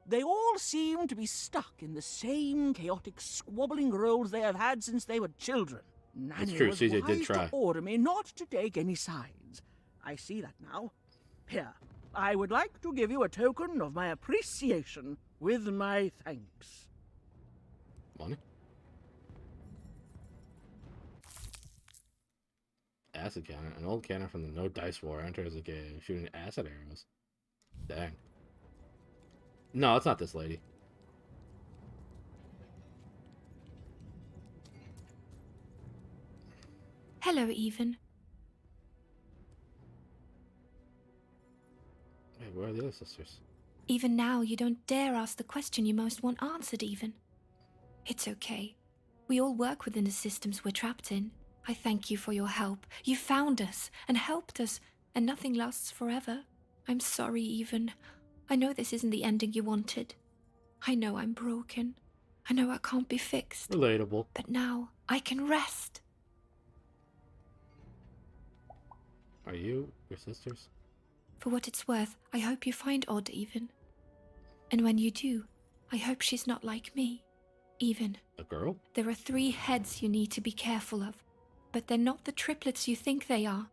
They all seem to be stuck in the same chaotic, squabbling roles they have had since they were children. Nanny true, was CJ wise did try. to order me not to take any sides. I see that now. Here, I would like to give you a token of my appreciation with my thanks. Money? Acid cannon. An old cannon from the No Dice War enters the game, shooting acid arrows. Dang. No, it's not this lady. Hello, Even. Wait, where are the other sisters? Even now, you don't dare ask the question you most want answered, Even. It's okay. We all work within the systems we're trapped in. I thank you for your help. You found us and helped us, and nothing lasts forever. I'm sorry, Even. I know this isn't the ending you wanted. I know I'm broken. I know I can't be fixed. Relatable. But now I can rest. Are you your sisters? For what it's worth, I hope you find Odd, Even. And when you do, I hope she's not like me. Even. A girl? There are 3 heads you need to be careful of, but they're not the triplets you think they are.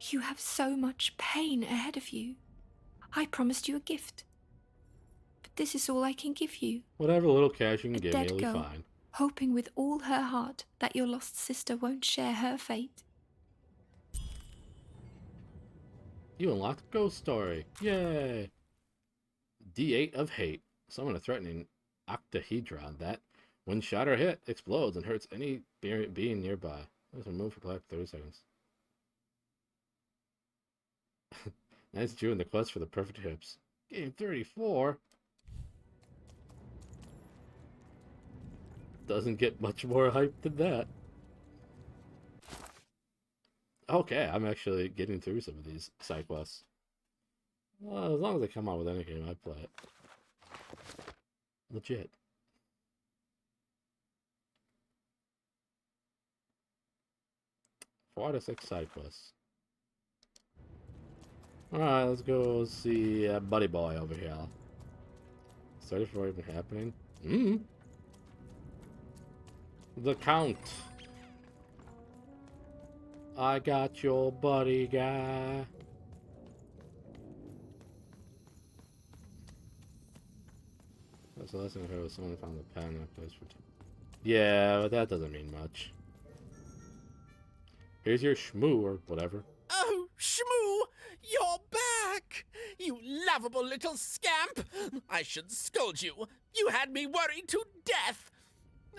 You have so much pain ahead of you. I promised you a gift. But this is all I can give you. Whatever little cash you can give me, Dead it'll be girl, fine. hoping with all her heart that your lost sister won't share her fate. You unlocked a ghost story. Yay! D8 of hate. Summon a threatening octahedron that, when shot or hit, explodes and hurts any being nearby. Let's remove for like 30 seconds. Nice Jew in the quest for the perfect hips. Game 34. Doesn't get much more hype than that. Okay, I'm actually getting through some of these side quests. Well, as long as they come out with any game, I'd play it. Legit. Four out of 6 side quests. Alright, let's go see Buddy Boy over here. Started before even happening. The Count. I got your buddy guy. That's the last thing I heard was someone found the pen in a place for Yeah, but that doesn't mean much. Here's your shmoo or whatever. Oh, Shmoo! You're back! You lovable little scamp! I should scold you. You had me worried to death!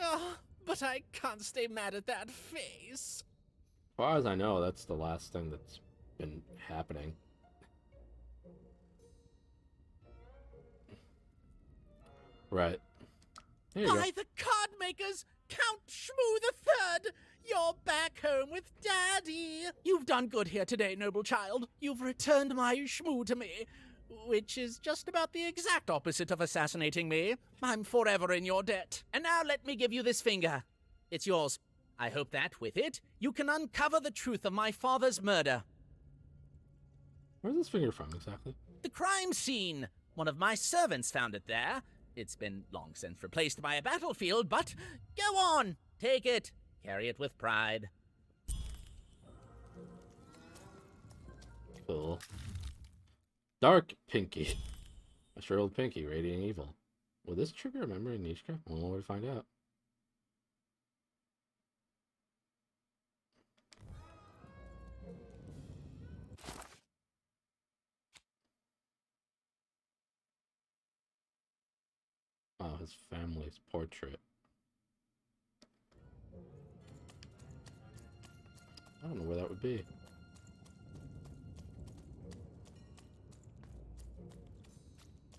Oh, but I can't stay mad at that face. As far as I know, that's the last thing that's been happening. Right. There you By the card makers, Count Shmoo the Third! You're back home with Daddy! You've done good here today, noble child. You've returned my Shmoo to me, which is just about the exact opposite of assassinating me. I'm forever in your debt. And now let me give you this finger. It's yours. I hope that, with it, you can uncover the truth of my father's murder. Where's this finger from, exactly? The crime scene. One of my servants found it there. It's been long since replaced by a battlefield, but go on, take it. Carry it with pride. Cool. Dark Pinky. A shriveled Pinky, radiating evil. Will this trigger a memory in Nishka? Well, we'll find out. Oh, his family's portrait. I don't know where that would be.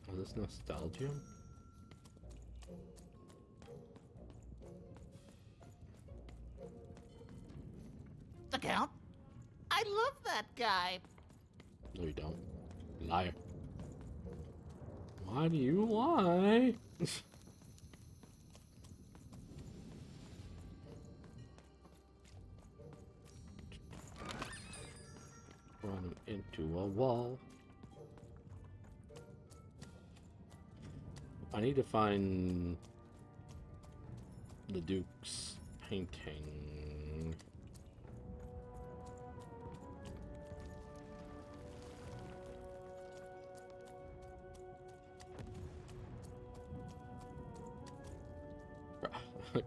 Is this nostalgia? The Count? I love that guy. No, you don't. Liar. Why do you lie? Running into a wall. I need to find the Duke's painting.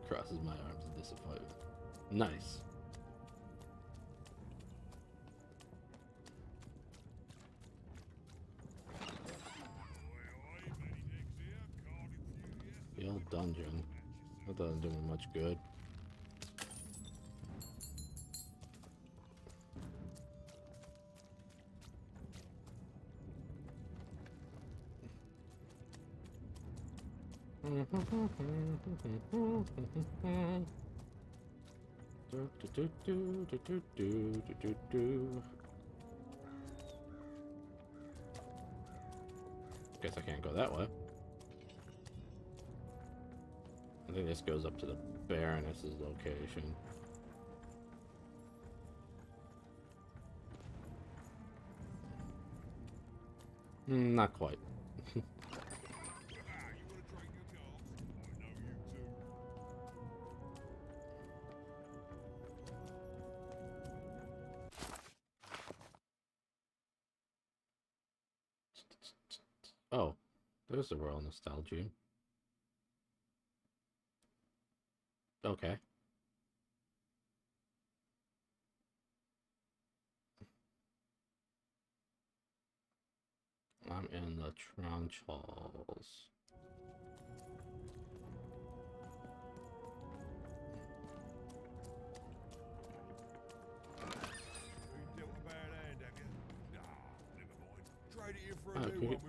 Crosses my arms in disappointment. Nice. The old dungeon. That doesn't do me much good. Guess I can't go that way. I think this goes up to the Baroness's location. Not quite. Oh, there's the Royal Nostalgia. Okay. I'm in the Tranch Halls.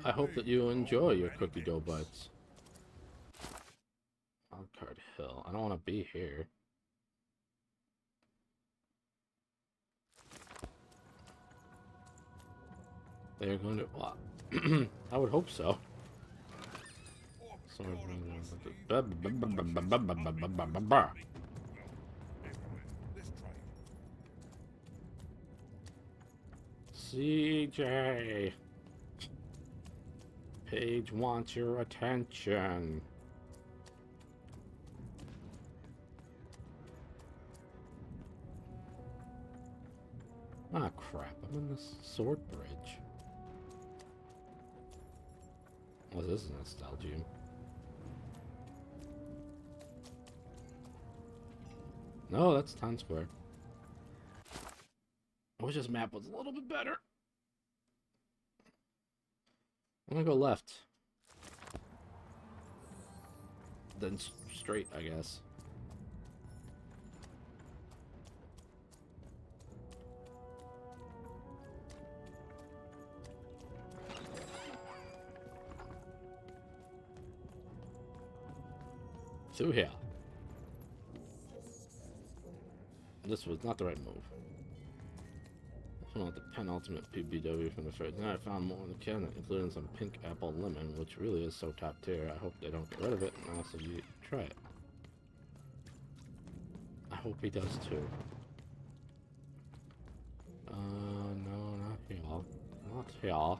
I hope that you enjoy your cookie dough bites. Wildcard Hill. I don't want to be here. They're going to... What? I would hope so. CJ! Paige wants your attention. Ah, crap. I'm in this sword bridge. Oh, this is nostalgia. No, that's Town Square. I wish this map was a little bit better. I'm gonna go left. Then straight, I guess. Through here. This was not the right move. I want the penultimate PBW from the first. Now I found more in the cabinet, including some pink apple lemon, which really is so top tier. I hope they don't get rid of it, and also you try it. I hope he does too. No, not here. Not here.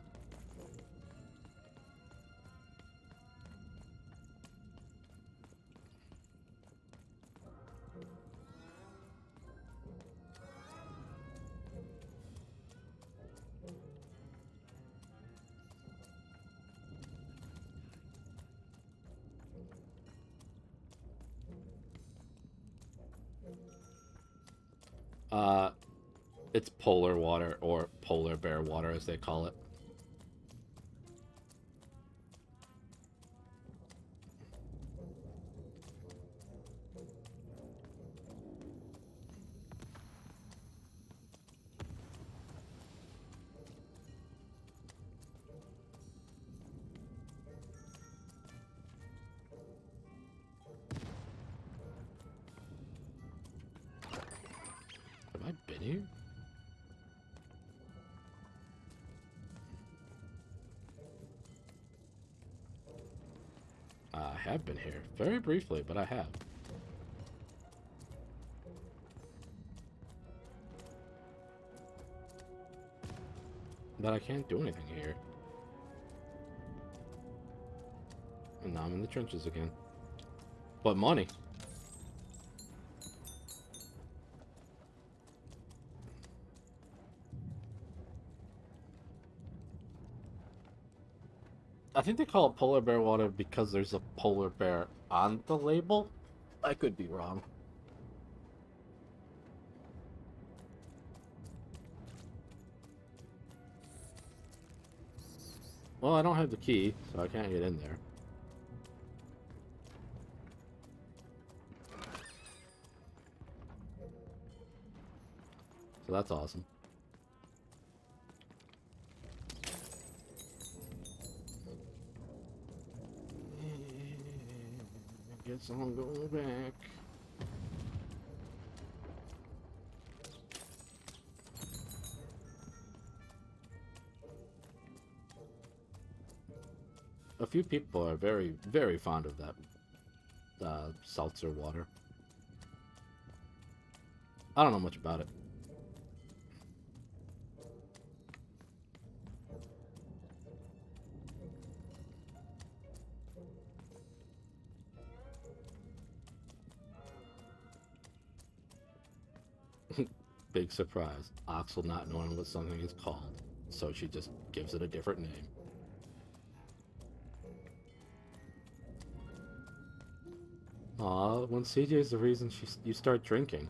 It's polar water, or polar bear water as they call it. Have I been here? I have been here. Very briefly, but I have. But I can't do anything here. And now I'm in the trenches again. But money. I think they call it polar bear water because there's a polar bear on the label. I could be wrong. Well, I don't have the key, so I can't get in there. So that's awesome. Guess I'm going back. A few people are very, very fond of that seltzer water. I don't know much about it. Big surprise. Oxel not knowing what something is called, so she just gives it a different name. Aw, when CJ is the reason you start drinking.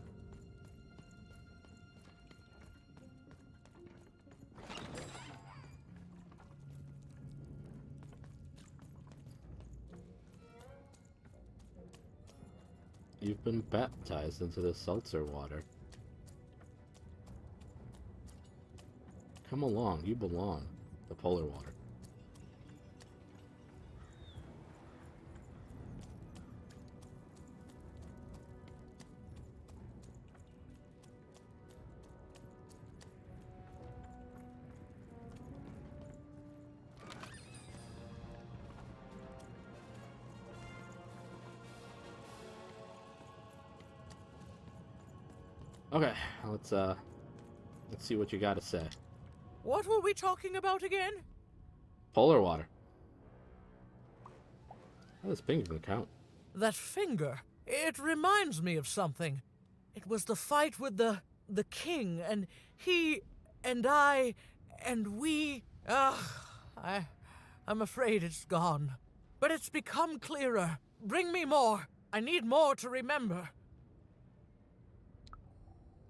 You've been baptized into the seltzer water. Come along, you belong. The polar water. Okay, let's see what you got to say. What were we talking about again? Polar water. How does finger count? That finger. It reminds me of something. It was the fight with the king, and he, and I, and we. I'm afraid it's gone. But it's become clearer. Bring me more. I need more to remember.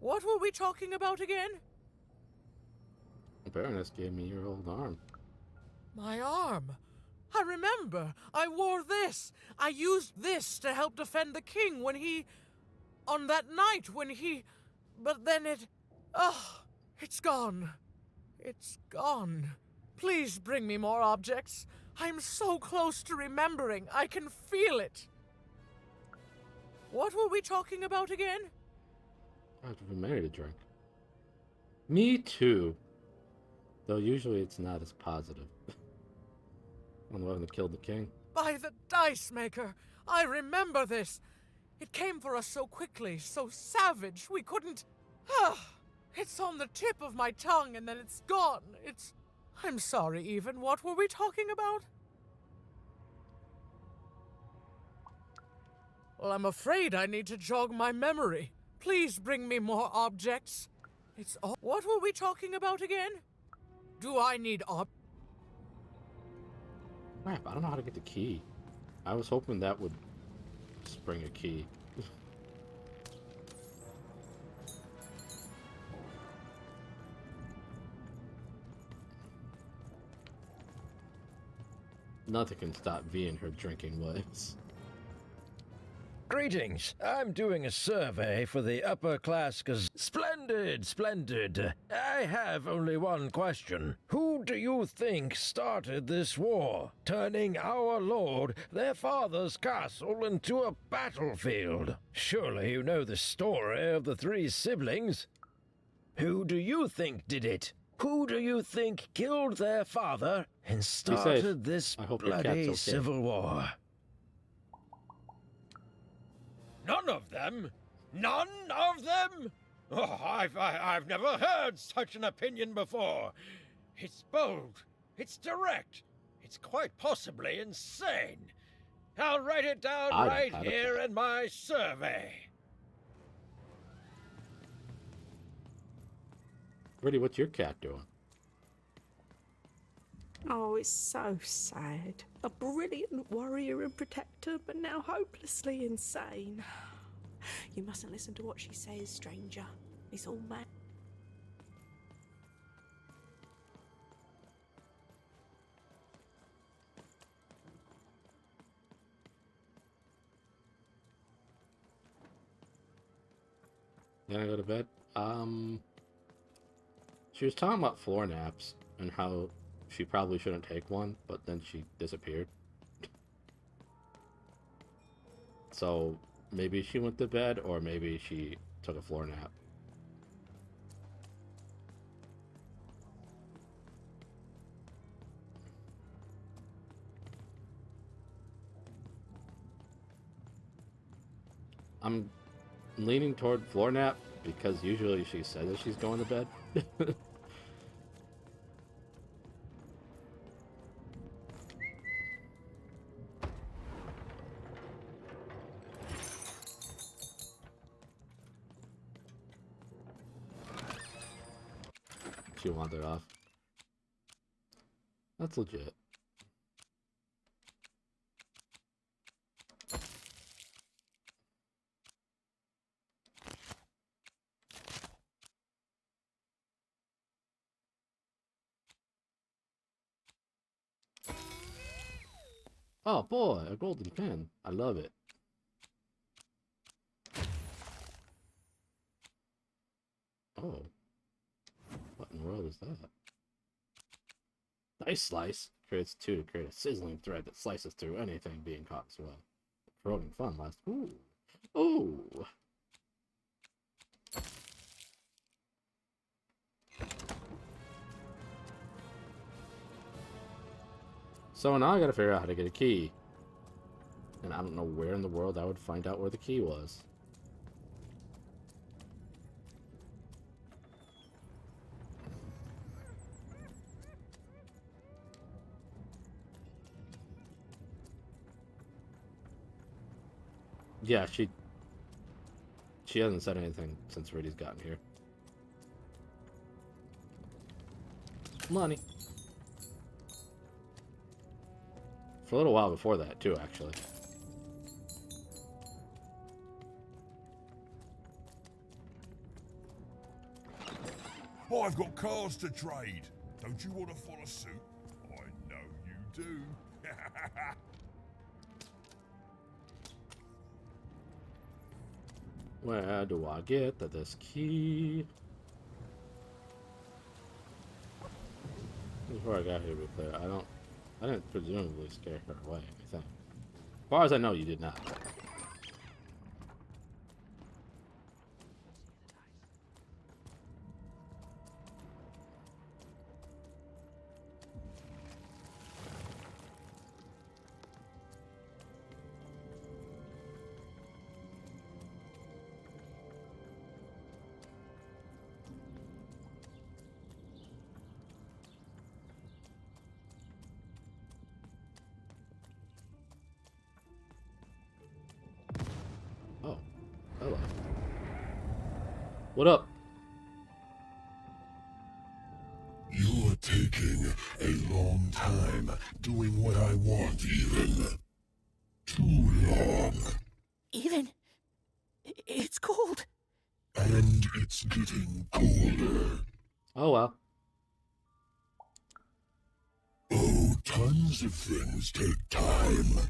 What were we talking about again? The Baroness gave me your old arm. My arm. I remember. I wore this. I used this to help defend the king when he... on that night when he... But then it... Oh, it's gone. It's gone. Please bring me more objects. I'm so close to remembering. I can feel it. What were we talking about again? I've been married to drink. Me too. Though usually it's not as positive. On the one that killed the king. By the dice maker! I remember this! It came for us so quickly, so savage, we couldn't... It's on the tip of my tongue and then it's gone. I'm sorry, Even. What were we talking about? Well, I'm afraid I need to jog my memory. Please bring me more objects. It's all... What were we talking about again? Do I need Crap, I don't know how to get the key. I was hoping that would spring a key. Nothing can stop V in her drinking ways. Greetings. I'm doing a survey for the upper class. Splendid, splendid. I have only one question. Who do you think started this war, turning our lord, their father's castle, into a battlefield? Surely you know the story of the three siblings. Who do you think did it? Who do you think killed their father and started this bloody civil war? None of them? None of them? Oh, I've never heard such an opinion before. It's bold. It's direct. It's quite possibly insane. I'll write it down right here in my survey. Rudy, what's your cat doing? Oh, it's so sad. A brilliant warrior and protector, but now hopelessly insane. You mustn't listen to what she says, stranger. It's all mad. Then I go to bed. She was talking about floor naps and how she probably shouldn't take one, but then she disappeared. So maybe she went to bed, or maybe she took a floor nap. I'm leaning toward floor nap because usually she says that she's going to bed. She wandered off. That's legit. Oh boy, a golden pen. I love it. Oh. What in the world is that? Dice slice creates two to create a sizzling thread that slices through anything being caught as well. Corroding fun lasts. Ooh. Ooh. So now I gotta figure out how to get a key. And I don't know where in the world I would find out where the key was. Yeah, she hasn't said anything since Riddy's gotten here. Money. For a little while before that, too, actually. I've got cards to trade. Don't you want to follow suit? I know you do. Where do I get this key? Before I got here, to be clear, I didn't presumably scare her away, I think. As far as I know, you did not. Oh, hello. What up? You're taking a long time doing what I want, even. Too long. Even? It's cold. And it's getting colder. Oh well. Oh, tons of things take time.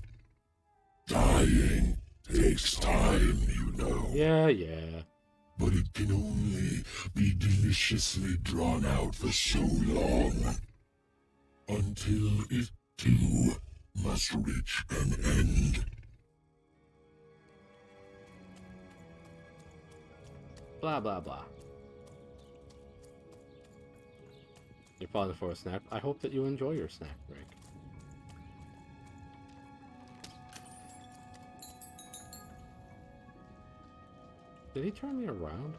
Dying takes time, you know. Yeah. But it can only be deliciously drawn out for so long. Until it, too, must reach an end. Blah, blah, blah. You're pausing for a snack. I hope that you enjoy your snack break. Did he turn me around?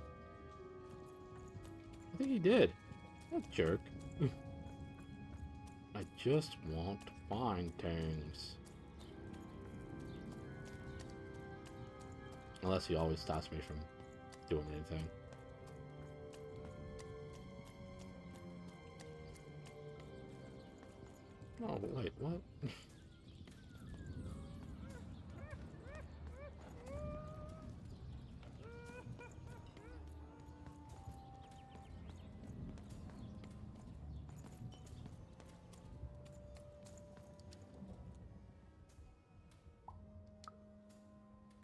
I think he did. That jerk. I just want to find things. Unless he always stops me from doing anything. Oh, wait, what?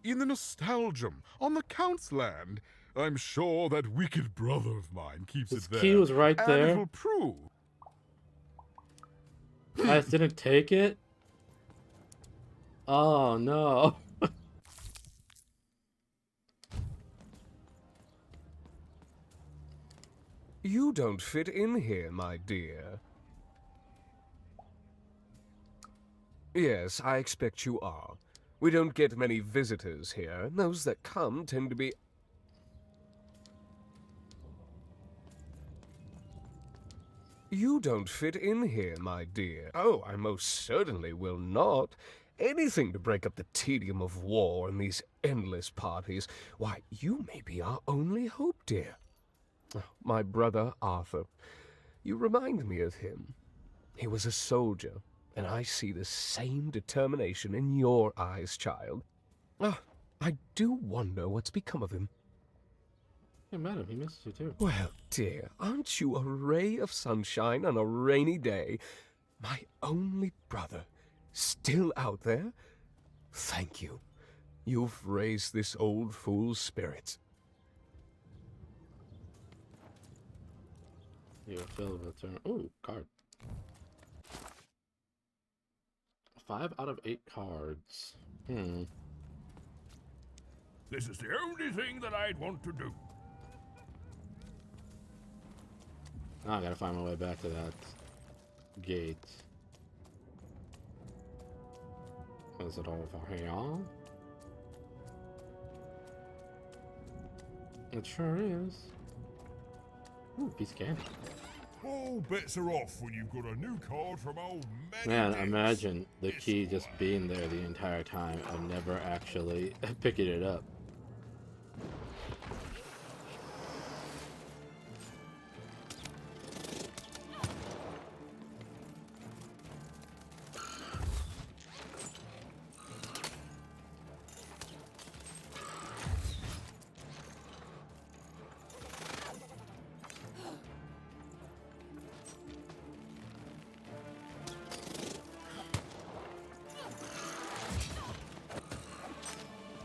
in the Nostalgium, on the Count's land. I'm sure that wicked brother of mine keeps This it there. key was right and there. it will prove. I just didn't take it? Oh no. You don't fit in here, my dear. Yes, I expect you are. We don't get many visitors here, and those that come tend to be... You don't fit in here, my dear. Oh, I most certainly will not. Anything to break up the tedium of war and these endless parties. Why, you may be our only hope, dear. Oh, my brother Arthur. You remind me of him. He was a soldier, and I see the same determination in your eyes, child. Ah, I do wonder what's become of him. Hey, madam, he misses you too. Well, dear, aren't you a ray of sunshine on a rainy day? My only brother, still out there? Thank you. You've raised this old fool's spirits. You fill the turn. Ooh, card. 5 out of 8 cards. This is the only thing that I'd want to do. Now I gotta find my way back to that gate. Is it over here? It sure is. Ooh, piece of candy. All bets are off when you've got a new card from old Man, imagine the key just being there the entire time and never actually picking it up.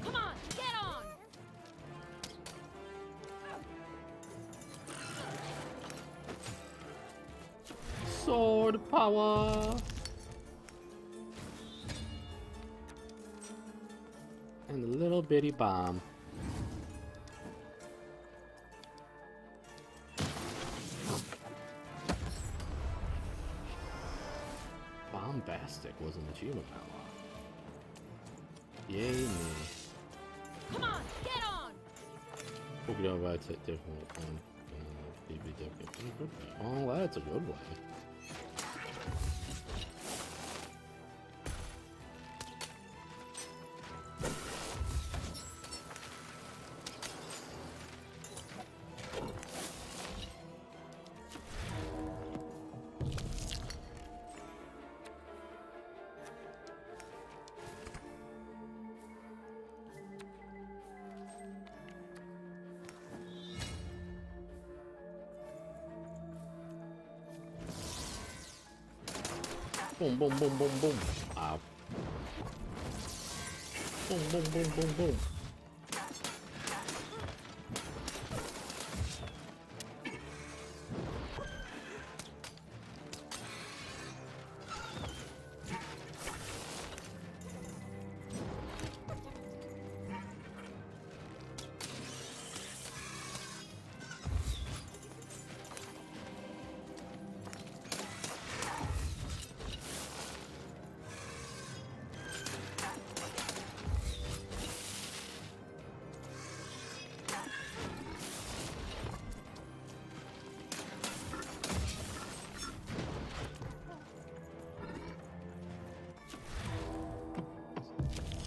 Come on, get on! Sword power! And a little bitty bomb. Bombastic was an achievement power. Yay me. Come on, get on! Hope you don't write it different on Oh, that's a good way. Boom, boom, boom, boom, boom. Ow. Boom, boom, boom, boom, boom.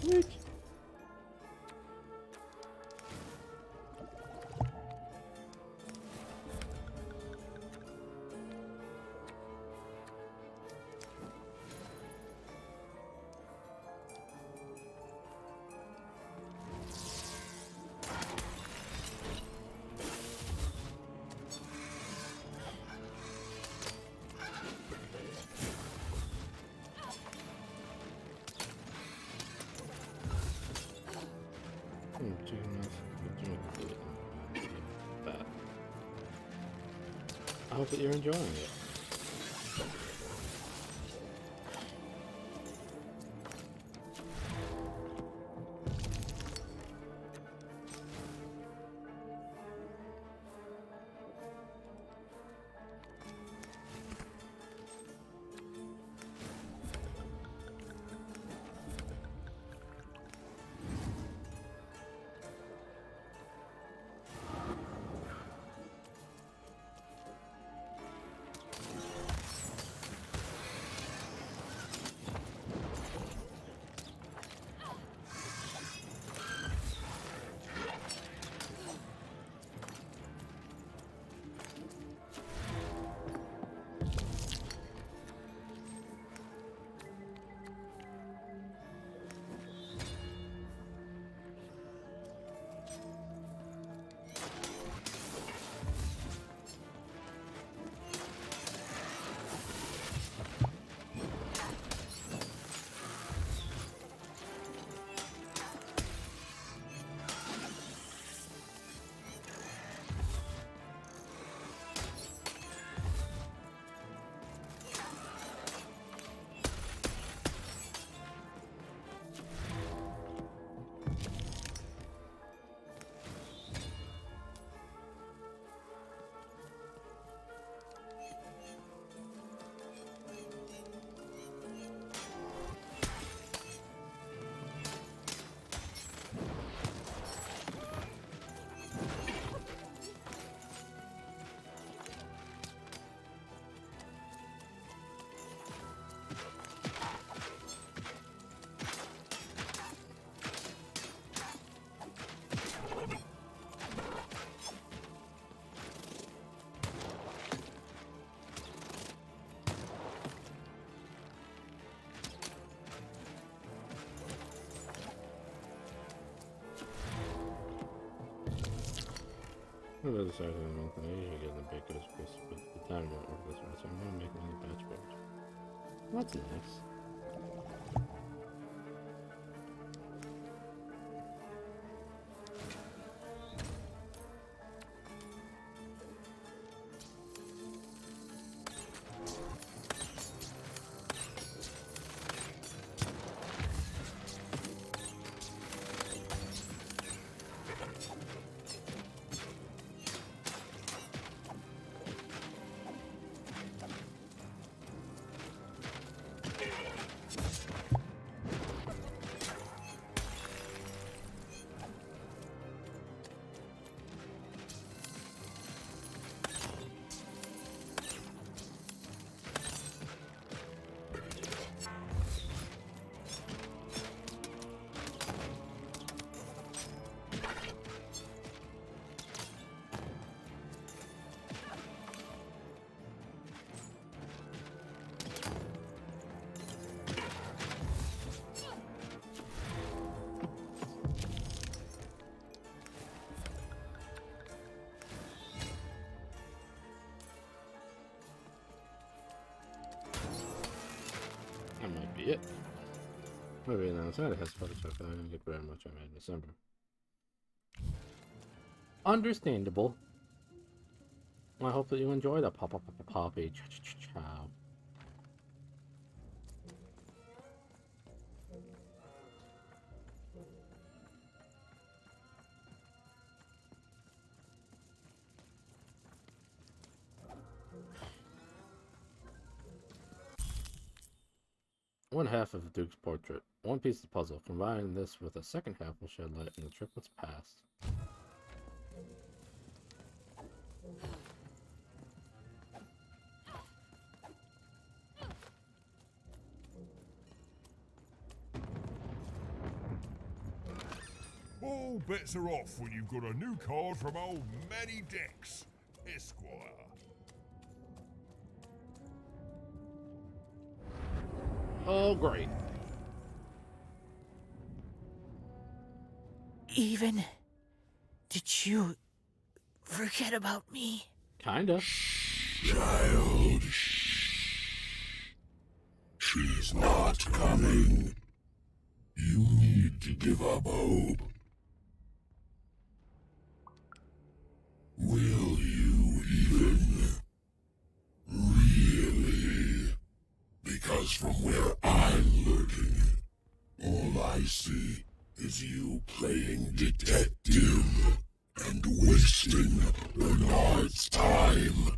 Sweet. I hope that you're enjoying it. I'm going to decide on one thing. I usually get in the big ghost piece, but the time won't work this right, so I'm going to make another batch board. That's nice. That might be it. Maybe an outside it has Photoshop. I didn't get very much I made in December. Understandable. I hope that you enjoy the poppy chow. One half of Duke's portrait. One piece of the puzzle. Combining this with a second half will shed light on the triplets' past. All bets are off when you've got a new card from old Manny Dex, Esquire. Oh, great. Even? Did you forget about me? Kinda. Child, she's not coming. You need to give up hope. I see is you playing detective and wasting Bernard's time.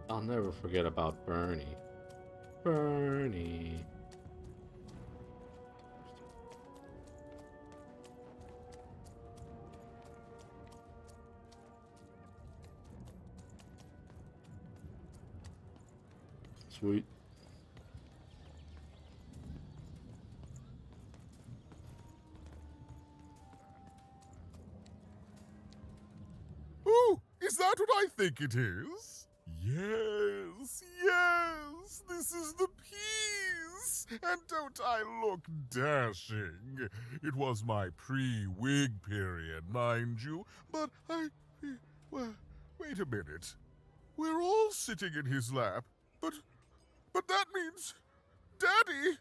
I'll never forget about Bernie. Bernie. Sweet. Oh, is that what I think it is? Yes, yes, this is the piece. And don't I look dashing? It was my pre-wig period, mind you, but well, wait a minute. We're all sitting in his lap, but that means Daddy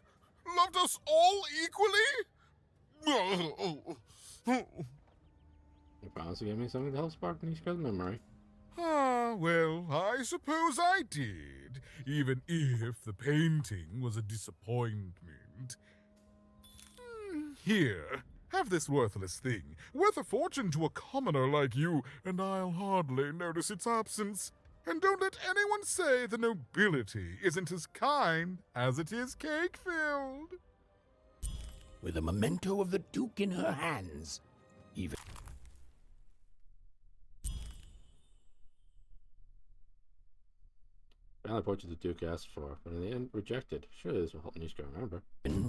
loved us all equally? You promised to give me something to help spark Nishka's memory. Ah, well, I suppose I did, even if the painting was a disappointment. Here, have this worthless thing, worth a fortune to a commoner like you, and I'll hardly notice its absence. And don't let anyone say the nobility isn't as kind as it is cake-filled. With a memento of the Duke in her hands, even... Found the portrait the Duke asked for, but in the end rejected. Surely this will help Nishka remember.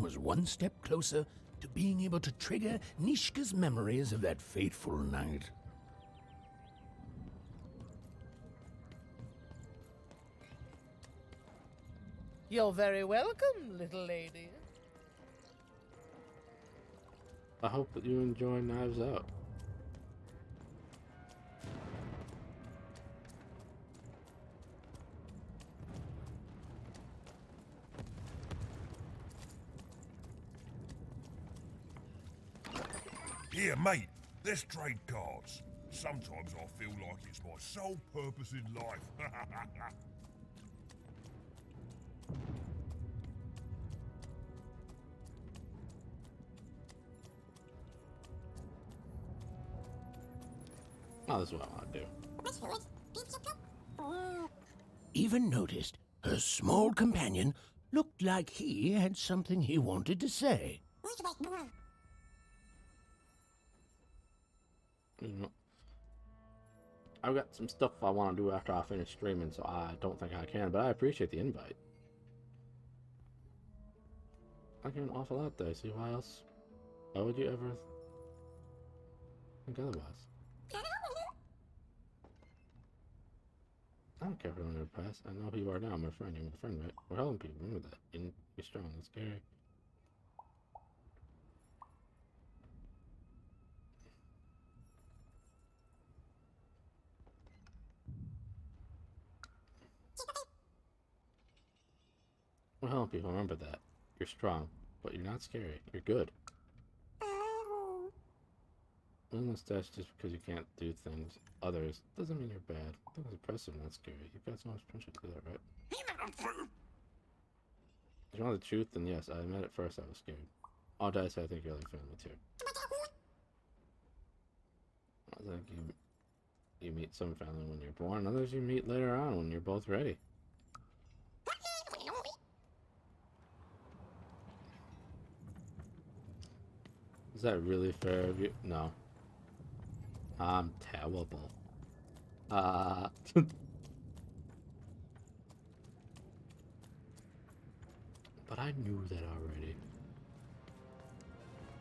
was one step closer to being able to trigger Nishka's memories of that fateful night. You're very welcome, little lady. I hope that you enjoy Knives Out. Here, mate, let's trade cards. Sometimes I feel like it's my sole purpose in life. Oh, this is what I want to do. Even noticed her small companion looked like he had something he wanted to say. You know, I've got some stuff I want to do after I finish streaming, so I don't think I can, but I appreciate the invite. I give an awful lot though, see why else? Why would you ever think otherwise? I don't care if I'm in the past. I know who you are now, my friend. You're my friend, right? We're helping people, remember that. And be strong, that's scary. We're helping people, remember that. You're strong, but you're not scary. You're good. One mustache just because you can't do things others doesn't mean you're bad. That was impressive, not scary. You've got so much potential to do that, right? If you want the truth, then yes, I admit at first I was scared. All did I say I think you're like family too. I think you meet some family when you're born, others you meet later on when you're both ready. Is that really fair of you? No. I'm terrible. But I knew that already.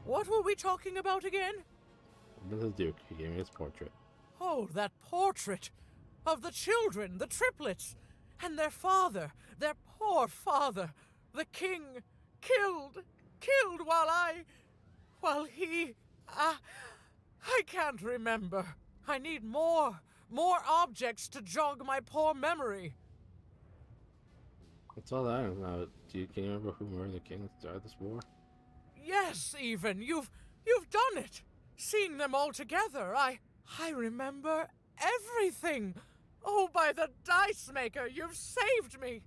What were we talking about again? The Duke, he gave me his portrait. Oh, that portrait of the children, the triplets, and their father, their poor father, the king, killed while he, I can't remember. I need more objects to jog my poor memory. That's all that is now. Can you remember who murdered the king that started this war? Yes, even. You've done it. Seeing them all together, I remember everything. Oh, by the dice maker, you've saved me!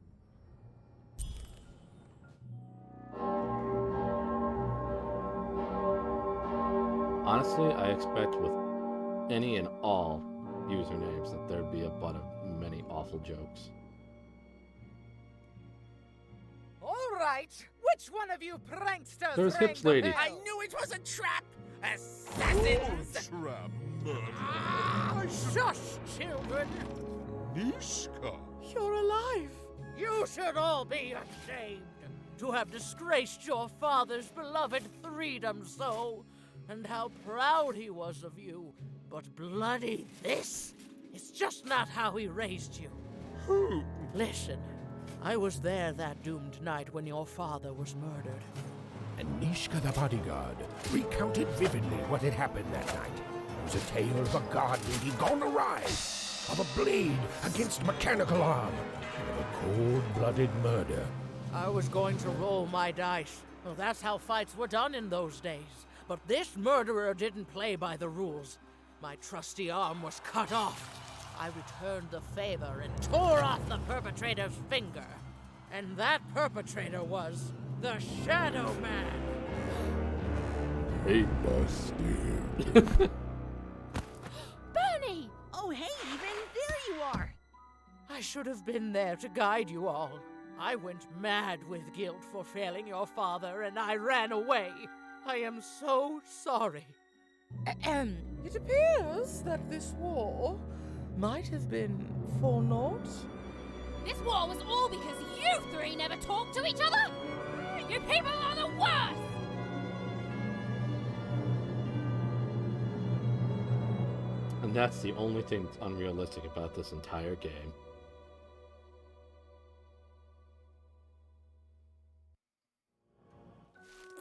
Honestly, I expect with any and all usernames that there'd be a butt of many awful jokes. All right, which one of you pranksters There's rang Hips the Lady. bell? I knew it was a trap! Assassins! Trap, Ah, shush, children! Nishka! You're alive! You should all be ashamed to have disgraced your father's beloved Threedom so, and how proud he was of you. But bloody this is just not how he raised you. Who? Listen, I was there that doomed night when your father was murdered. And Nishka the bodyguard recounted vividly what had happened that night. It was a tale of a god meeting gone awry, of a blade against a mechanical arm, and of a cold-blooded murder. I was going to roll my dice. Well, that's how fights were done in those days. But this murderer didn't play by the rules. My trusty arm was cut off. I returned the favor and tore off the perpetrator's finger. And that perpetrator was the Shadow Man. Hey, busted. Bernie! Oh, hey, Even, there you are. I should have been there to guide you all. I went mad with guilt for failing your father, and I ran away. I am so sorry. It appears that this war might have been for naught. This war was all because you three never talked to each other! You people are the worst! And that's the only thing that's unrealistic about this entire game.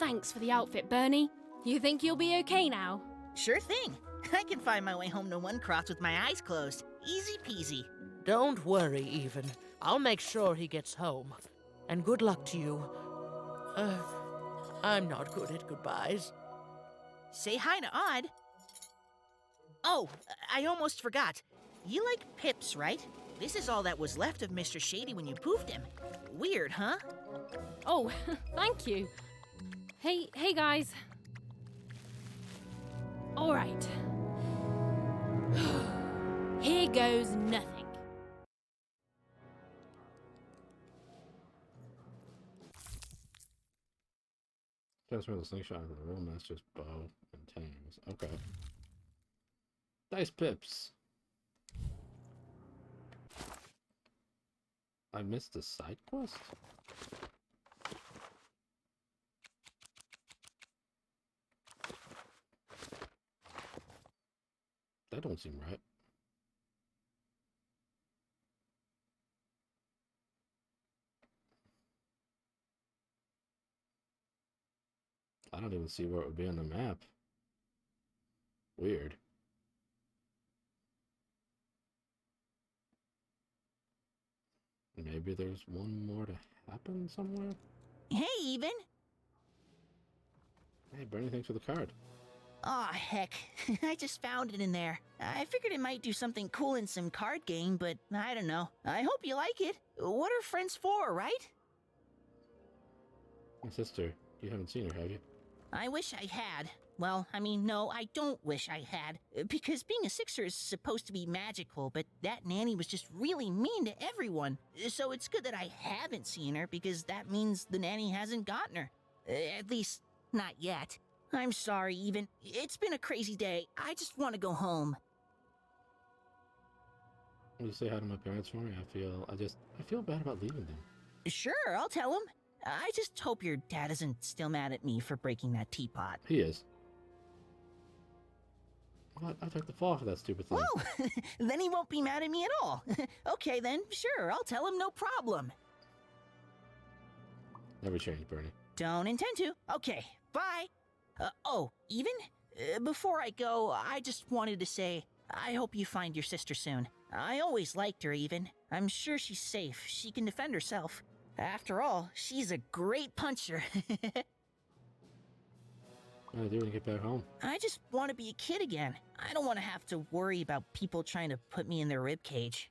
Thanks for the outfit, Bernie. You think you'll be okay now? Sure thing. I can find my way home to One Cross with my eyes closed. Easy peasy. Don't worry, Even. I'll make sure he gets home. And good luck to you. I'm not good at goodbyes. Say hi to Odd. Oh, I almost forgot. You like pips, right? This is all that was left of Mr. Shady when you poofed him. Weird, huh? Oh, thank you. Hey guys. All right. Here goes nothing. Transfer the slingshot into the real master's bow and tangs. Okay. Dice pips. I missed a side quest? That don't seem right. I don't even see where it would be on the map. Weird. Maybe there's one more to happen somewhere? Hey, Even. Hey, Bernie, thanks for the card. Aw, heck. I just found it in there. I figured it might do something cool in some card game, but I don't know. I hope you like it. What are friends for, right? My sister. You haven't seen her, have you? I wish I had. Well, I mean, no, I don't wish I had. Because being a Sixer is supposed to be magical, but that nanny was just really mean to everyone. So it's good that I haven't seen her, because that means the nanny hasn't gotten her. At least, not yet. I'm sorry, Even. It's been a crazy day. I just want to go home. Will you say hi to my parents for me? I feel bad about leaving them. Sure, I'll tell him. I just hope your dad isn't still mad at me for breaking that teapot. He is. I took the fall for that stupid thing. Well, then he won't be mad at me at all. Okay then, sure, I'll tell him, no problem. Never change, Bernie. Don't intend to. Okay, bye. Even? Before I go, I just wanted to say, I hope you find your sister soon. I always liked her, Even. I'm sure she's safe. She can defend herself. After all, she's a great puncher. What do I do when I get back home? I just want to be a kid again. I don't want to have to worry about people trying to put me in their ribcage.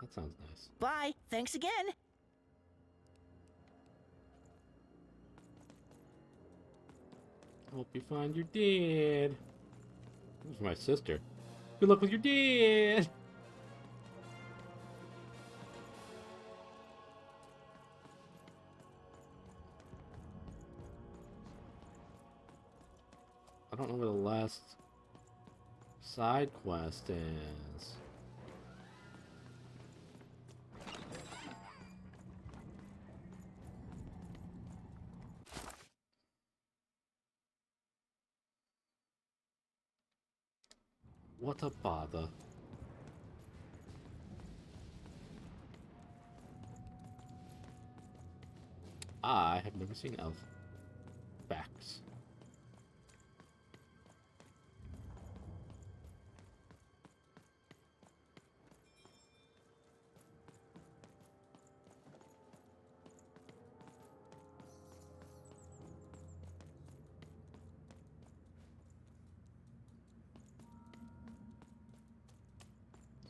That sounds nice. Bye. Thanks again. Hope you find your dad. This is my sister. Good luck with your dad. I don't know where the last side quest is. What a bother. I have never seen Elf. Facts.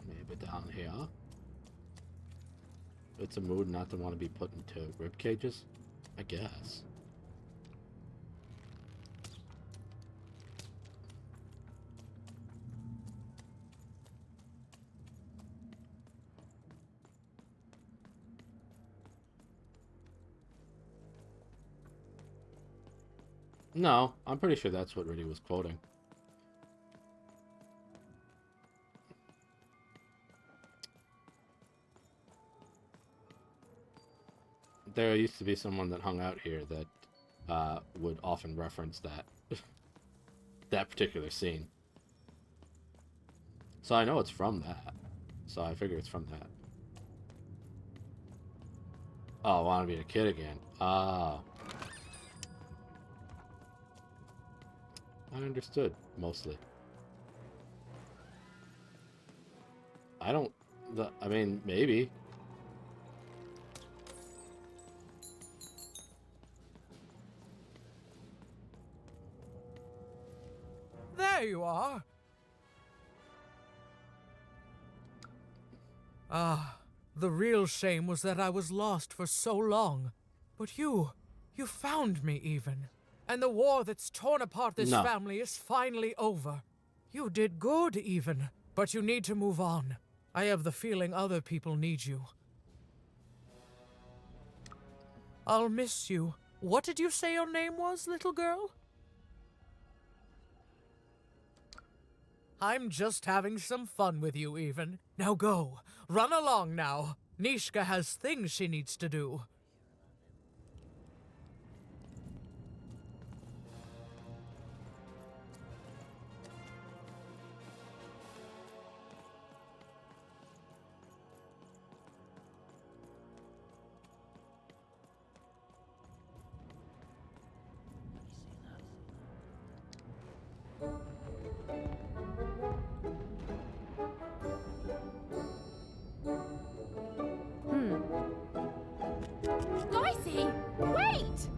Maybe down here. It's a mood not to want to be put into rib cages, I guess. No, I'm pretty sure that's what Riddy was quoting. There used to be someone that hung out here that would often reference that that particular scene. So I know it's from that. So I figure it's from that. Oh, I want to be a kid again. Ah. I understood, mostly. I mean, maybe. There you are. Ah, the real shame was that I was lost for so long. But you found me even. And the war that's torn apart this family is finally over. You did good even, but you need to move on. I have the feeling other people need you. I'll miss you. What did you say your name was, little girl? I'm just having some fun with you, even. Now go. Run along now. Nishka has things she needs to do. Dicey, wait!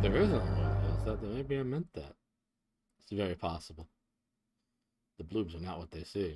There isn't one. I thought that maybe I meant that. It's very possible. The bloobs are not what they seem.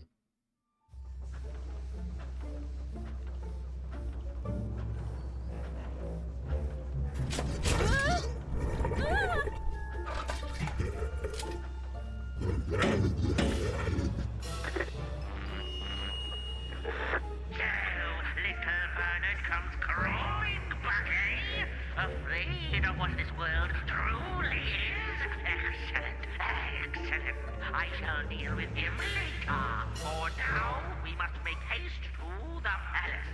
Little Bernard comes crawling back, eh? Afraid of what this world truly is? Excellent, excellent. I shall deal with him later. For now, we must make haste to the palace.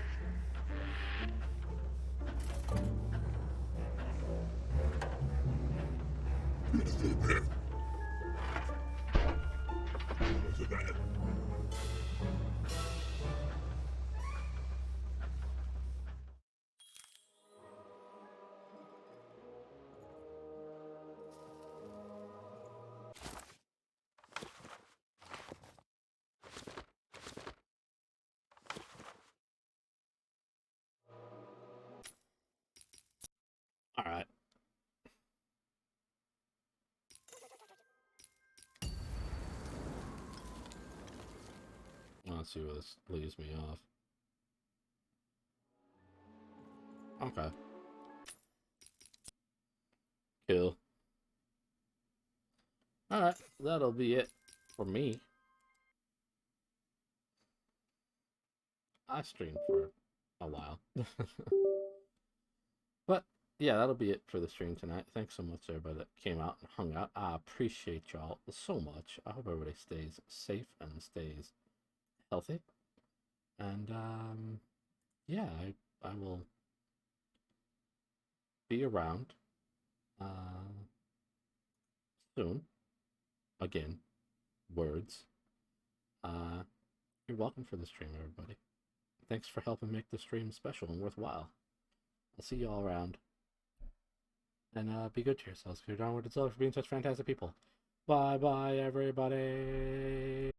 Let's see where this leaves me off. Okay. Cool. Alright, that'll be it for me. I streamed for a while. But, yeah, that'll be it for the stream tonight. Thanks so much to everybody that came out and hung out. I appreciate y'all so much. I hope everybody stays safe and stays healthy. And, yeah, I will be around soon. Again, words. You're welcome for the stream, everybody. Thanks for helping make the stream special and worthwhile. I'll see you all around. And be good to yourselves. If you're downward, it's all for being such fantastic people. Bye-bye, everybody.